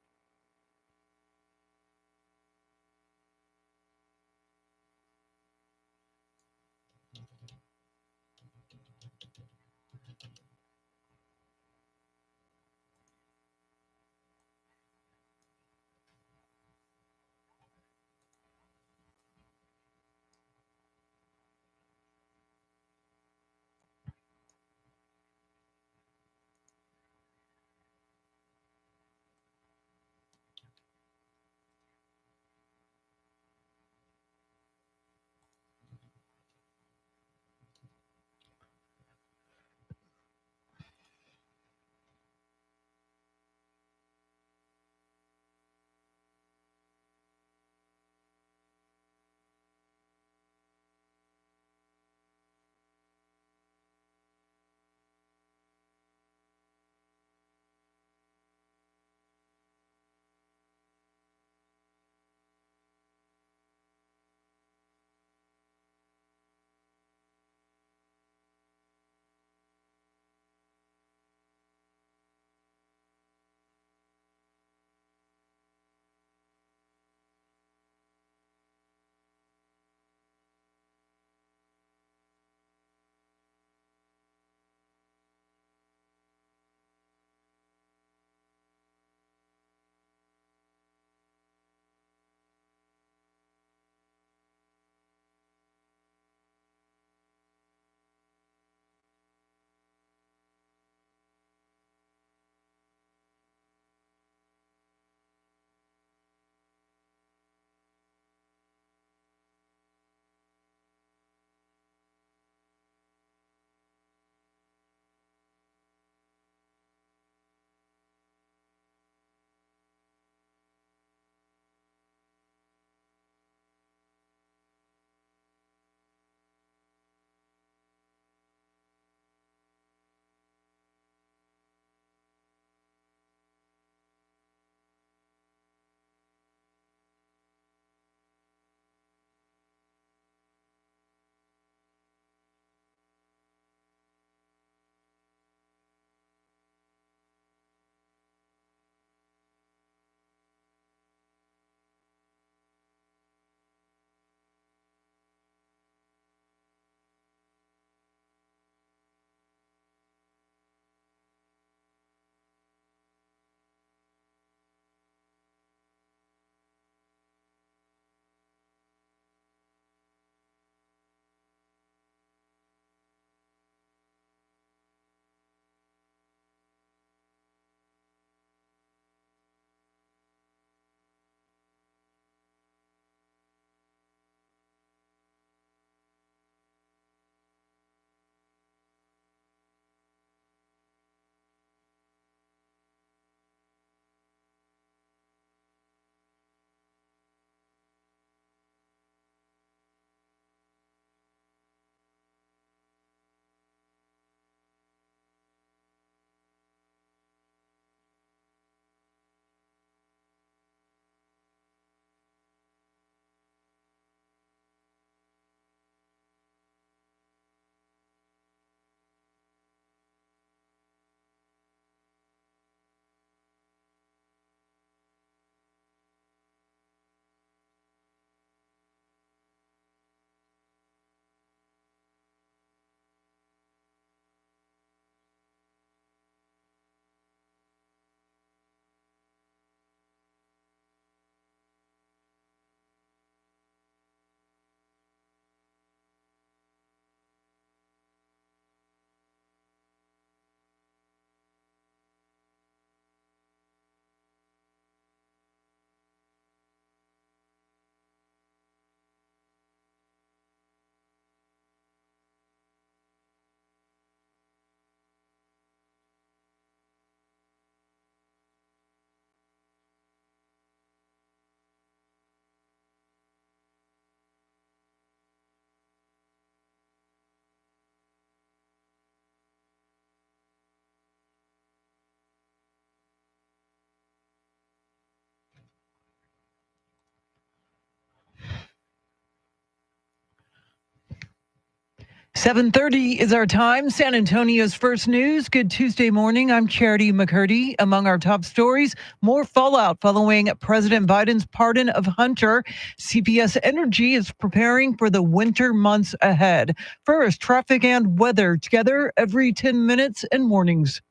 7:30 is our time. San Antonio's first news. Good Tuesday morning. I'm Charity McCurdy. Among our top stories, more fallout following President Biden's pardon of Hunter. CPS Energy is preparing for the winter months ahead. First, traffic and weather together every 10 minutes and mornings.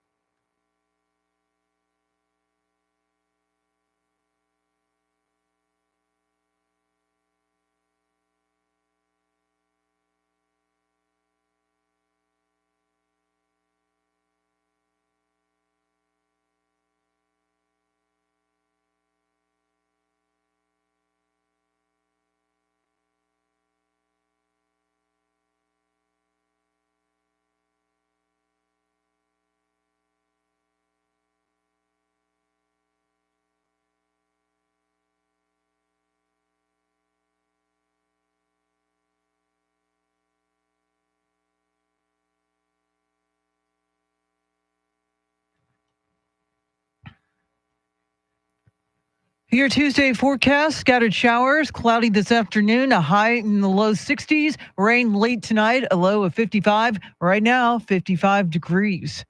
Your Tuesday forecast, scattered showers, cloudy this afternoon, a high in the low 60s, rain late tonight, a low of 55. Right now, 55 degrees.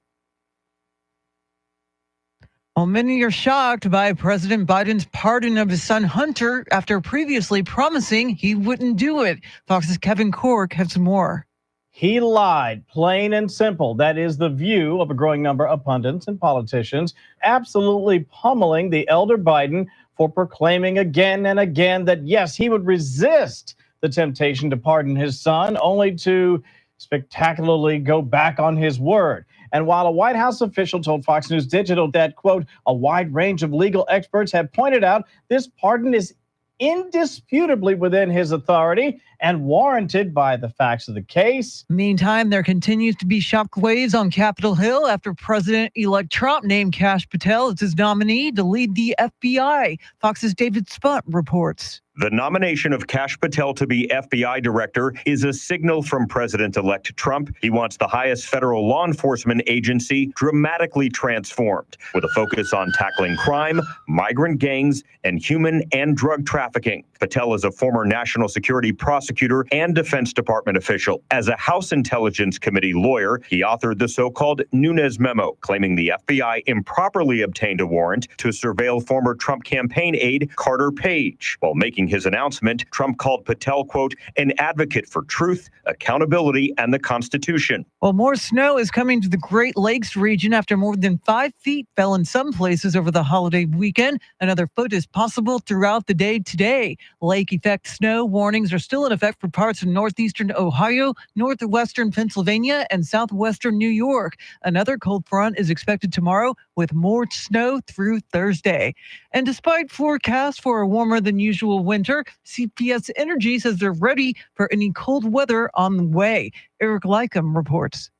Well, many are shocked by President Biden's pardon of his son Hunter after previously promising he wouldn't do it. Fox's Kevin Cork has more. He lied, plain and simple. That is the view of a growing number of pundits and politicians, absolutely pummeling the elder Biden for proclaiming again and again that, yes, he would resist the temptation to pardon his son, only to spectacularly go back on his word. And while a White House official told Fox News Digital that, quote, a wide range of legal experts have pointed out this pardon is indisputably within his authority and warranted by the facts of the case. Meantime, there continues to be shockwaves on Capitol Hill after President-elect Trump named Kash Patel as his nominee to lead the FBI. Fox's David Spunt reports. The nomination of Kash Patel to be FBI director is a signal from President-elect Trump. He wants the highest federal law enforcement agency dramatically transformed, with a focus on tackling crime, migrant gangs, and human and drug trafficking. Patel is a former national security prosecutor and Defense Department official. As a House Intelligence Committee lawyer, he authored the so-called Nunes memo, claiming the FBI improperly obtained a warrant to surveil former Trump campaign aide Carter Page. While making his announcement, Trump called Patel, quote, an advocate for truth, accountability, and the Constitution. Well, more snow is coming to the Great Lakes region after more than 5 feet fell in some places over the holiday weekend. Another foot is possible throughout the day today. Lake effect snow warnings are still in effect for parts of northeastern Ohio, northwestern Pennsylvania, and southwestern New York. Another cold front is expected tomorrow with more snow through Thursday. And despite forecasts for a warmer than usual winter, CPS Energy says they're ready for any cold weather on the way. Eric Lycum reports.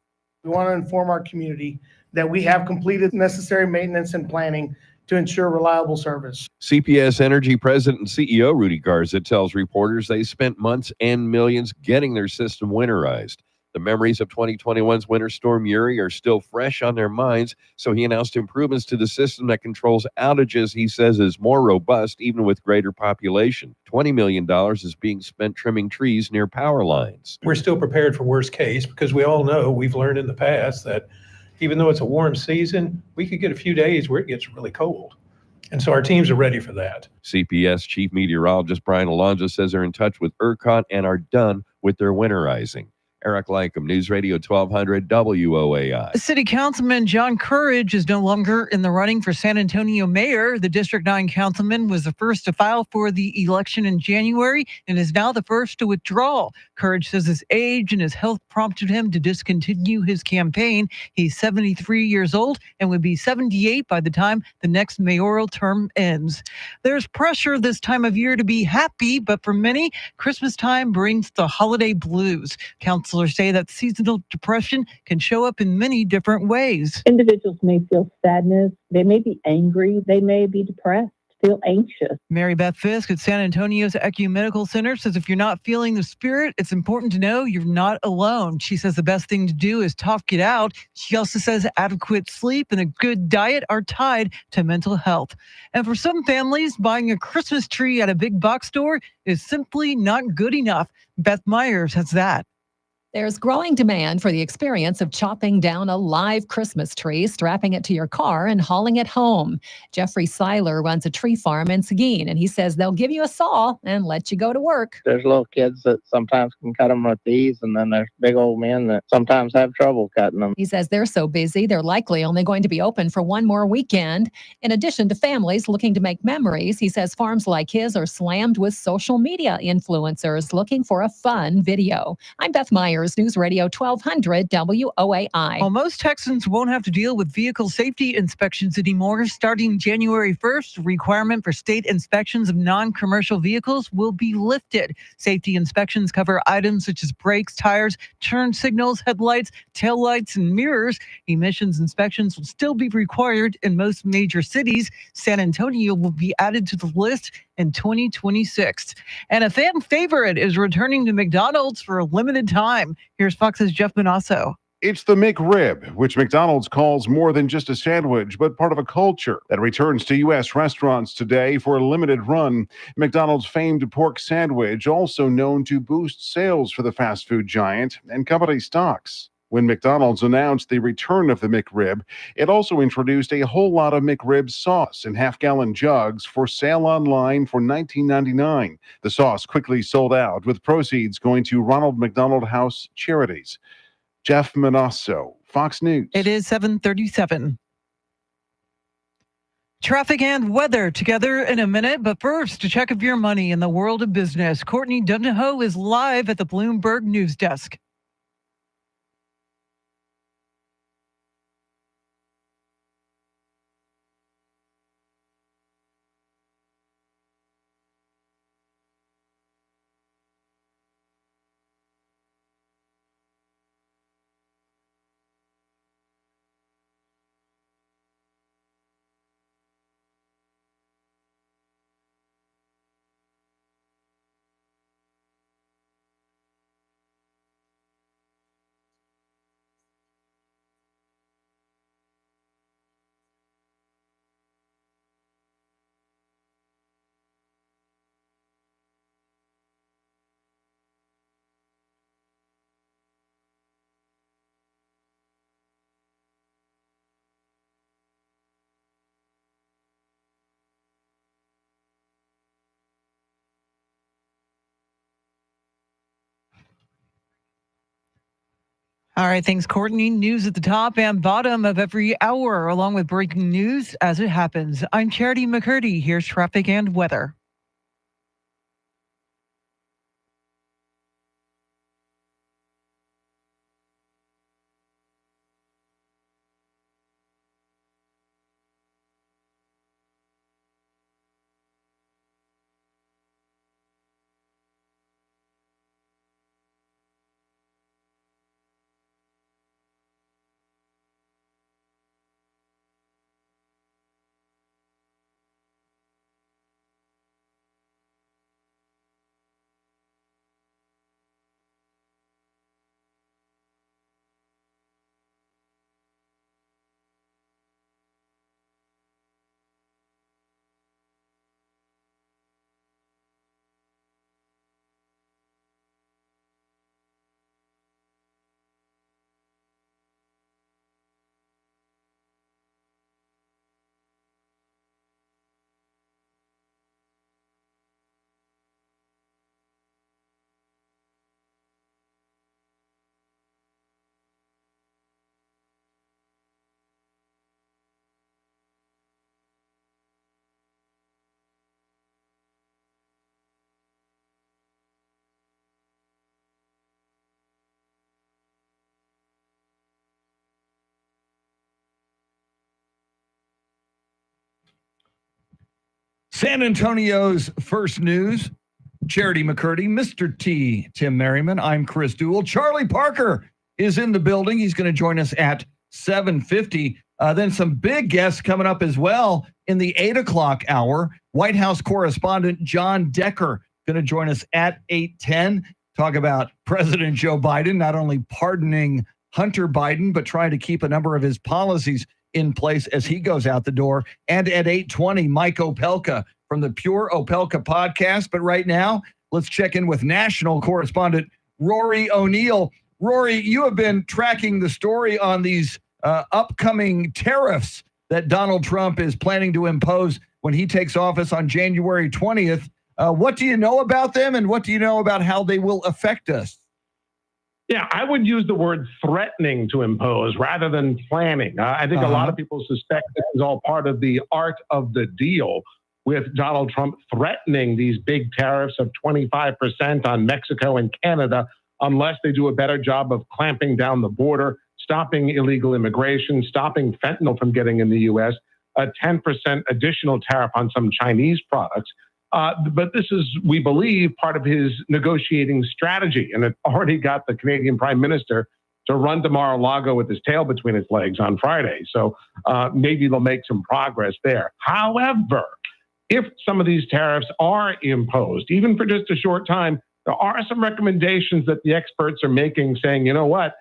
We want to inform our community that we have completed necessary maintenance and planning to ensure reliable service. CPS Energy President and CEO Rudy Garza tells reporters they spent months and millions getting their system winterized. The memories of 2021's Winter Storm Uri are still fresh on their minds, so he announced improvements to the system that controls outages he says is more robust even with greater population. $20 million is being spent trimming trees near power lines. We're still prepared for worst case because we all know, we've learned in the past that even though it's a warm season, we could get a few days where it gets really cold. And so our teams are ready for that. CPS Chief Meteorologist Brian Alonso says they're in touch with ERCOT and are done with their winterizing. Eric Lycum, News Radio 1200 WOAI. City Councilman John Courage is no longer in the running for San Antonio mayor. The District 9 councilman was the first to file for the election in January and is now the first to withdraw. Courage says his age and his health prompted him to discontinue his campaign. He's 73 years old and would be 78 by the time the next mayoral term ends. There's pressure this time of year to be happy, but for many, Christmas time brings the holiday blues. Counselors say that seasonal depression can show up in many different ways. Individuals may feel sadness, they may be angry, they may be depressed, feel anxious. Mary Beth Fisk at San Antonio's Ecumenical Center says if you're not feeling the spirit, it's important to know you're not alone. She says the best thing to do is talk it out. She also says adequate sleep and a good diet are tied to mental health. And for some families, buying a Christmas tree at a big box store is simply not good enough. Beth Myers has that. There's growing demand for the experience of chopping down a live Christmas tree, strapping it to your car, and hauling it home. Jeffrey Seiler runs a tree farm in Seguin, and he says they'll give you a saw and let you go to work. There's little kids that sometimes can cut them with these, and then there's big old men that sometimes have trouble cutting them. He says they're so busy, they're likely only going to be open for one more weekend. In addition to families looking to make memories, he says farms like his are slammed with social media influencers looking for a fun video. I'm Beth Myers, News Radio 1200 WOAI. Well, most Texans won't have to deal with vehicle safety inspections anymore. Starting January 1st, requirement for state inspections of non-commercial vehicles will be lifted. Safety inspections cover items such as brakes, tires, turn signals, headlights, taillights, and mirrors. Emissions inspections will still be required in most major cities. San Antonio will be added to the list in 2026. And a fan favorite is returning to McDonald's for a limited time. Here's Fox's Jeff Manasso. It's the McRib, which McDonald's calls more than just a sandwich, but part of a culture that returns to U.S. restaurants today for a limited run. McDonald's famed pork sandwich, also known to boost sales for the fast food giant, and company stocks. When McDonald's announced the return of the McRib, it also introduced a whole lot of McRib sauce in half-gallon jugs for sale online for $19.99. The sauce quickly sold out, with proceeds going to Ronald McDonald House charities. Jeff Manasso, Fox News. It is 7:37. Traffic and weather together in a minute, but first, a check of your money in the world of business. Courtney Dunhoe is live at the Bloomberg News Desk. All right, thanks, Courtney. News at the top and bottom of every hour, along with breaking news as it happens. I'm Charity McCurdy. Here's traffic and weather. San Antonio's first news, Charity McCurdy, Mr. T, Tim Merriman. I'm Chris Duell. Charlie Parker is in the building. He's going to join us at 7:50. Then some big guests coming up as well in the 8 o'clock hour. White House correspondent John Decker going to join us at 8:10. Talk about President Joe Biden not only pardoning Hunter Biden, but trying to keep a number of his policies in place as he goes out the door. And at 8:20, Mike Opelka from the Pure Opelka podcast. But right now, let's check in with national correspondent Rory O'Neill. Rory, you have been tracking the story on these upcoming tariffs that Donald Trump is planning to impose when he takes office on January 20th. What do you know about them, and what do you know about how they will affect us? Yeah, I would use the word threatening to impose rather than planning. I think a lot of people suspect this is all part of the art of the deal, with Donald Trump threatening these big tariffs of 25% on Mexico and Canada unless they do a better job of clamping down the border, stopping illegal immigration, stopping fentanyl from getting in the U.S., a 10% additional tariff on some Chinese products. But this is, we believe, part of his negotiating strategy. And it already got the Canadian Prime Minister to run to Mar-a-Lago with his tail between his legs on Friday. So maybe they'll make some progress there. However, if some of these tariffs are imposed, even for just a short time, there are some recommendations that the experts are making saying, you know what,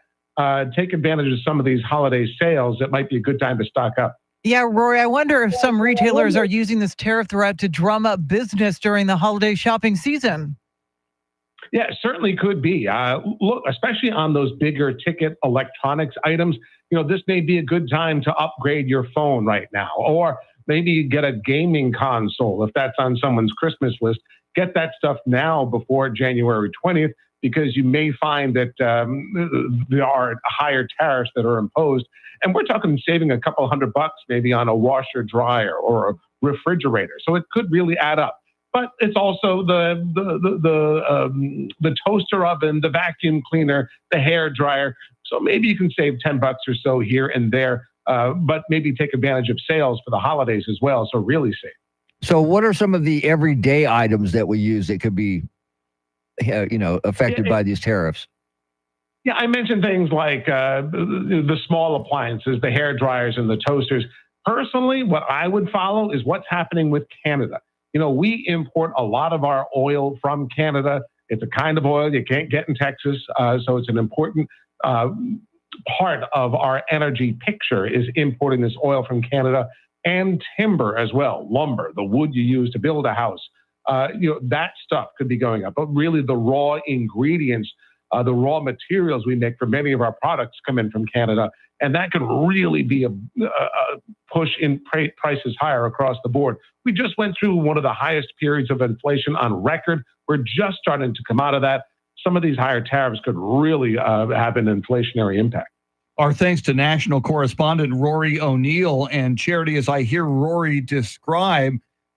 take advantage of some of these holiday sales. It might be a good time to stock up. Yeah, Rory, I wonder if some retailers are using this tariff threat to drum up business during the holiday shopping season. Yeah, it certainly could be. Look, especially on those bigger ticket electronics items, this may be a good time to upgrade your phone right now, or maybe get a gaming console if that's on someone's Christmas list. Get that stuff now before January 20th, because you may find that there are higher tariffs that are imposed. And we're talking saving a couple $100 maybe on a washer dryer or a refrigerator. So it could really add up. But it's also the toaster oven, the vacuum cleaner, the hair dryer. So maybe you can save $10 or so here and there, but maybe take advantage of sales for the holidays as well. So really save. So what are some of the everyday items that we use that could be, affected by these tariffs? Yeah, I mentioned things like the small appliances, the hair dryers and the toasters. Personally, what I would follow is what's happening with Canada. We import a lot of our oil from Canada. It's a kind of oil you can't get in Texas. So it's an important part of our energy picture is importing this oil from Canada, and timber as well, lumber, the wood you use to build a house. That stuff could be going up. But really the raw ingredients, the raw materials we make for many of our products come in from Canada. And that could really be a push in prices higher across the board. We just went through one of the highest periods of inflation on record. We're just starting to come out of that. Some of these higher tariffs could really have an inflationary impact. Our thanks to national correspondent Rory O'Neill. And Charity, as I hear Rory describe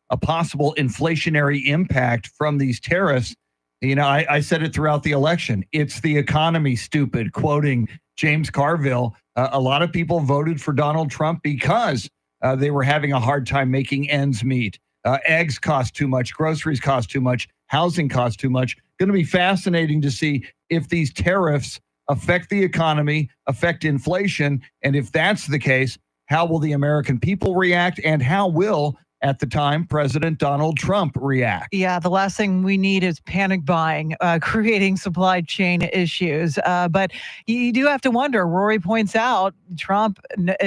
a possible inflationary impact from these tariffs, I said it throughout the election. It's the economy, stupid, quoting James Carville. A lot of people voted for Donald Trump because they were having a hard time making ends meet. Eggs cost too much. Groceries cost too much. Housing costs too much. Going to be fascinating to see if these tariffs affect the economy, affect inflation. And if that's the case, how will the American people react, and how will, at the time, President Donald Trump react? Yeah, the last thing we need is panic buying, creating supply chain issues. But you do have to wonder, Rory points out, Trump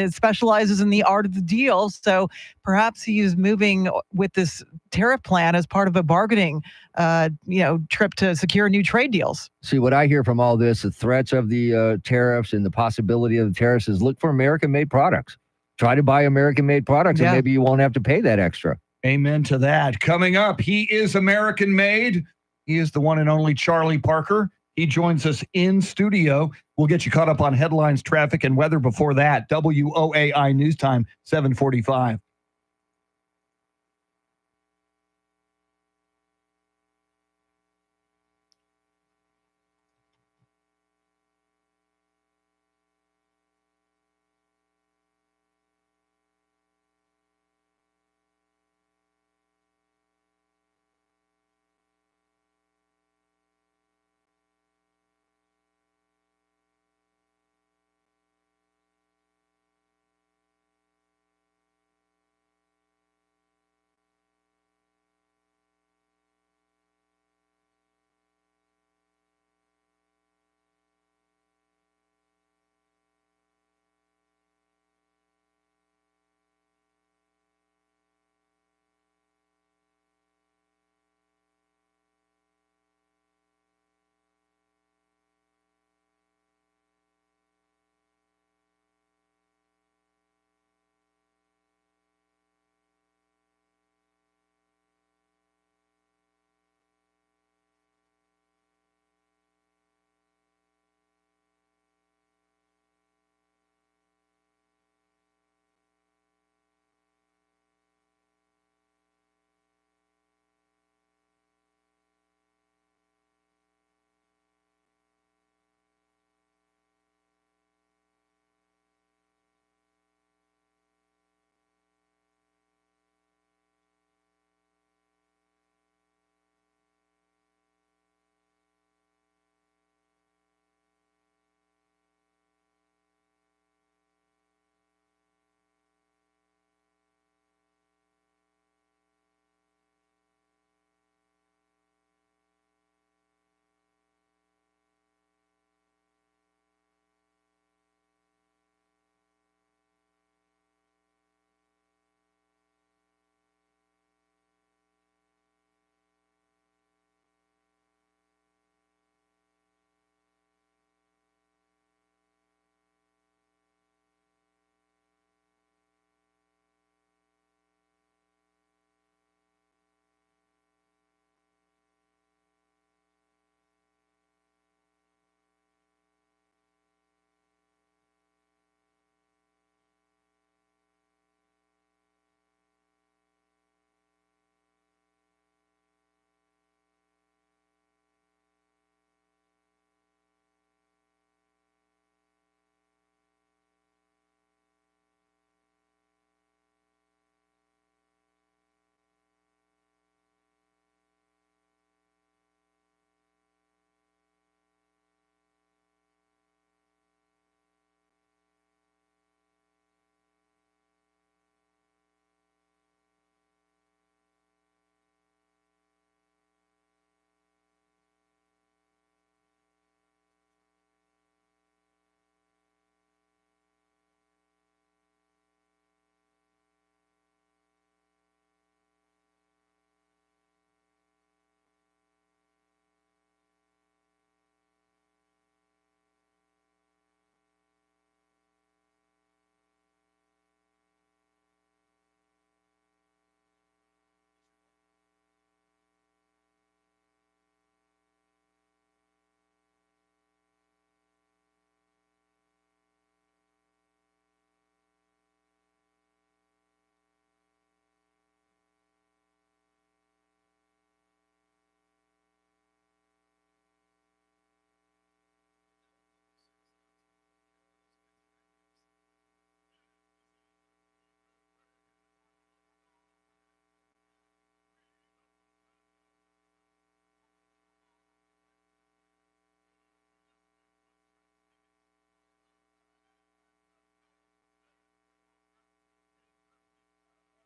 specializes in the art of the deal. So perhaps he is moving with this tariff plan as part of a bargaining trip to secure new trade deals. See, what I hear from all this, the threats of the tariffs and the possibility of the tariffs, is look for American-made products. Try to buy American-made products, and maybe you won't have to pay that extra. Amen to that. Coming up, he is American-made. He is the one and only Charlie Parker. He joins us in studio. We'll get you caught up on headlines, traffic, and weather before that. WOAI News Time, 7:45.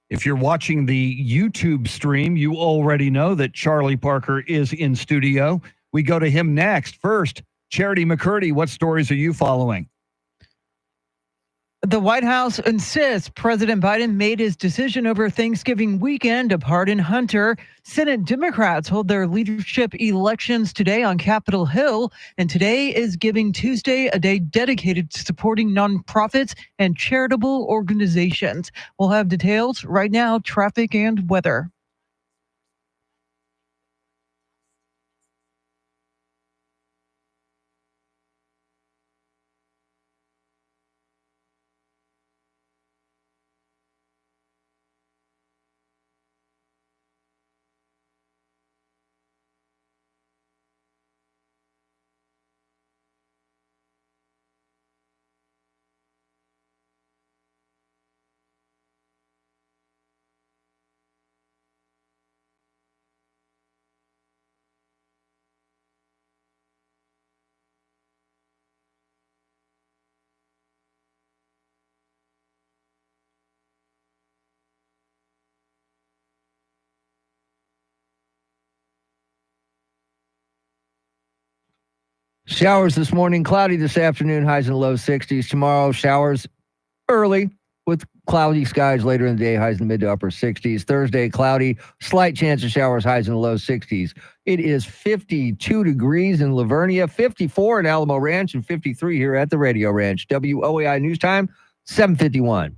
If you're watching the YouTube stream, you already know that Charlie Parker is in studio. We go to him next. First, Charity McCurdy, what stories are you following? The White House insists President Biden made his decision over Thanksgiving weekend to pardon Hunter. Senate Democrats hold their leadership elections today on Capitol Hill, and today is Giving Tuesday, a day dedicated to supporting nonprofits and charitable organizations. We'll have details right now, traffic and weather. Showers this morning, cloudy this afternoon, highs in the low 60s. Tomorrow, showers early with cloudy skies later in the day, highs in the mid to upper 60s. Thursday, cloudy, slight chance of showers, highs in the low 60s. It is 52 degrees in Lavernia, 54 in Alamo Ranch, and 53 here at the Radio Ranch. WOAI News Time, 7:51.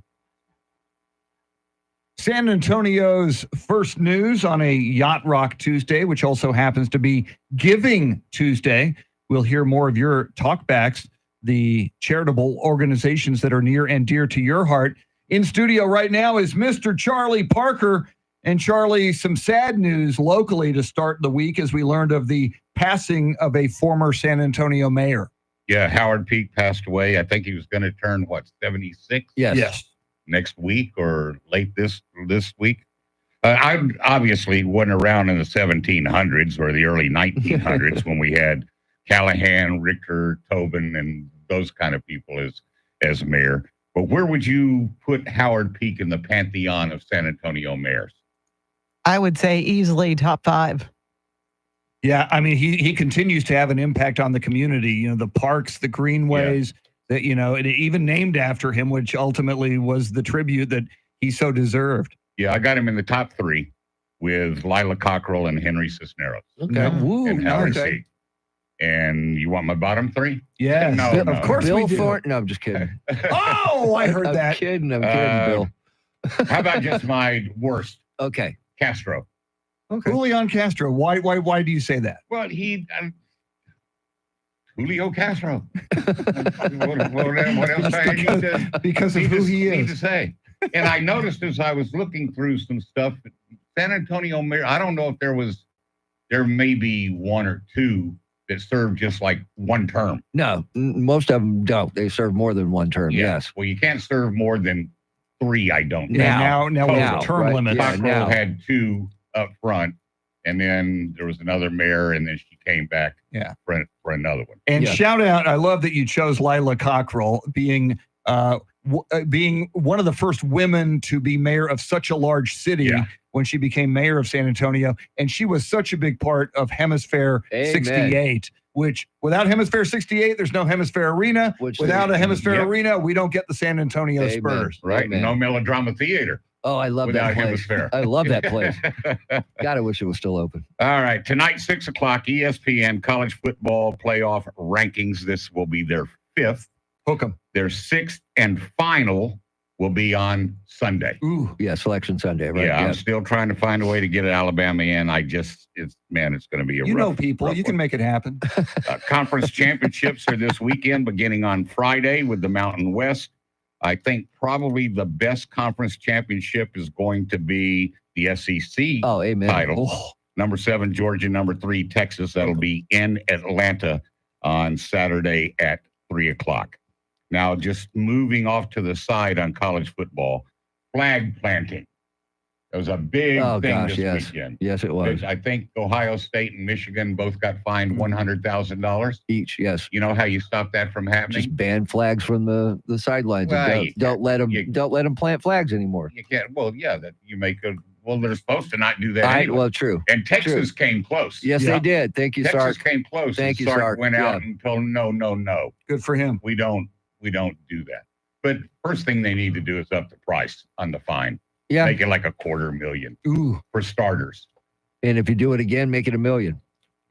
San Antonio's first news on a Yacht Rock Tuesday, which also happens to be Giving Tuesday. We'll hear more of your talkbacks, the charitable organizations that are near and dear to your heart. In studio right now is Mr. Charlie Parker. And Charlie, some sad news locally to start the week as we learned of the passing of a former San Antonio mayor. Yeah, Howard Peak passed away. I think he was going to turn, 76? Yes. Next week or late this week. I obviously wasn't around in the 1700s or the early 1900s when we had Callahan, Richter, Tobin, and those kind of people as mayor. But where would you put Howard Peak in the pantheon of San Antonio mayors? I would say easily top 5. Yeah, I mean, he continues to have an impact on the community. You know, the parks, the greenways, that, you know, it even named after him, which ultimately was the tribute that he so deserved. Yeah, I got him in the top 3 with Lila Cockrell and Henry Cisneros. Okay. Woo, and Howard nice. Peak. And you want my bottom 3? Yeah, No, of course Bill we do. Thornton. No, I'm just kidding. Oh, I heard I'm that. kidding, Bill. How about just my worst? Okay. Castro. Okay. Julian Castro. Why do you say that? Well, Julio Castro. what else do I need to, because of need who to, he need is. to say? And I noticed as I was looking through some stuff, San Antonio mayor, I don't know if there may be 1 or 2 that serve just like one term. No, most of them don't. They serve more than one term, yes. Well, you can't serve more than 3, I don't think. Now with the term right? limits. Yeah, Cockrell now. had 2 up front, and then there was another mayor, and then she came back for another one. And shout out, I love that you chose Lila Cockrell, being one of the first women to be mayor of such a large city when she became mayor of San Antonio. And she was such a big part of Hemisphere Amen. 68, which without Hemisphere 68, there's no Hemisphere Arena. Without a Hemisphere Arena, we don't get the San Antonio Amen. Spurs. Right. Amen. No melodrama theater. Oh, I love Without that place. Hemisphere. I love that place. God, I wish it was still open. All right. Tonight, 6 o'clock, ESPN college football playoff rankings. This will be their 5th. Hook 'em. Their 6th and final will be on Sunday. Ooh. Yeah, Selection Sunday, right? Yeah, I'm still trying to find a way to get Alabama in. It's going to be a You rough, know people. rough You can one. make it happen. Conference championships are this weekend, beginning on Friday with the Mountain West. I think probably the best conference championship is going to be the SEC title. Oh. Number 7, Georgia. Number 3, Texas. That'll be in Atlanta on Saturday at 3 o'clock. Now, just moving off to the side on college football, flag planting. It was a big Oh thing gosh, this yes, weekend. yes, it was I think Ohio State and Michigan both got fined $100,000 each. Yes, You know how you stop that from happening? just ban flags from the sidelines. Well, And you don't let them plant flags anymore. You can't. Well, yeah, that you make a. Well, they're supposed to not do that anyway. Well, true. And Texas came close. Yes, they did. Thank you, Texas Sark. came close. Thank and you, Sark Sark. went out Yeah. and told him, no. Good for him. We don't do that. But first thing they need to do is up the price on the fine. Yeah. Make it like $250,000. Ooh. For starters. And if you do it again, make it $1 million.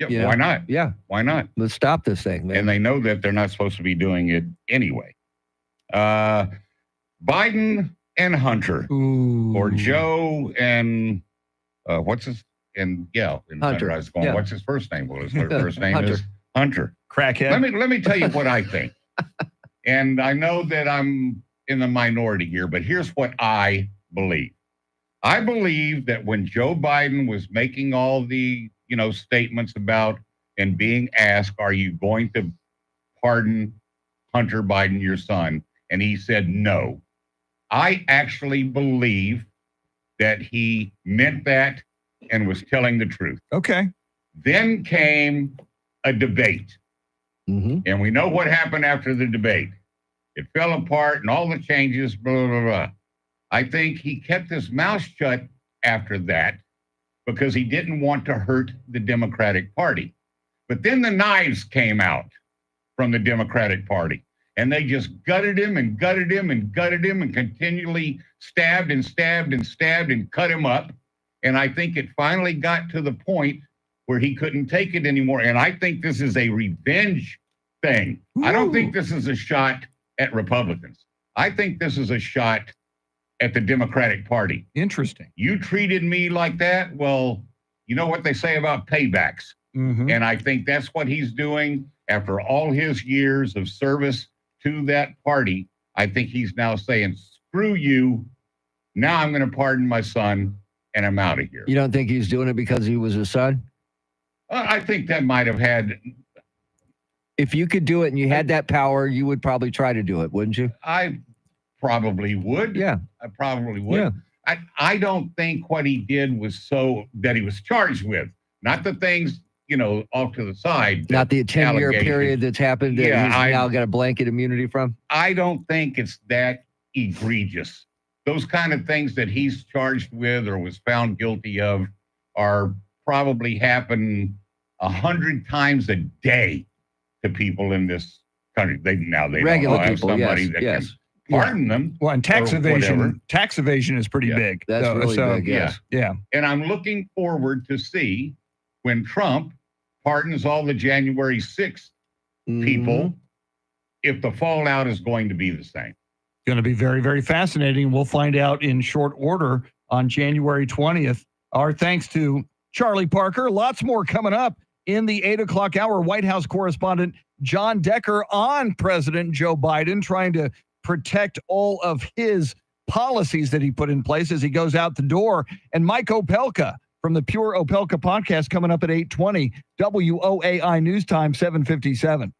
Yeah, You know? why not? Yeah. Why not? Let's stop this thing, man. And they know that they're not supposed to be doing it anyway. Biden and Hunter. Or Joe and what's his and Hunter. I was going, Yeah. what's his first name? Well, his first name Hunter. is Hunter. Crackhead. Let me tell you what I think. And I know that I'm in the minority here, but here's what I believe. I believe that when Joe Biden was making all the, statements about and being asked, are you going to pardon Hunter Biden, your son? And he said no. I actually believe that he meant that and was telling the truth. Okay. Then came a debate. And we know what happened after the debate. It fell apart and all the changes, blah, blah, blah. I think he kept his mouth shut after that because he didn't want to hurt the Democratic Party. But then the knives came out from the Democratic Party. And they just gutted him and gutted him and gutted him and continually stabbed and stabbed and stabbed and cut him up. And I think it finally got to the point where he couldn't take it anymore. And I think this is a revenge thing. I don't think this is a shot at Republicans. I think this is a shot at the Democratic Party. Interesting. You treated me like that. Well, you know what they say about paybacks. And I think that's what he's doing after all his years of service to that party. I think he's now saying, screw you. Now I'm going to pardon my son and I'm out of here. You don't think he's doing it because he was his son? I think that might have had. If you could do it and you had that power, you would probably try to do it, wouldn't you? I probably would. Yeah. I probably would. Yeah. I don't think what he did was so that he was charged with. Not the things, off to the side. Not the 10-year allegations. period that's happened that Yeah, he's now got a blanket immunity from? I don't think it's that egregious. Those kind of things that he's charged with or was found guilty of are probably happen 100 times a day to people in this country. They Regular don't have people, somebody yes, that yes. can pardon them. Well, and tax or whatever. evasion is pretty big. That's really big, yes. Yeah. And I'm looking forward to see when Trump pardons all the January 6th people, if the fallout is going to be the same. Going to be very, very fascinating. We'll find out in short order on January 20th. Our thanks to Charlie Parker. Lots more coming up in the 8 o'clock hour. White House correspondent John Decker on President Joe Biden, trying to protect all of his policies that he put in place as he goes out the door. And Mike Opelka from the Pure Opelka podcast coming up at 8:20, WOAI News Time 7:57.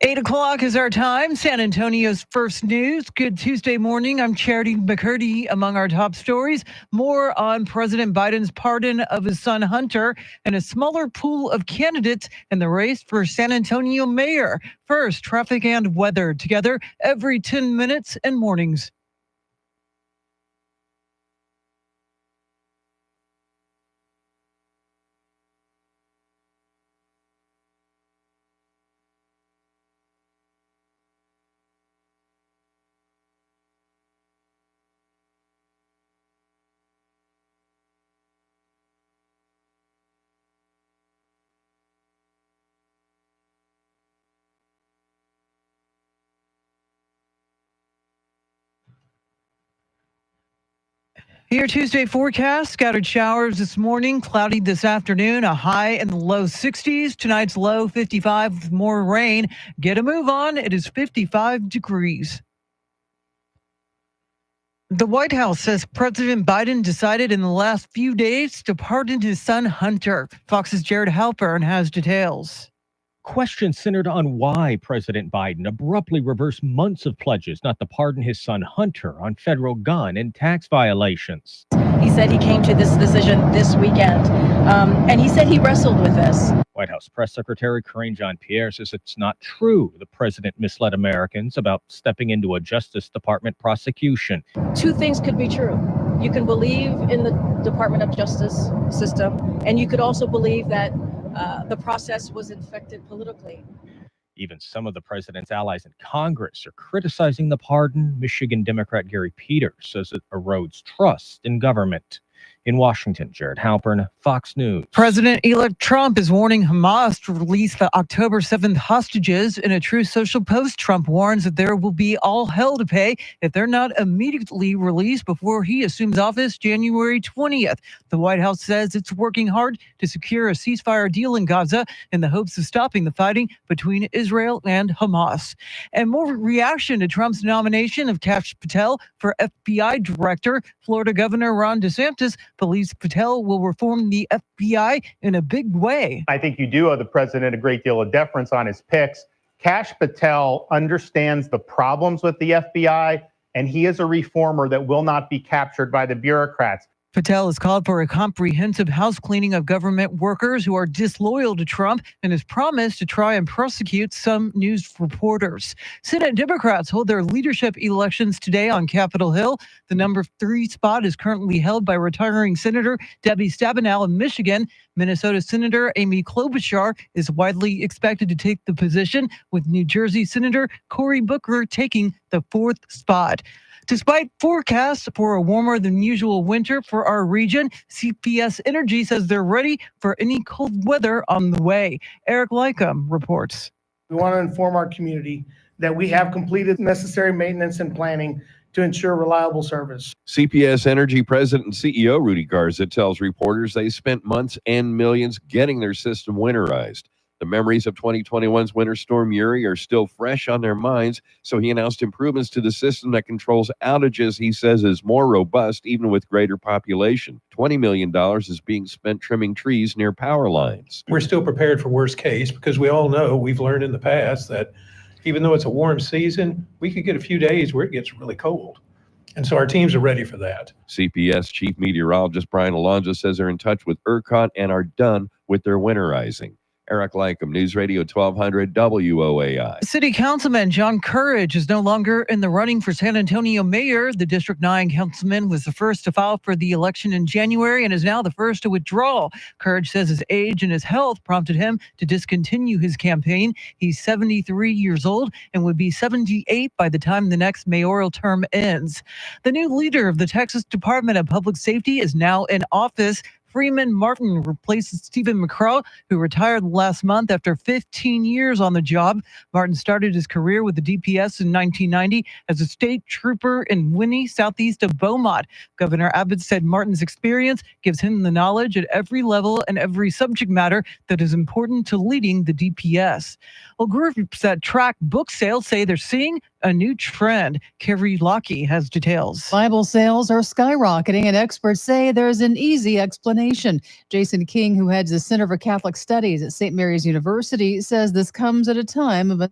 8 o'clock is our time. San Antonio's first news. Good Tuesday morning. I'm Charity McCurdy. Among our top stories, more on President Biden's pardon of his son Hunter and a smaller pool of candidates in the race for San Antonio mayor. First, traffic and weather together every 10 minutes and mornings. Your Tuesday forecast, scattered showers this morning, cloudy this afternoon, a high in the low 60s. Tonight's low 55 with more rain. Get a move on. It is 55 degrees. The White House says President Biden decided in the last few days to pardon his son Hunter. Fox's Jared Halpern has details. Questions centered on why President Biden abruptly reversed months of pledges not to pardon his son Hunter on federal gun and tax violations. He said he came to this decision this weekend, and he said he wrestled with this. White House Press Secretary Karine Jean-Pierre says it's not true the president misled Americans about stepping into a Justice Department prosecution. Two things could be true. You can believe in the Department of Justice system, and you could also believe that the process was infected politically. Even some of the president's allies in Congress are criticizing the pardon. Michigan Democrat Gary Peters says it erodes trust in government. In Washington, Jared Halpern, Fox News. President-elect Trump is warning Hamas to release the October 7th hostages. In a Truth Social post, Trump warns that there will be all hell to pay if they're not immediately released before he assumes office January 20th. The White House says it's working hard to secure a ceasefire deal in Gaza in the hopes of stopping the fighting between Israel and Hamas. And more reaction to Trump's nomination of Kash Patel for FBI director. Florida Governor Ron DeSantis believes Patel will reform the FBI in a big way. I think you do owe the president a great deal of deference on his picks. Kash Patel understands the problems with the FBI, and he is a reformer that will not be captured by the bureaucrats. Patel has called for a comprehensive house cleaning of government workers who are disloyal to Trump and has promised to try and prosecute some news reporters. Senate Democrats hold their leadership elections today on Capitol Hill. The number 3 spot is currently held by retiring Senator Debbie Stabenow of Michigan. Minnesota Senator Amy Klobuchar is widely expected to take the position, with New Jersey Senator Cory Booker taking the 4th spot. Despite forecasts for a warmer than usual winter for our region, CPS Energy says they're ready for any cold weather on the way. Eric Lycum reports. We want to inform our community that we have completed necessary maintenance and planning to ensure reliable service. CPS Energy President and CEO Rudy Garza tells reporters they spent months and millions getting their system winterized. The memories of 2021's Winter Storm Uri are still fresh on their minds, so he announced improvements to the system that controls outages he says is more robust even with greater population. $20 million is being spent trimming trees near power lines. We're still prepared for worst case because we all know, we've learned in the past that even though it's a warm season, we could get a few days where it gets really cold. And so our teams are ready for that. CPS Chief Meteorologist Brian Alonso says they're in touch with ERCOT and are done with their winterizing. Eric Lycum, News Radio 1200 WOAI. City Councilman John Courage is no longer in the running for San Antonio mayor. The District 9 councilman was the first to file for the election in January and is now the first to withdraw. Courage says his age and his health prompted him to discontinue his campaign. He's 73 years old and would be 78 by the time the next mayoral term ends. The new leader of the Texas Department of Public Safety is now in office. Freeman Martin replaces Stephen McCraw, who retired last month after 15 years on the job. Martin started his career with the DPS in 1990 as a state trooper in Winnie, southeast of Beaumont. Governor Abbott said Martin's experience gives him the knowledge at every level and every subject matter that is important to leading the DPS. Well, groups that track book sales say they're seeing a new trend. Carrie Lockie has details. Bible sales are skyrocketing, and experts say there's an easy explanation. Jason King, who heads the Center for Catholic Studies at St. Mary's University, says this comes at a time of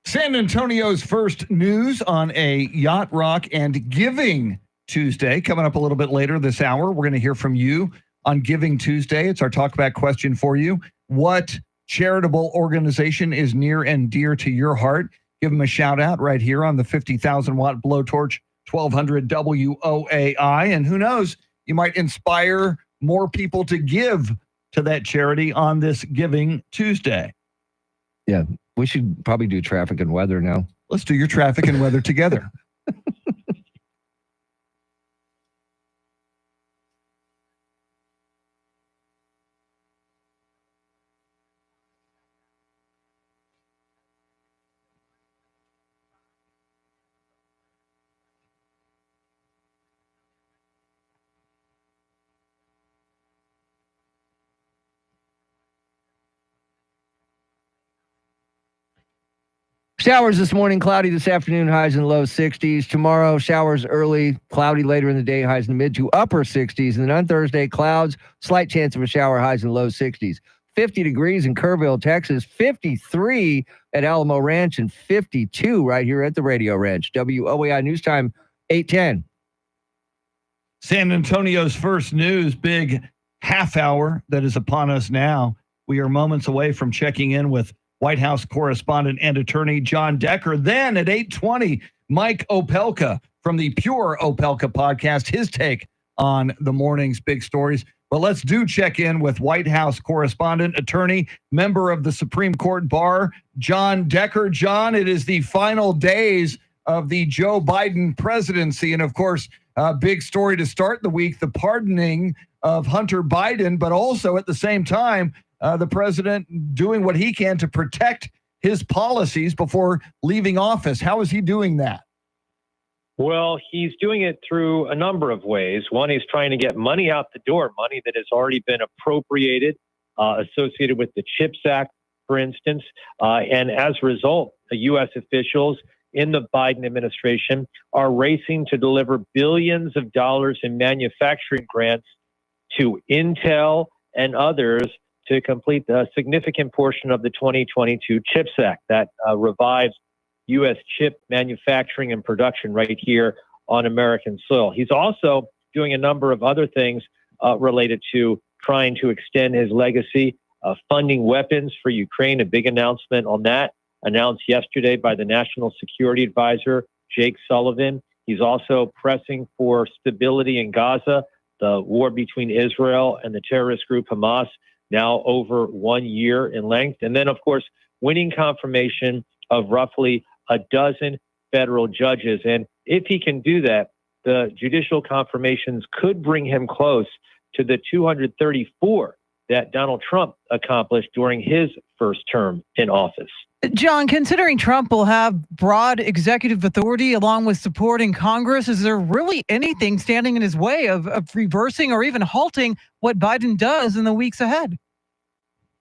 San Antonio's first news on a Yacht Rock and Giving Tuesday. Coming up a little bit later this hour, we're going to hear from you on Giving Tuesday. It's our talkback question for you. What charitable organization is near and dear to your heart? Give them a shout out right here on the 50,000 watt blowtorch 1200 WOAI. And who knows, you might inspire more people to give to that charity on this Giving Tuesday. Yeah, we should probably do traffic and weather now. Let's do your traffic and weather together. Showers this morning, cloudy this afternoon, highs in the low 60s. Tomorrow, showers early, cloudy later in the day, highs in the mid to upper 60s. And then on Thursday, clouds, slight chance of a shower, highs in the low 60s. 50 degrees in Kerrville, Texas, 53 at Alamo Ranch, and 52 right here at the Radio Ranch. WOAI News Time, 8:10. San Antonio's first news, big half hour that is upon us now. We are moments away from checking in with White House correspondent and attorney John Decker. Then at 8:20, Mike Opelka from the Pure Opelka podcast, his take on the morning's big stories. But let's check in with White House correspondent, attorney, member of the Supreme Court Bar, John Decker. John, it is the final days of the Joe Biden presidency. And of course, a big story to start the week, the pardoning of Hunter Biden, but also at the same time, the president doing what he can to protect his policies before leaving office. How is he doing that? Well, he's doing it through a number of ways. One, he's trying to get money out the door, money that has already been appropriated, associated with the CHIPS Act, for instance. And as a result, the U.S. officials in the Biden administration are racing to deliver billions of dollars in manufacturing grants to Intel and others to complete a significant portion of the 2022 CHIPS Act that revives U.S. chip manufacturing and production right here on American soil. He's also doing a number of other things related to trying to extend his legacy, funding weapons for Ukraine, a big announcement on that, announced yesterday by the National Security Advisor, Jake Sullivan. He's also pressing for stability in Gaza, the war between Israel and the terrorist group Hamas, now over 1 year in length. And then, of course, winning confirmation of roughly a dozen federal judges. And if he can do that, the judicial confirmations could bring him close to the 234 that Donald Trump accomplished during his first term in office. John, considering Trump will have broad executive authority along with support in Congress, is there really anything standing in his way of reversing or even halting what Biden does in the weeks ahead?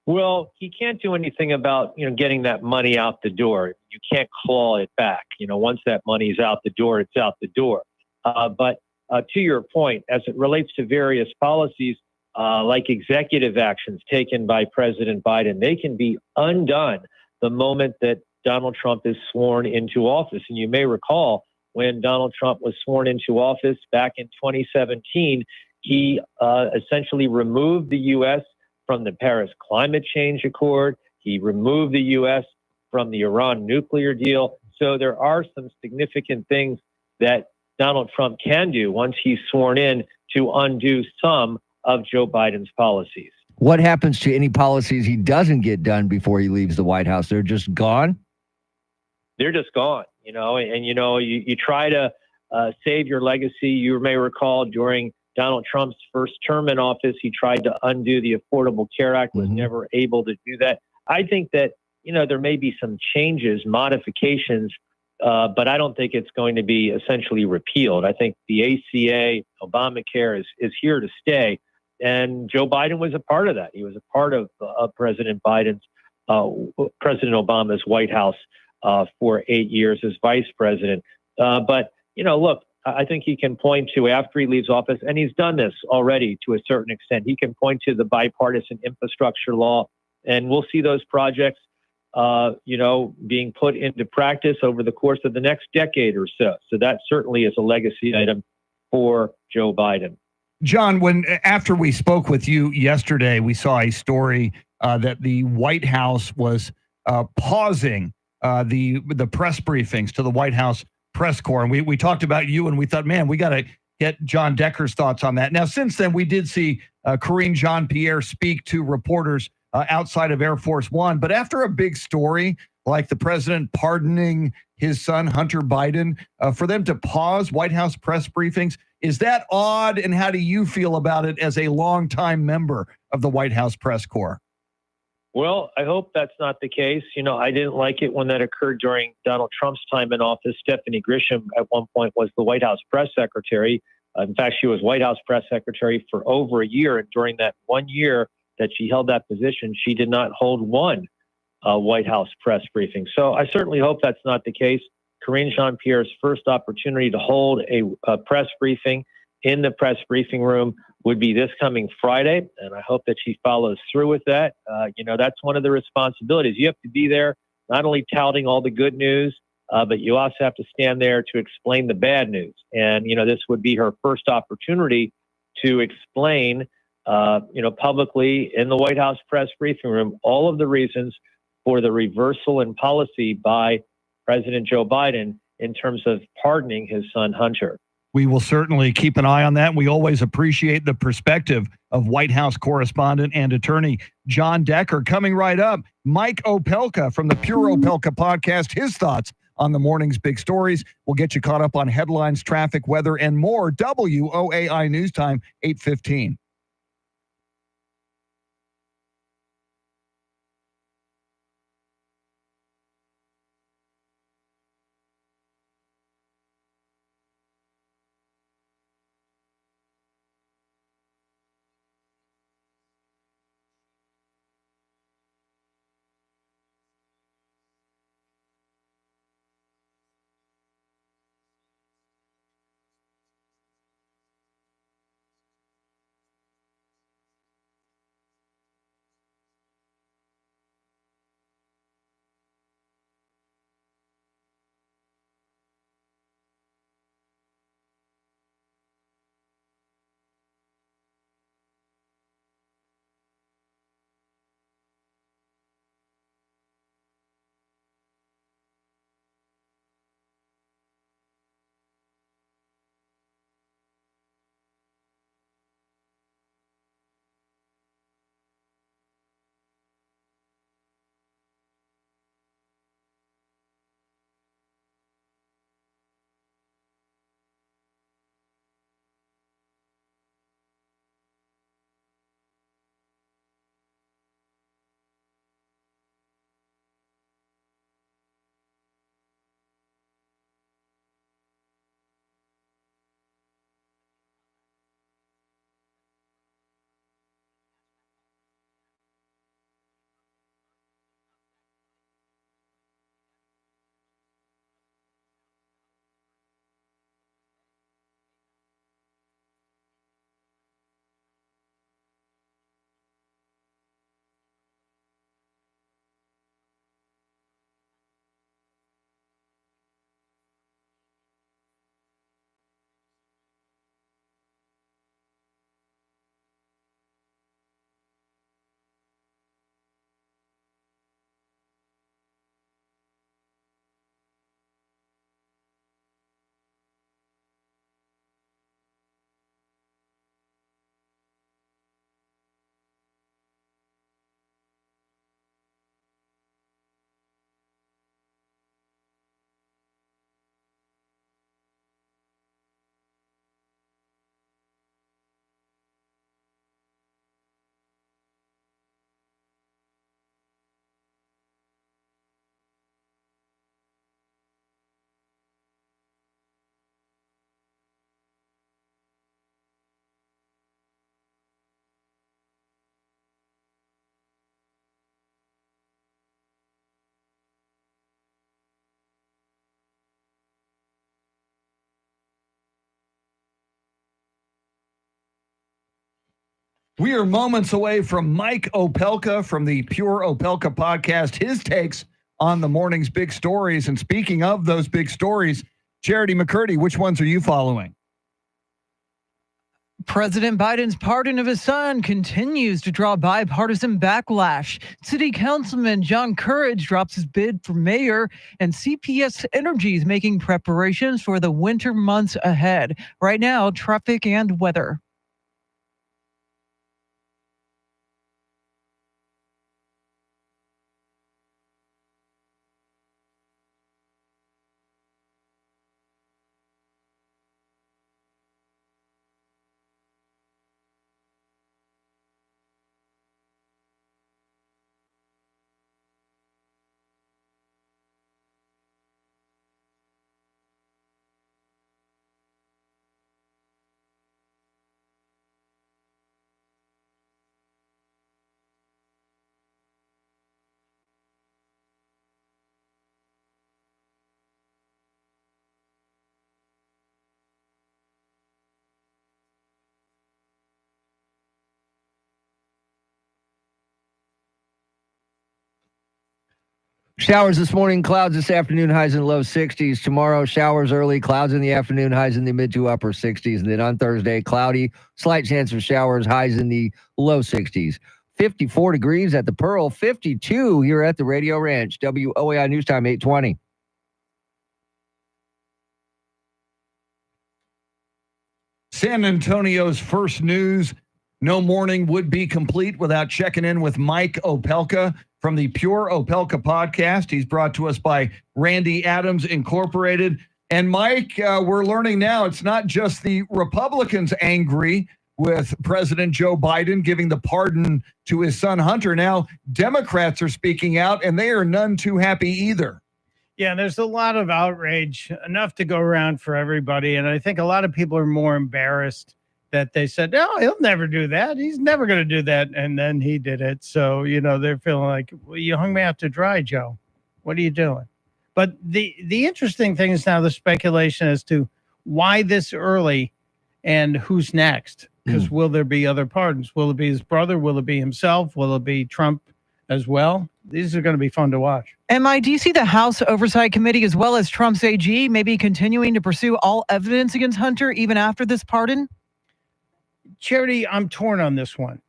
Well, he can't do anything about, getting that money out the door. You can't claw it back. Once that money is out the door, it's out the door. But to your point, as it relates to various policies, like executive actions taken by President Biden, they can be undone the moment that Donald Trump is sworn into office. And you may recall when Donald Trump was sworn into office back in 2017, he essentially removed the U.S. from the Paris Climate Change Accord. He removed the U.S. from the Iran nuclear deal. So there are some significant things that Donald Trump can do once he's sworn in to undo some of Joe Biden's policies. What happens to any policies he doesn't get done before he leaves the White House? They're just gone? They're just gone, you try to save your legacy. You may recall during Donald Trump's first term in office, he tried to undo the Affordable Care Act, was never able to do that. I think that, there may be some changes, modifications, but I don't think it's going to be essentially repealed. I think the ACA, Obamacare is here to stay. And Joe Biden was a part of that. He was a part of President Obama's White House for 8 years as vice president. But, look, I think he can point to after he leaves office, and he's done this already to a certain extent. He can point to the bipartisan infrastructure law, and we'll see those projects, being put into practice over the course of the next decade or so. So that certainly is a legacy item for Joe Biden. John, after we spoke with you yesterday, we saw a story that the White House was pausing the press briefings to the White House press corps. And we talked about you and we thought, man, we got to get John Decker's thoughts on that. Now, since then, we did see Karine Jean-Pierre speak to reporters outside of Air Force One. But after a big story like the president pardoning his son, Hunter Biden, for them to pause White House press briefings, is that odd? And how do you feel about it as a longtime member of the White House press corps? Well, I hope that's not the case. I didn't like it when that occurred during Donald Trump's time in office. Stephanie Grisham at one point was the White House press secretary. In fact, she was White House press secretary for over a year. And during that 1 year that she held that position, she did not hold one White House press briefing. So I certainly hope that's not the case. Karine Jean-Pierre's first opportunity to hold a press briefing in the press briefing room would be this coming Friday, and I hope that she follows through with that. That's one of the responsibilities. You have to be there, not only touting all the good news, but you also have to stand there to explain the bad news. And, this would be her first opportunity to explain, publicly in the White House press briefing room, all of the reasons for the reversal in policy by President Joe Biden in terms of pardoning his son Hunter. We will certainly keep an eye on that. We always appreciate the perspective of White House correspondent and attorney John Decker. Coming right up, Mike Opelka from the Pure Opelka podcast, his thoughts on the morning's big stories. We'll get you caught up on headlines, traffic, weather, and more. WOAI News Time, 8:15. We are moments away from Mike Opelka from the Pure Opelka podcast, his takes on the morning's big stories. And speaking of those big stories, Charity McCurdy, which ones are you following? President Biden's pardon of his son continues to draw bipartisan backlash. City Councilman John Courage drops his bid for mayor, and CPS Energy is making preparations for the winter months ahead. Right now, traffic and weather. Showers this morning, clouds this afternoon, highs in the low 60s. Tomorrow, showers early, clouds in the afternoon, highs in the mid to upper 60s. And then on Thursday, cloudy, slight chance of showers, highs in the low 60s. 54 degrees at the Pearl, 52 here at the Radio Ranch. WOAI News Time, 820. San Antonio's first news. No morning would be complete without checking in with Mike Opelka from the Pure Opelka podcast. He's brought to us by Randy Adams Incorporated. And Mike, we're learning now it's not just the Republicans angry with President Joe Biden giving the pardon to his son Hunter. Now, Democrats are speaking out, and they are none too happy either. Yeah, there's a lot of outrage, enough to go around for everybody. And I think a lot of people are more embarrassed that they said, no, he'll never do that. He's never going to do that. And then he did it. So, they're feeling like, well, you hung me out to dry, Joe. What are you doing? But the interesting thing is now the speculation as to why this early and who's next. Because will there be other pardons? Will it be his brother? Will it be himself? Will it be Trump as well? These are going to be fun to watch. Mike, do you see the House Oversight Committee as well as Trump's AG maybe continuing to pursue all evidence against Hunter even after this pardon? Charity, I'm torn on this one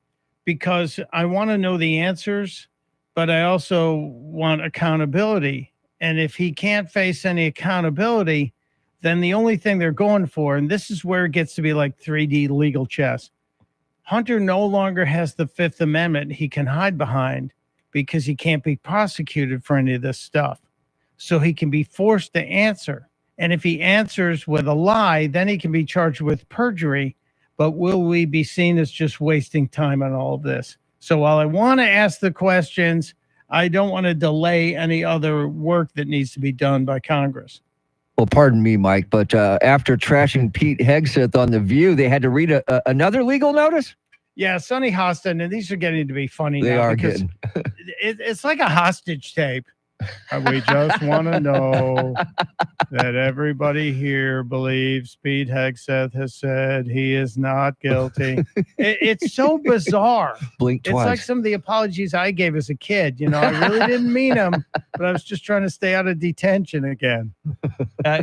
because I want to know the answers, but I also want accountability. And if he can't face any accountability, then the only thing they're going for, and this is where it gets to be like 3D legal chess, Hunter no longer has the Fifth Amendment he can hide behind because he can't be prosecuted for any of this stuff. So he can be forced to answer. And if he answers with a lie, then he can be charged with perjury. But will we be seen as just wasting time on all of this? So while I want to ask the questions, I don't want to delay any other work that needs to be done by Congress. Well, pardon me, Mike, but after trashing Pete Hegseth on The View, they had to read another legal notice? Yeah, Sonny Hostin, and these are getting to be funny They now are because getting. it's like a hostage tape. We just want to know that everybody here believes Pete Hegseth has said he is not guilty. It's so bizarre. Blink It's twice. like some of the apologies I gave as a kid. I really didn't mean them, but I was just trying to stay out of detention again.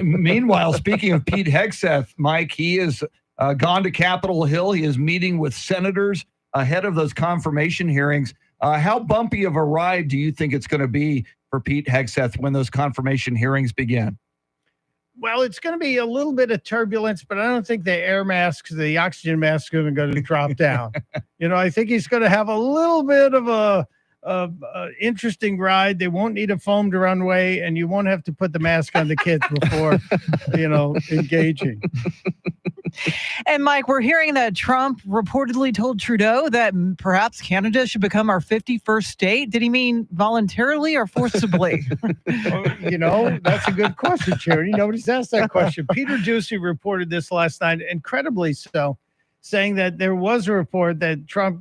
Meanwhile, speaking of Pete Hegseth, Mike, he has gone to Capitol Hill. He is meeting with senators ahead of those confirmation hearings. How bumpy of a ride do you think it's going to be for Pete Hegseth when those confirmation hearings begin? Well, it's going to be a little bit of turbulence, but I don't think the air masks, the oxygen masks are going to drop down. I think he's going to have a little bit of a interesting ride. They won't need a foamed runway, and you won't have to put the mask on the kids before, engaging. And Mike, we're hearing that Trump reportedly told Trudeau that perhaps Canada should become our 51st state. Did he mean voluntarily or forcibly? That's a good question, Charity. Nobody's asked that question. Peter Doocy reported this last night, incredibly so, saying that there was a report that Trump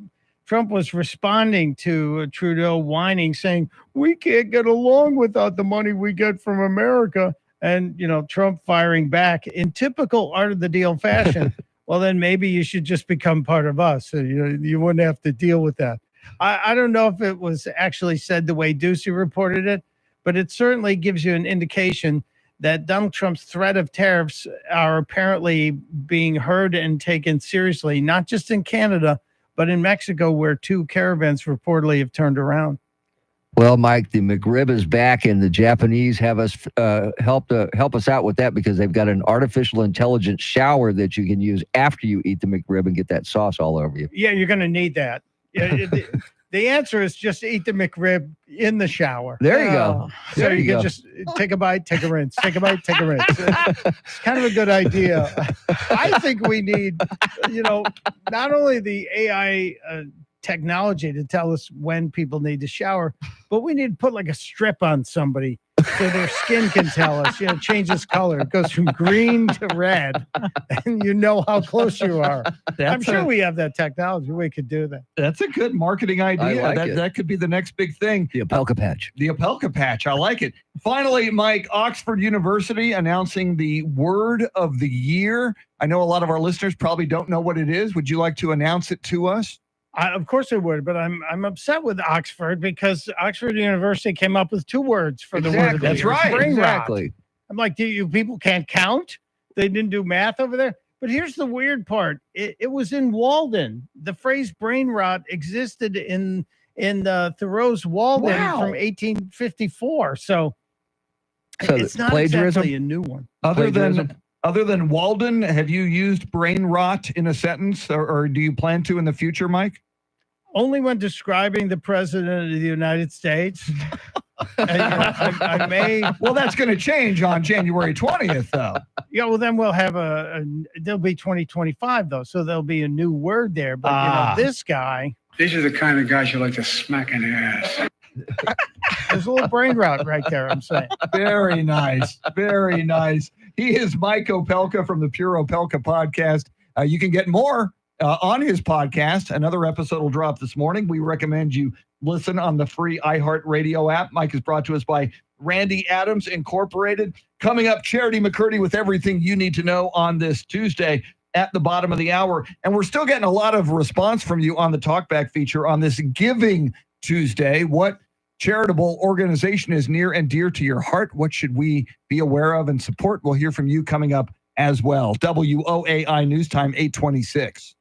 was responding to Trudeau whining, saying, we can't get along without the money we get from America. And, Trump firing back in typical art of the deal fashion. Well, then maybe you should just become part of us. So, you wouldn't have to deal with that. I don't know if it was actually said the way Doocy reported it, but it certainly gives you an indication that Donald Trump's threat of tariffs are apparently being heard and taken seriously, not just in Canada, but in Mexico, where 2 caravans reportedly have turned around. Well, Mike, the McRib is back, and the Japanese have us help us out with that because they've got an artificial intelligence shower that you can use after you eat the McRib and get that sauce all over you. Yeah, you're going to need that. Yeah, the answer is just eat the McRib in the shower. There you go. So There you you can go. just take a bite, take a rinse, take a bite, take a rinse. It's kind of a good idea. I think we need, not only the AI technology to tell us when people need to shower, but we need to put like a strip on somebody so their skin can tell us, changes color. It goes from green to red, and you know how close you are. I'm sure we have that technology. We could do that. That's a good marketing idea. I like it. That could be the next big thing. The Opelka patch. The Opelka patch. I like it. Finally, Mike, Oxford University announcing the word of the year. I know a lot of our listeners probably don't know what it is. Would you like to announce it to us? Of course it would, but I'm upset with Oxford because Oxford University came up with 2 words for the word. Exactly. That's right. Brain rot. Exactly. I'm like, do you people can't count? They didn't do math over there. But here's the weird part. It was in Walden. The phrase brain rot existed in Thoreau's Walden Wow. from 1854. So So it's not plagiarism? exactly a new one. Plagiarism? Other than Walden, have you used brain rot in a sentence, or do you plan to in the future, Mike? Only when describing the president of the United States. I may. Well, that's going to change on January 20th, though. Yeah, well, then we'll have there'll be 2025, though. So there'll be a new word there. But, this guy. These are the kind of guys you like to smack in the ass. There's a little brain rot right there, I'm saying. Very nice. Very nice. He is Mike Opelka from the Pure Opelka podcast. You can get more on his podcast. Another episode will drop this morning. We recommend you listen on the free iHeartRadio app. Mike is brought to us by Randy Adams Incorporated. Coming up, Charity McCurdy with everything you need to know on this Tuesday at the bottom of the hour. And we're still getting a lot of response from you on the Talkback feature on this Giving Tuesday. What charitable organization is near and dear to your heart? What should we be aware of and support? We'll hear from you coming up as well. WOAI News Time 826.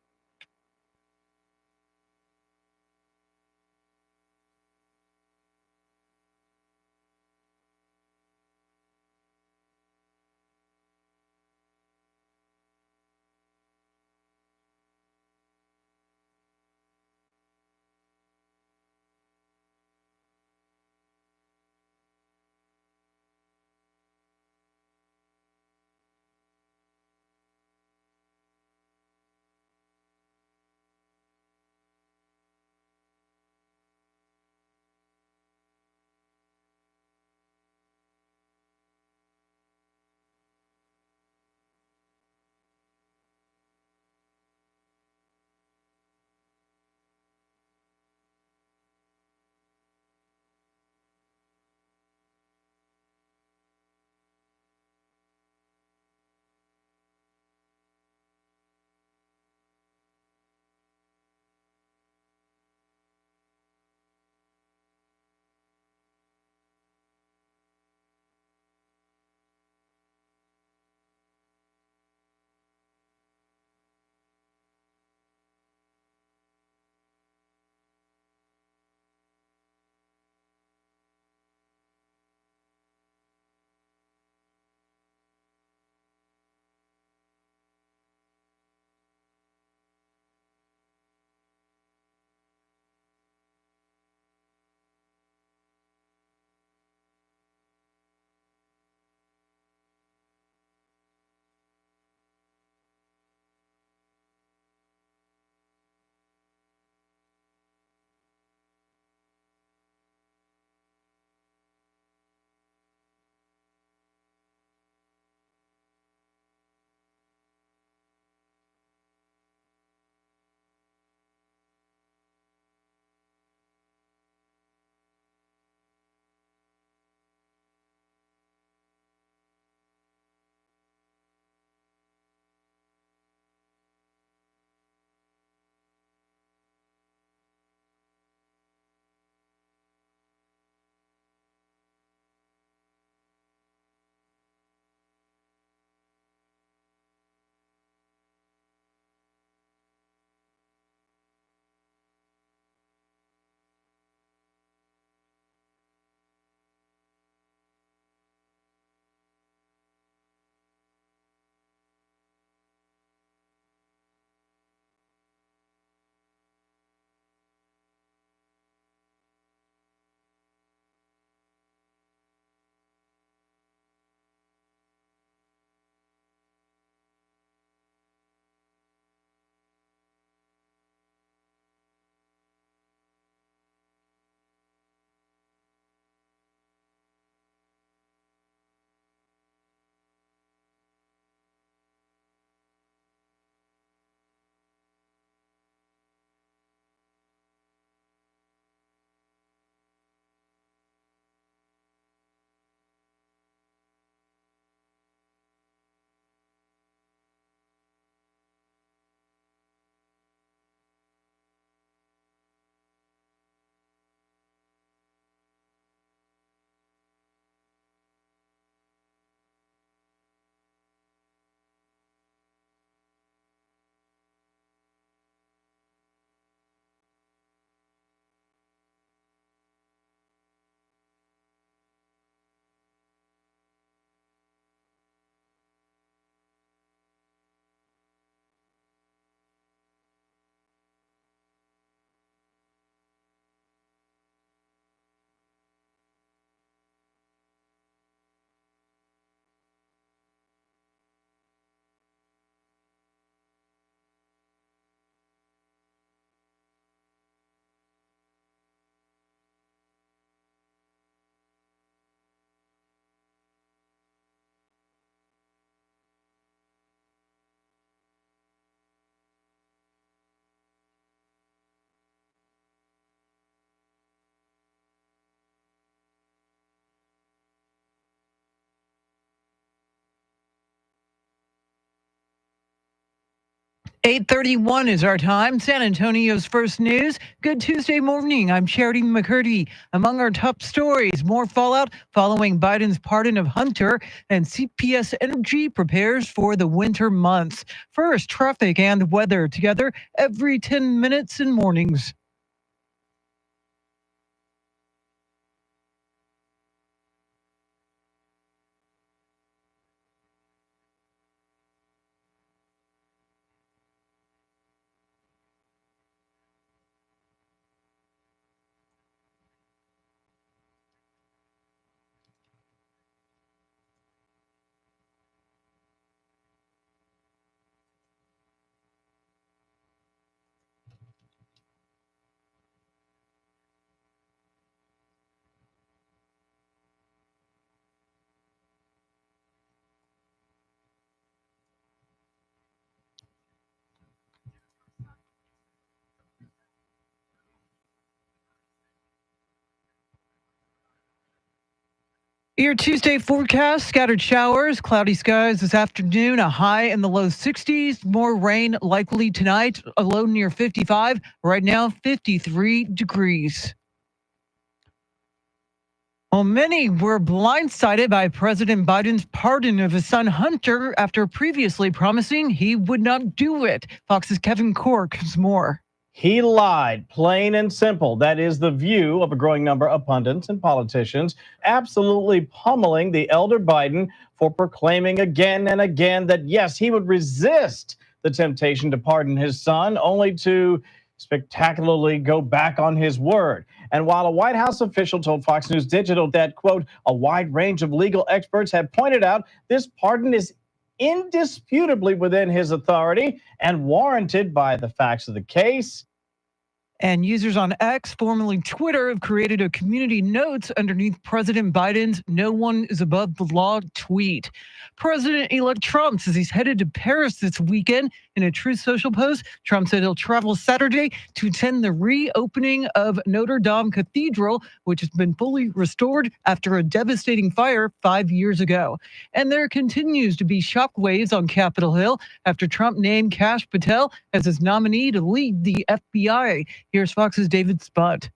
8:31 is our time. San Antonio's first news. Good Tuesday morning. I'm Charity McCurdy. Among our top stories, more fallout following Biden's pardon of Hunter, and CPS Energy prepares for the winter months. First, traffic and weather together every 10 minutes in mornings. Your Tuesday forecast, scattered showers, cloudy skies this afternoon, a high in the low 60s, more rain likely tonight, a low near 55, right now 53 degrees. Well, many were blindsided by President Biden's pardon of his son Hunter after previously promising he would not do it. Fox's Kevin Cork has more. He lied, plain and simple. That is the view of a growing number of pundits and politicians, absolutely pummeling the elder Biden for proclaiming again and again that, yes, he would resist the temptation to pardon his son, only to spectacularly go back on his word. And while a White House official told Fox News Digital that, quote, a wide range of legal experts have pointed out this pardon is indisputably within his authority and warranted by the facts of the case. And users on X, formerly Twitter, have created a community notes underneath President Biden's "No one is above the law" tweet. President-elect Trump says he's headed to Paris this weekend. In a Truth Social post, Trump said he'll travel Saturday to attend the reopening of Notre Dame Cathedral, which has been fully restored after a devastating fire 5 years ago. And there continues to be shockwaves on Capitol Hill after Trump named Kash Patel as his nominee to lead the FBI. Here's Fox's David Sputt.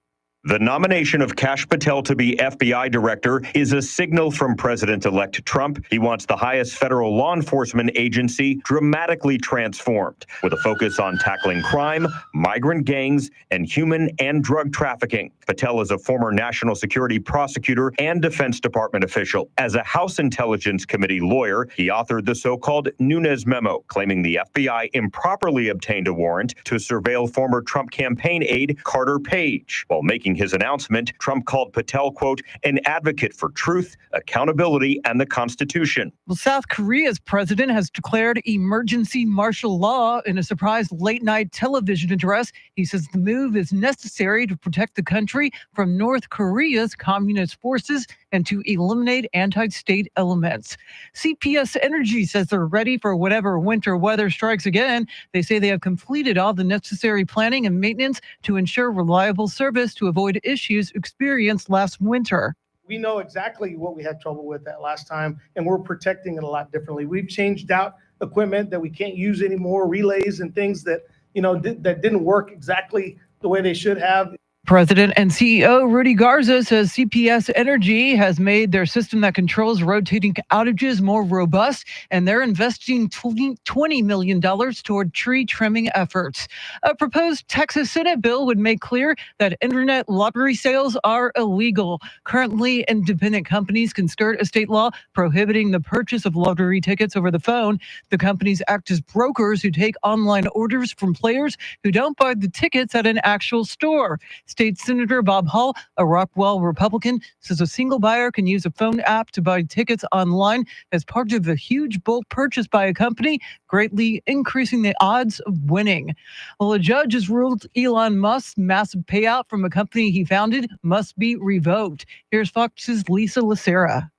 The nomination of Kash Patel to be FBI director is a signal from President-elect Trump. He wants the highest federal law enforcement agency dramatically transformed, with a focus on tackling crime, migrant gangs, and human and drug trafficking. Patel is a former national security prosecutor and Defense Department official. As a House Intelligence Committee lawyer, he authored the so-called Nunes memo, claiming the FBI improperly obtained a warrant to surveil former Trump campaign aide Carter Page. While making his announcement, Trump called Patel, quote, an advocate for truth, accountability, and the Constitution. Well, South Korea's president has declared emergency martial law in a surprise late-night television address. He says the move is necessary to protect the country from North Korea's communist forces and to eliminate anti-state elements. CPS Energy says they're ready for whatever winter weather strikes again. They say they have completed all the necessary planning and maintenance to ensure reliable service to avoid issues experienced last winter. We know exactly what we had trouble with that last time, and we're protecting it a lot differently. We've changed out equipment that we can't use anymore, relays and things that, that didn't work exactly the way they should have. President and CEO Rudy Garza says CPS Energy has made their system that controls rotating outages more robust, and they're investing $20 million toward tree trimming efforts. A proposed Texas Senate bill would make clear that internet lottery sales are illegal. Currently, independent companies can skirt a state law prohibiting the purchase of lottery tickets over the phone. The companies act as brokers who take online orders from players who don't buy the tickets at an actual store. State Senator Bob Hall, a Rockwell Republican, says a single buyer can use a phone app to buy tickets online as part of a huge bulk purchase by a company, greatly increasing the odds of winning. Well, a judge has ruled Elon Musk's massive payout from a company he founded must be revoked. Here's Fox's Lisa Lacera.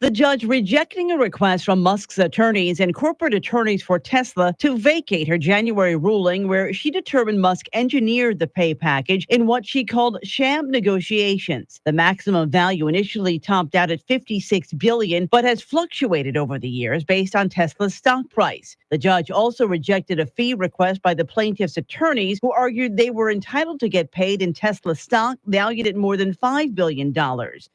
The judge rejecting a request from Musk's attorneys and corporate attorneys for Tesla to vacate her January ruling where she determined Musk engineered the pay package in what she called sham negotiations. The maximum value initially topped out at $56 billion, but has fluctuated over the years based on Tesla's stock price. The judge also rejected a fee request by the plaintiff's attorneys who argued they were entitled to get paid in Tesla stock valued at more than $5 billion.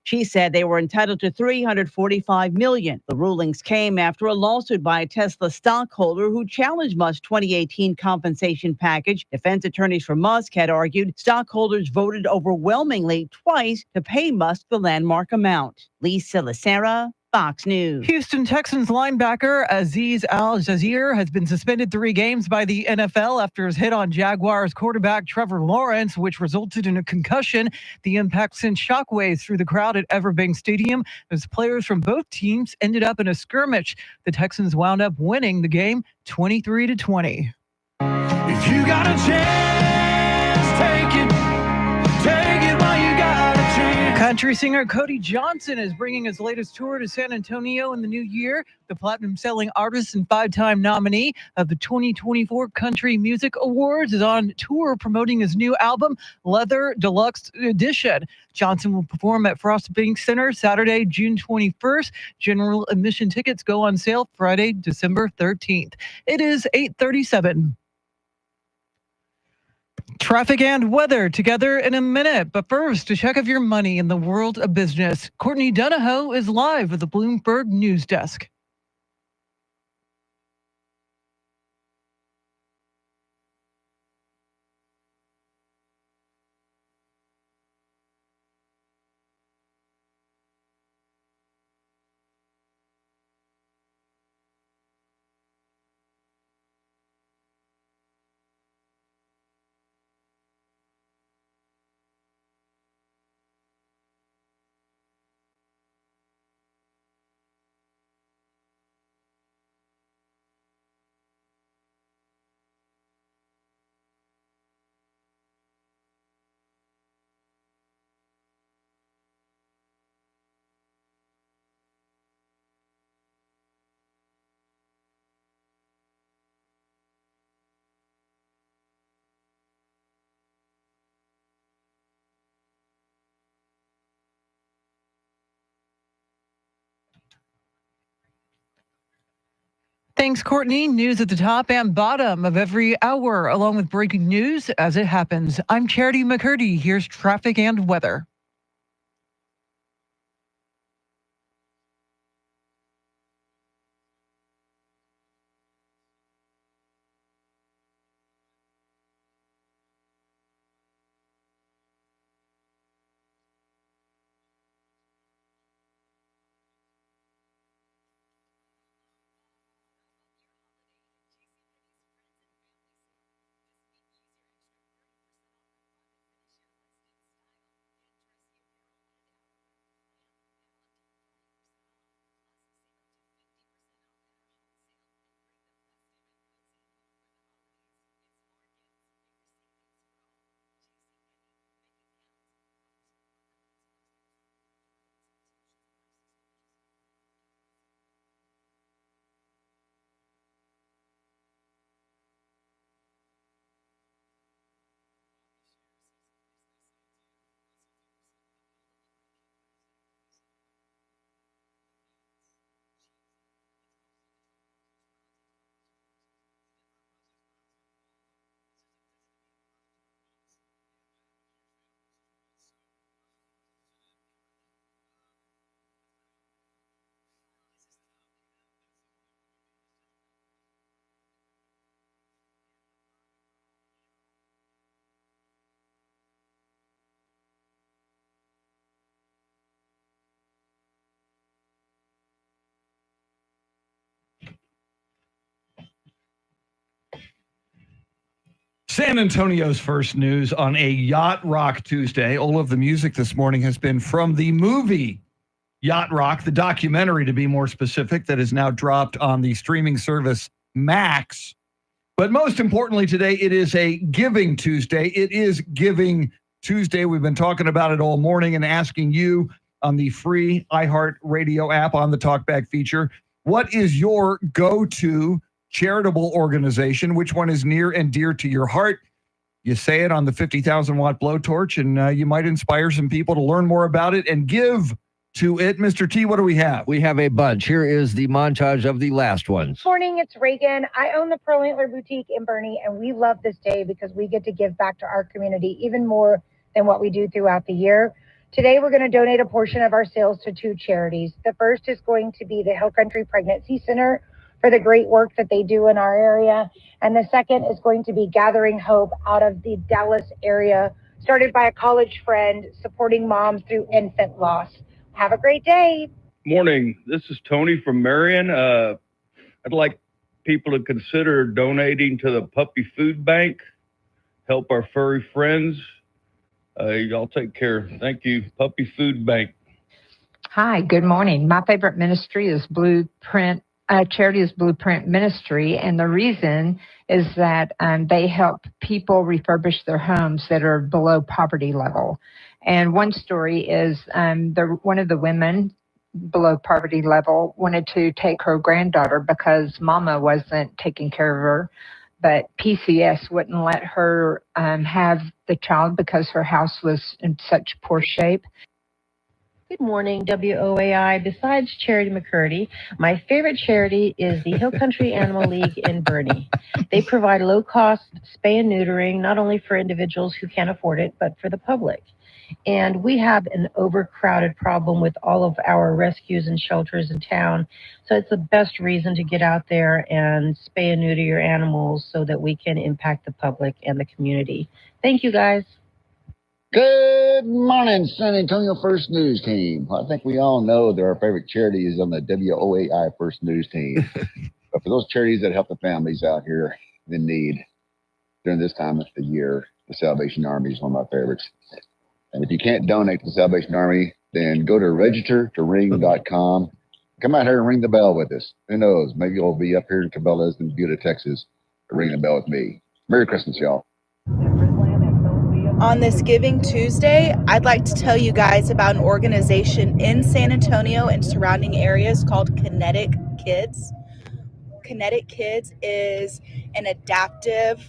She said they were entitled to $345 million. The rulings came after a lawsuit by a Tesla stockholder who challenged Musk's 2018 compensation package. Defense attorneys for Musk had argued stockholders voted overwhelmingly twice to pay Musk the landmark amount. Lisa Lacera, Fox News. Houston Texans linebacker Azeez Al-Jazir has been suspended 3 games by the NFL after his hit on Jaguars quarterback Trevor Lawrence, which resulted in a concussion. The impact sent shockwaves through the crowd at Everbank Stadium as players from both teams ended up in a skirmish. The Texans wound up winning the game 23-20. If you got a chance, take it while you got a chance. Country singer Cody Johnson is bringing his latest tour to San Antonio in the new year. The platinum-selling artist and 5-time nominee of the 2024 Country Music Awards is on tour promoting his new album, Leather Deluxe Edition. Johnson will perform at Frost Bank Center Saturday, June 21st. General admission tickets go on sale Friday, December 13th. It is 8:37. Traffic and weather together in a minute. But first, a check of your money in the world of business. Courtney Donahoe is live with the Bloomberg News Desk. Thanks, Courtney. News at the top and bottom of every hour, along with breaking news as it happens. I'm Charity McCurdy. Here's traffic and weather. San Antonio's first news on a Yacht Rock Tuesday. All of the music this morning has been from the movie Yacht Rock, the documentary to be more specific, that is now dropped on the streaming service Max. But most importantly today, it is a Giving Tuesday. It is Giving Tuesday. We've been talking about it all morning and asking you on the free iHeartRadio app on the Talkback feature. What is your go-to charitable organization? Which one is near and dear to your heart? You say it on the 50,000 watt blowtorch, and you might inspire some people to learn more about it and give to it. Mr. T, what do we have? We have a bunch. Here is the montage of the last ones. Morning, it's Reagan. I own the Pearl Antler Boutique in Bernie, and we love this day because we get to give back to our community even more than what we do throughout the year. Today, we're going to donate a portion of our sales to 2 charities. The first is going to be the Hill Country Pregnancy Center for the great work that they do in our area. And the second is going to be Gathering Hope out of the Dallas area, started by a college friend supporting moms through infant loss. Have a great day. Morning. This is Tony from Marion. I'd like people to consider donating to the Puppy Food Bank. Help our furry friends. Y'all take care. Thank you. Puppy Food Bank. Hi, good morning. My favorite ministry is Blueprint. Charity is Blueprint Ministry, and the reason is that they help people refurbish their homes that are below poverty level. And one story is one of the women below poverty level wanted to take her granddaughter because mama wasn't taking care of her, but PCS wouldn't let her have the child because her house was in such poor shape. Good morning, WOAI. Besides Charity McCurdy, my favorite charity is the Hill Country Animal League in Bernie. They provide low-cost spay and neutering, not only for individuals who can't afford it, but for the public. And we have an overcrowded problem with all of our rescues and shelters in town. So it's the best reason to get out there and spay and neuter your animals so that we can impact the public and the community. Thank you, guys. Good morning, San Antonio First News Team. I think we all know that our favorite charity is on the WOAI First News Team. But for those charities that help the families out here in need during this time of the year, the Salvation Army is one of my favorites. And if you can't donate to the Salvation Army, then go to registertoring.com. Come out here and ring the bell with us. Who knows? Maybe you'll be up here in Cabela's in Buda, Texas, to ring the bell with me. Merry Christmas, y'all. On this Giving Tuesday, I'd like to tell you guys about an organization in San Antonio and surrounding areas called Kinetic Kids. Kinetic Kids is an adaptive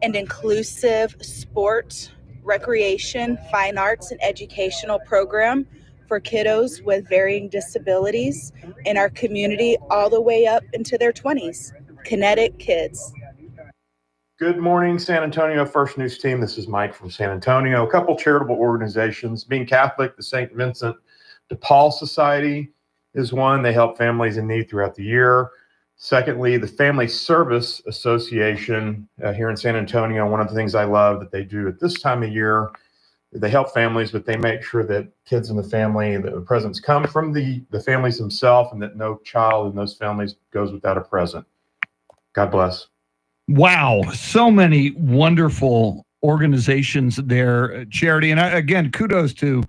and inclusive sport, recreation, fine arts, and educational program for kiddos with varying disabilities in our community all the way up into their 20s. Kinetic Kids. Good morning, San Antonio First News Team. This is Mike from San Antonio. A couple charitable organizations. Being Catholic, the St. Vincent de Paul Society is one. They help families in need throughout the year. Secondly, the Family Service Association here in San Antonio. One of the things I love that they do at this time of year, they help families, but they make sure that kids in the family, the presents come from the families themselves, and that no child in those families goes without a present. God bless. Wow, so many wonderful organizations there, Charity. And again, kudos to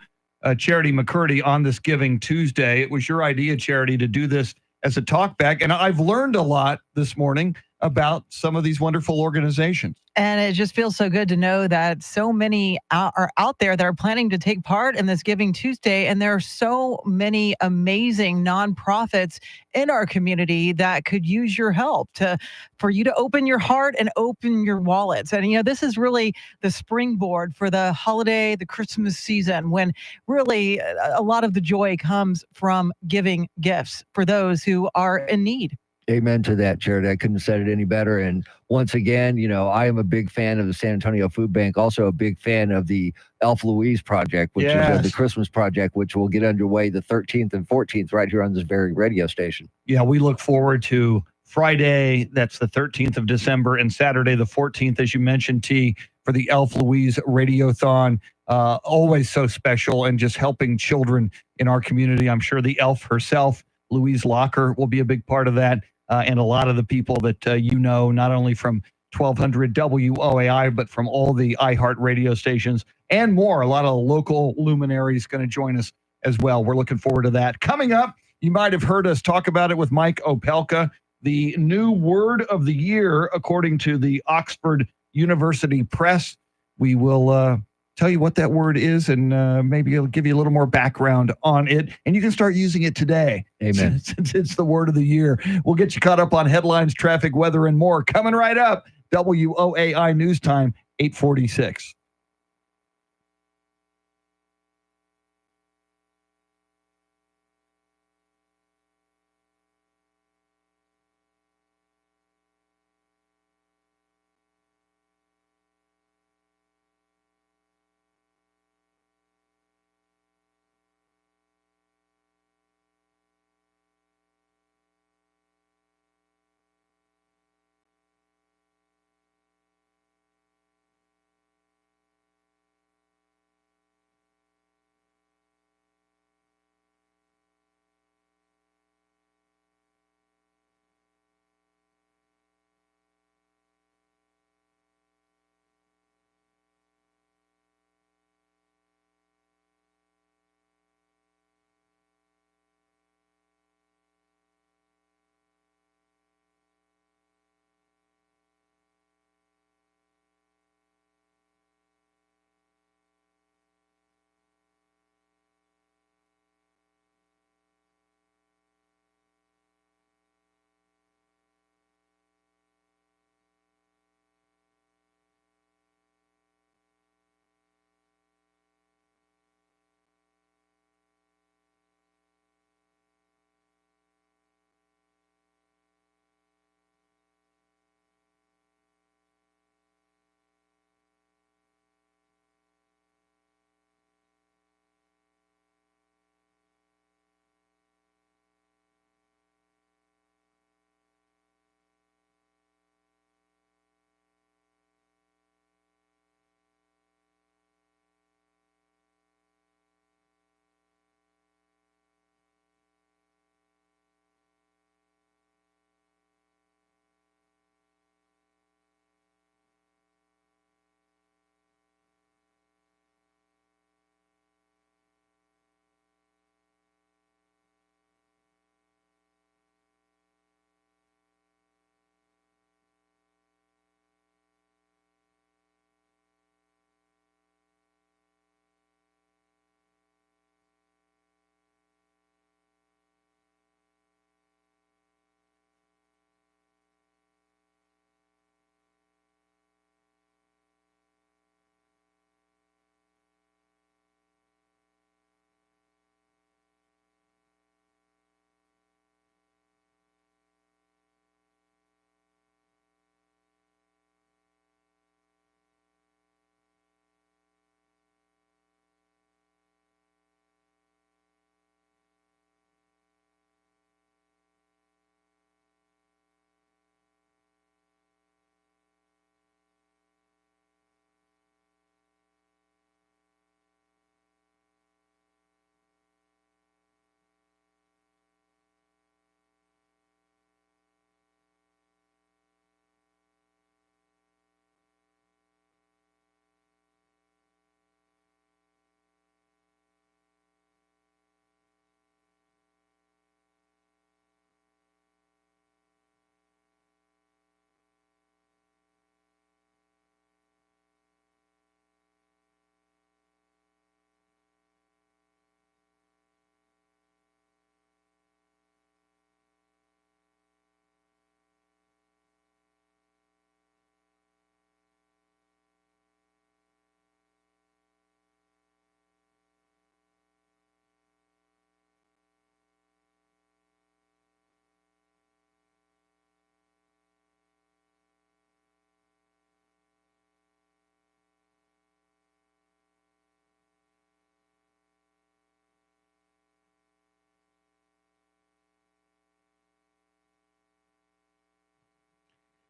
Charity McCurdy on this Giving Tuesday. It was your idea, Charity, to do this as a talkback. And I've learned a lot this morning about some of these wonderful organizations. And it just feels so good to know that so many are out there that are planning to take part in this Giving Tuesday. And there are so many amazing nonprofits in our community that could use your help for you to open your heart and open your wallets. And, this is really the springboard for the holiday, the Christmas season, when really a lot of the joy comes from giving gifts for those who are in need. Amen to that, Charity. I couldn't have said it any better. And once again, I am a big fan of the San Antonio Food Bank, also a big fan of the Elf Louise Project, which is the Christmas project, which will get underway the 13th and 14th right here on this very radio station. Yeah, we look forward to Friday, that's the 13th of December, and Saturday, the 14th, as you mentioned, T, for the Elf Louise Radiothon. Always so special and just helping children in our community. I'm sure the elf herself, Louise Locker, will be a big part of that. And a lot of the people that not only from 1200 WOAI, but from all the iHeart radio stations and more. A lot of local luminaries going to join us as well. We're looking forward to that. Coming up, you might have heard us talk about it with Mike Opelka, the new word of the year, according to the Oxford University Press. We will tell you what that word is, and maybe it'll give you a little more background on it. And you can start using it today. Amen. Since it's the word of the year. We'll get you caught up on headlines, traffic, weather, and more. Coming right up, WOAI News Time, 8:46.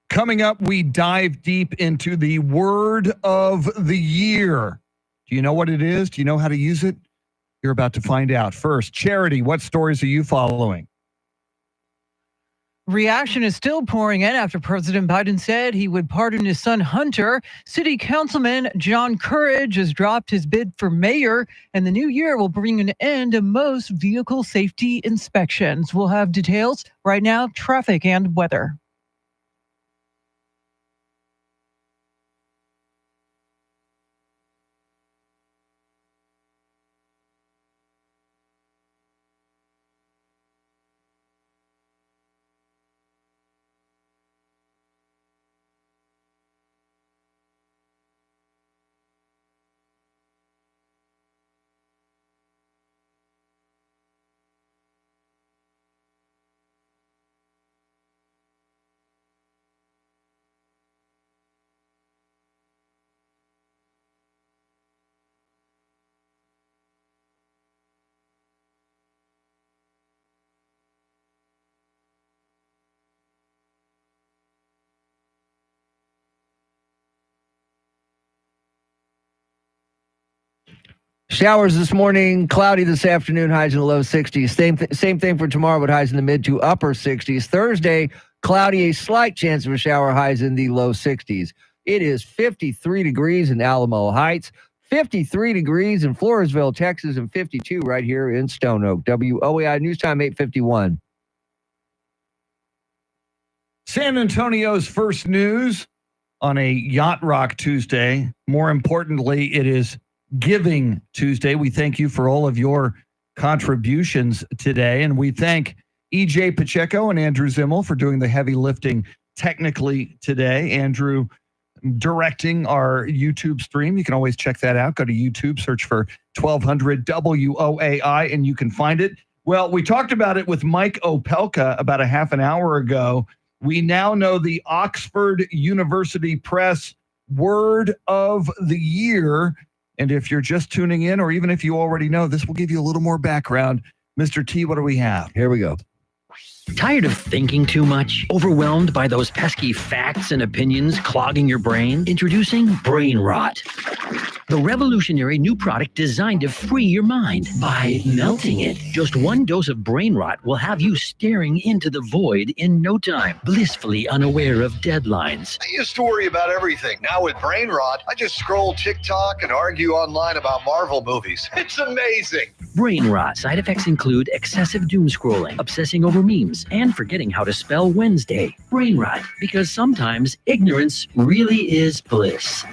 Coming up, we dive deep into the word of the year. Do you know what it is? Do you know how to use it? You're about to find out. First, Charity, what stories are you following? Reaction is still pouring in after President Biden said he would pardon his son Hunter. City Councilman John Courage has dropped his bid for mayor, and the new year will bring an end to most vehicle safety inspections. We'll have details right now, traffic and weather. Showers this morning, cloudy this afternoon, highs in the low 60s. Same thing for tomorrow, but highs in the mid to upper 60s. Thursday, cloudy, a slight chance of a shower, highs in the low 60s. It is 53 degrees in Alamo Heights, 53 degrees in Floresville, Texas, and 52 right here in Stone Oak. WOAI News Time 8:51. San Antonio's first news on a Yacht Rock Tuesday. More importantly, it is Giving Tuesday. We thank you for all of your contributions today, and we thank EJ Pacheco and Andrew Zimmel for doing the heavy lifting technically today. Andrew directing our YouTube stream. You can always check that out. Go to YouTube, search for 1200 WOAI, and you can find it. Well, we talked about it with Mike Opelka about a half an hour ago. We now know the Oxford University Press Word of the Year. And if you're just tuning in, or even if you already know, this will give you a little more background. Mr. T, what do we have? Here we go. Tired of thinking too much? Overwhelmed by those pesky facts and opinions clogging your brain? Introducing Brain Rot, the revolutionary new product designed to free your mind by melting it. Just one dose of Brain Rot will have you staring into the void in no time, blissfully unaware of deadlines. I used to worry about everything. Now with Brain Rot, I just scroll TikTok and argue online about Marvel movies. It's amazing. Brain Rot. Side effects include excessive doom scrolling, obsessing over memes, and forgetting how to spell Wednesday. Brain Rot, because sometimes ignorance really is bliss.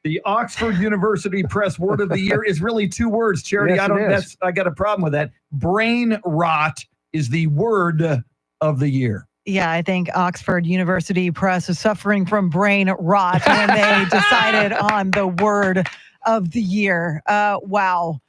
The Oxford University Press Word of the Year is really two words, Charity. Yes, I got a problem with that. Brain rot is the word of the year. Yeah, I think Oxford University Press is suffering from brain rot when they decided on the word of the year. Wow.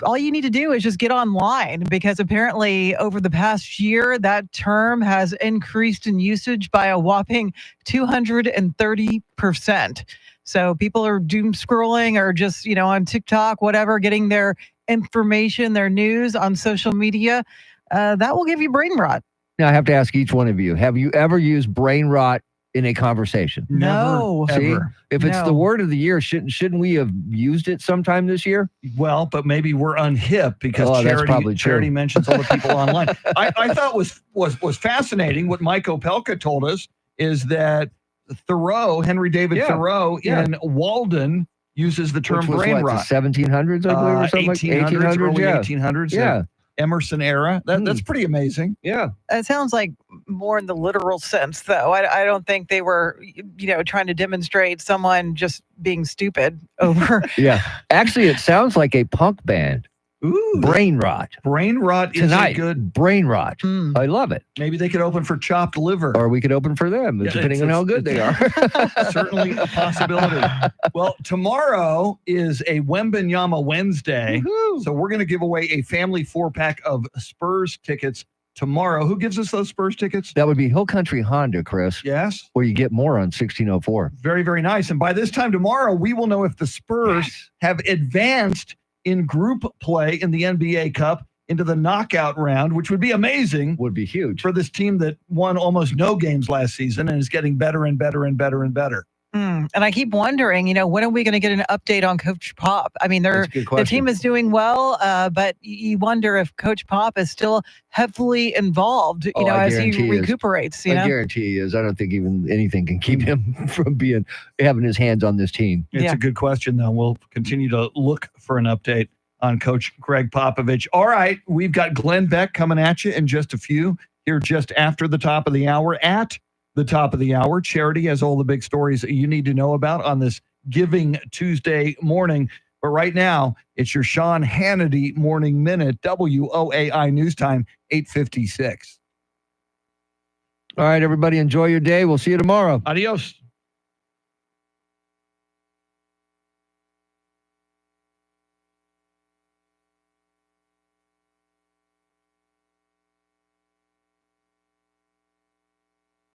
All you need to do is just get online, because apparently over the past year, that term has increased in usage by a whopping 230%. So people are doom scrolling or just, on TikTok, whatever, getting their information, their news on social media. That will give you brain rot. Now, I have to ask each one of you, have you ever used brain rot in a conversation? No. See, Ever. if it's No. the word of the year, shouldn't we have used it sometime this year? Well, but maybe we're unhip because Oh, that's probably true. Charity mentions all the people online. I thought was fascinating what Mike Opelka told us is that Henry David Thoreau in Walden uses the term Which was brain what, rot. the 1700s, I believe, or something 1800s, early yeah. 1800s. Yeah. Emerson era. That's pretty amazing. Yeah. It sounds like more in the literal sense, though. I don't think they were, trying to demonstrate someone just being stupid over. Yeah. Actually, it sounds like a punk band. Ooh. Brain Rot. Brain rot is Tonight. a good. Brain Rot. I love it. Maybe they could open for chopped liver. Or we could open for them, Yeah, depending on how good they are. Certainly a possibility. Well, tomorrow is a Wembanyama Wednesday. So we're going to give away a family 4-pack of Spurs tickets tomorrow. Who gives us those Spurs tickets? That would be Hill Country Honda, Chris. Yes. Where you get more on 1604. Very, very nice. And by this time tomorrow, we will know if the Spurs have advanced in group play in the NBA Cup into the knockout round, which would be amazing. Would be huge. For this team that won almost no games last season and is getting better and better and better and better. And I keep wondering, when are we going to get an update on Coach Pop? I mean, That's a good the question. team is doing well, but you wonder if Coach Pop is still heavily involved, Oh, I as he guarantee he is. recuperates. I guarantee he is. I don't think even anything can keep him from having his hands on this team. It's a good question, though. We'll continue to look for an update on Coach Greg Popovich. All right, we've got Glenn Beck coming at you in just a few here just after the top of the hour. At the top of the hour, Charity has all the big stories that you need to know about on this Giving Tuesday morning. But right now, it's your Sean Hannity Morning Minute, WOAI News Time, 8:56. All right, everybody, enjoy your day. We'll see you tomorrow. Adios.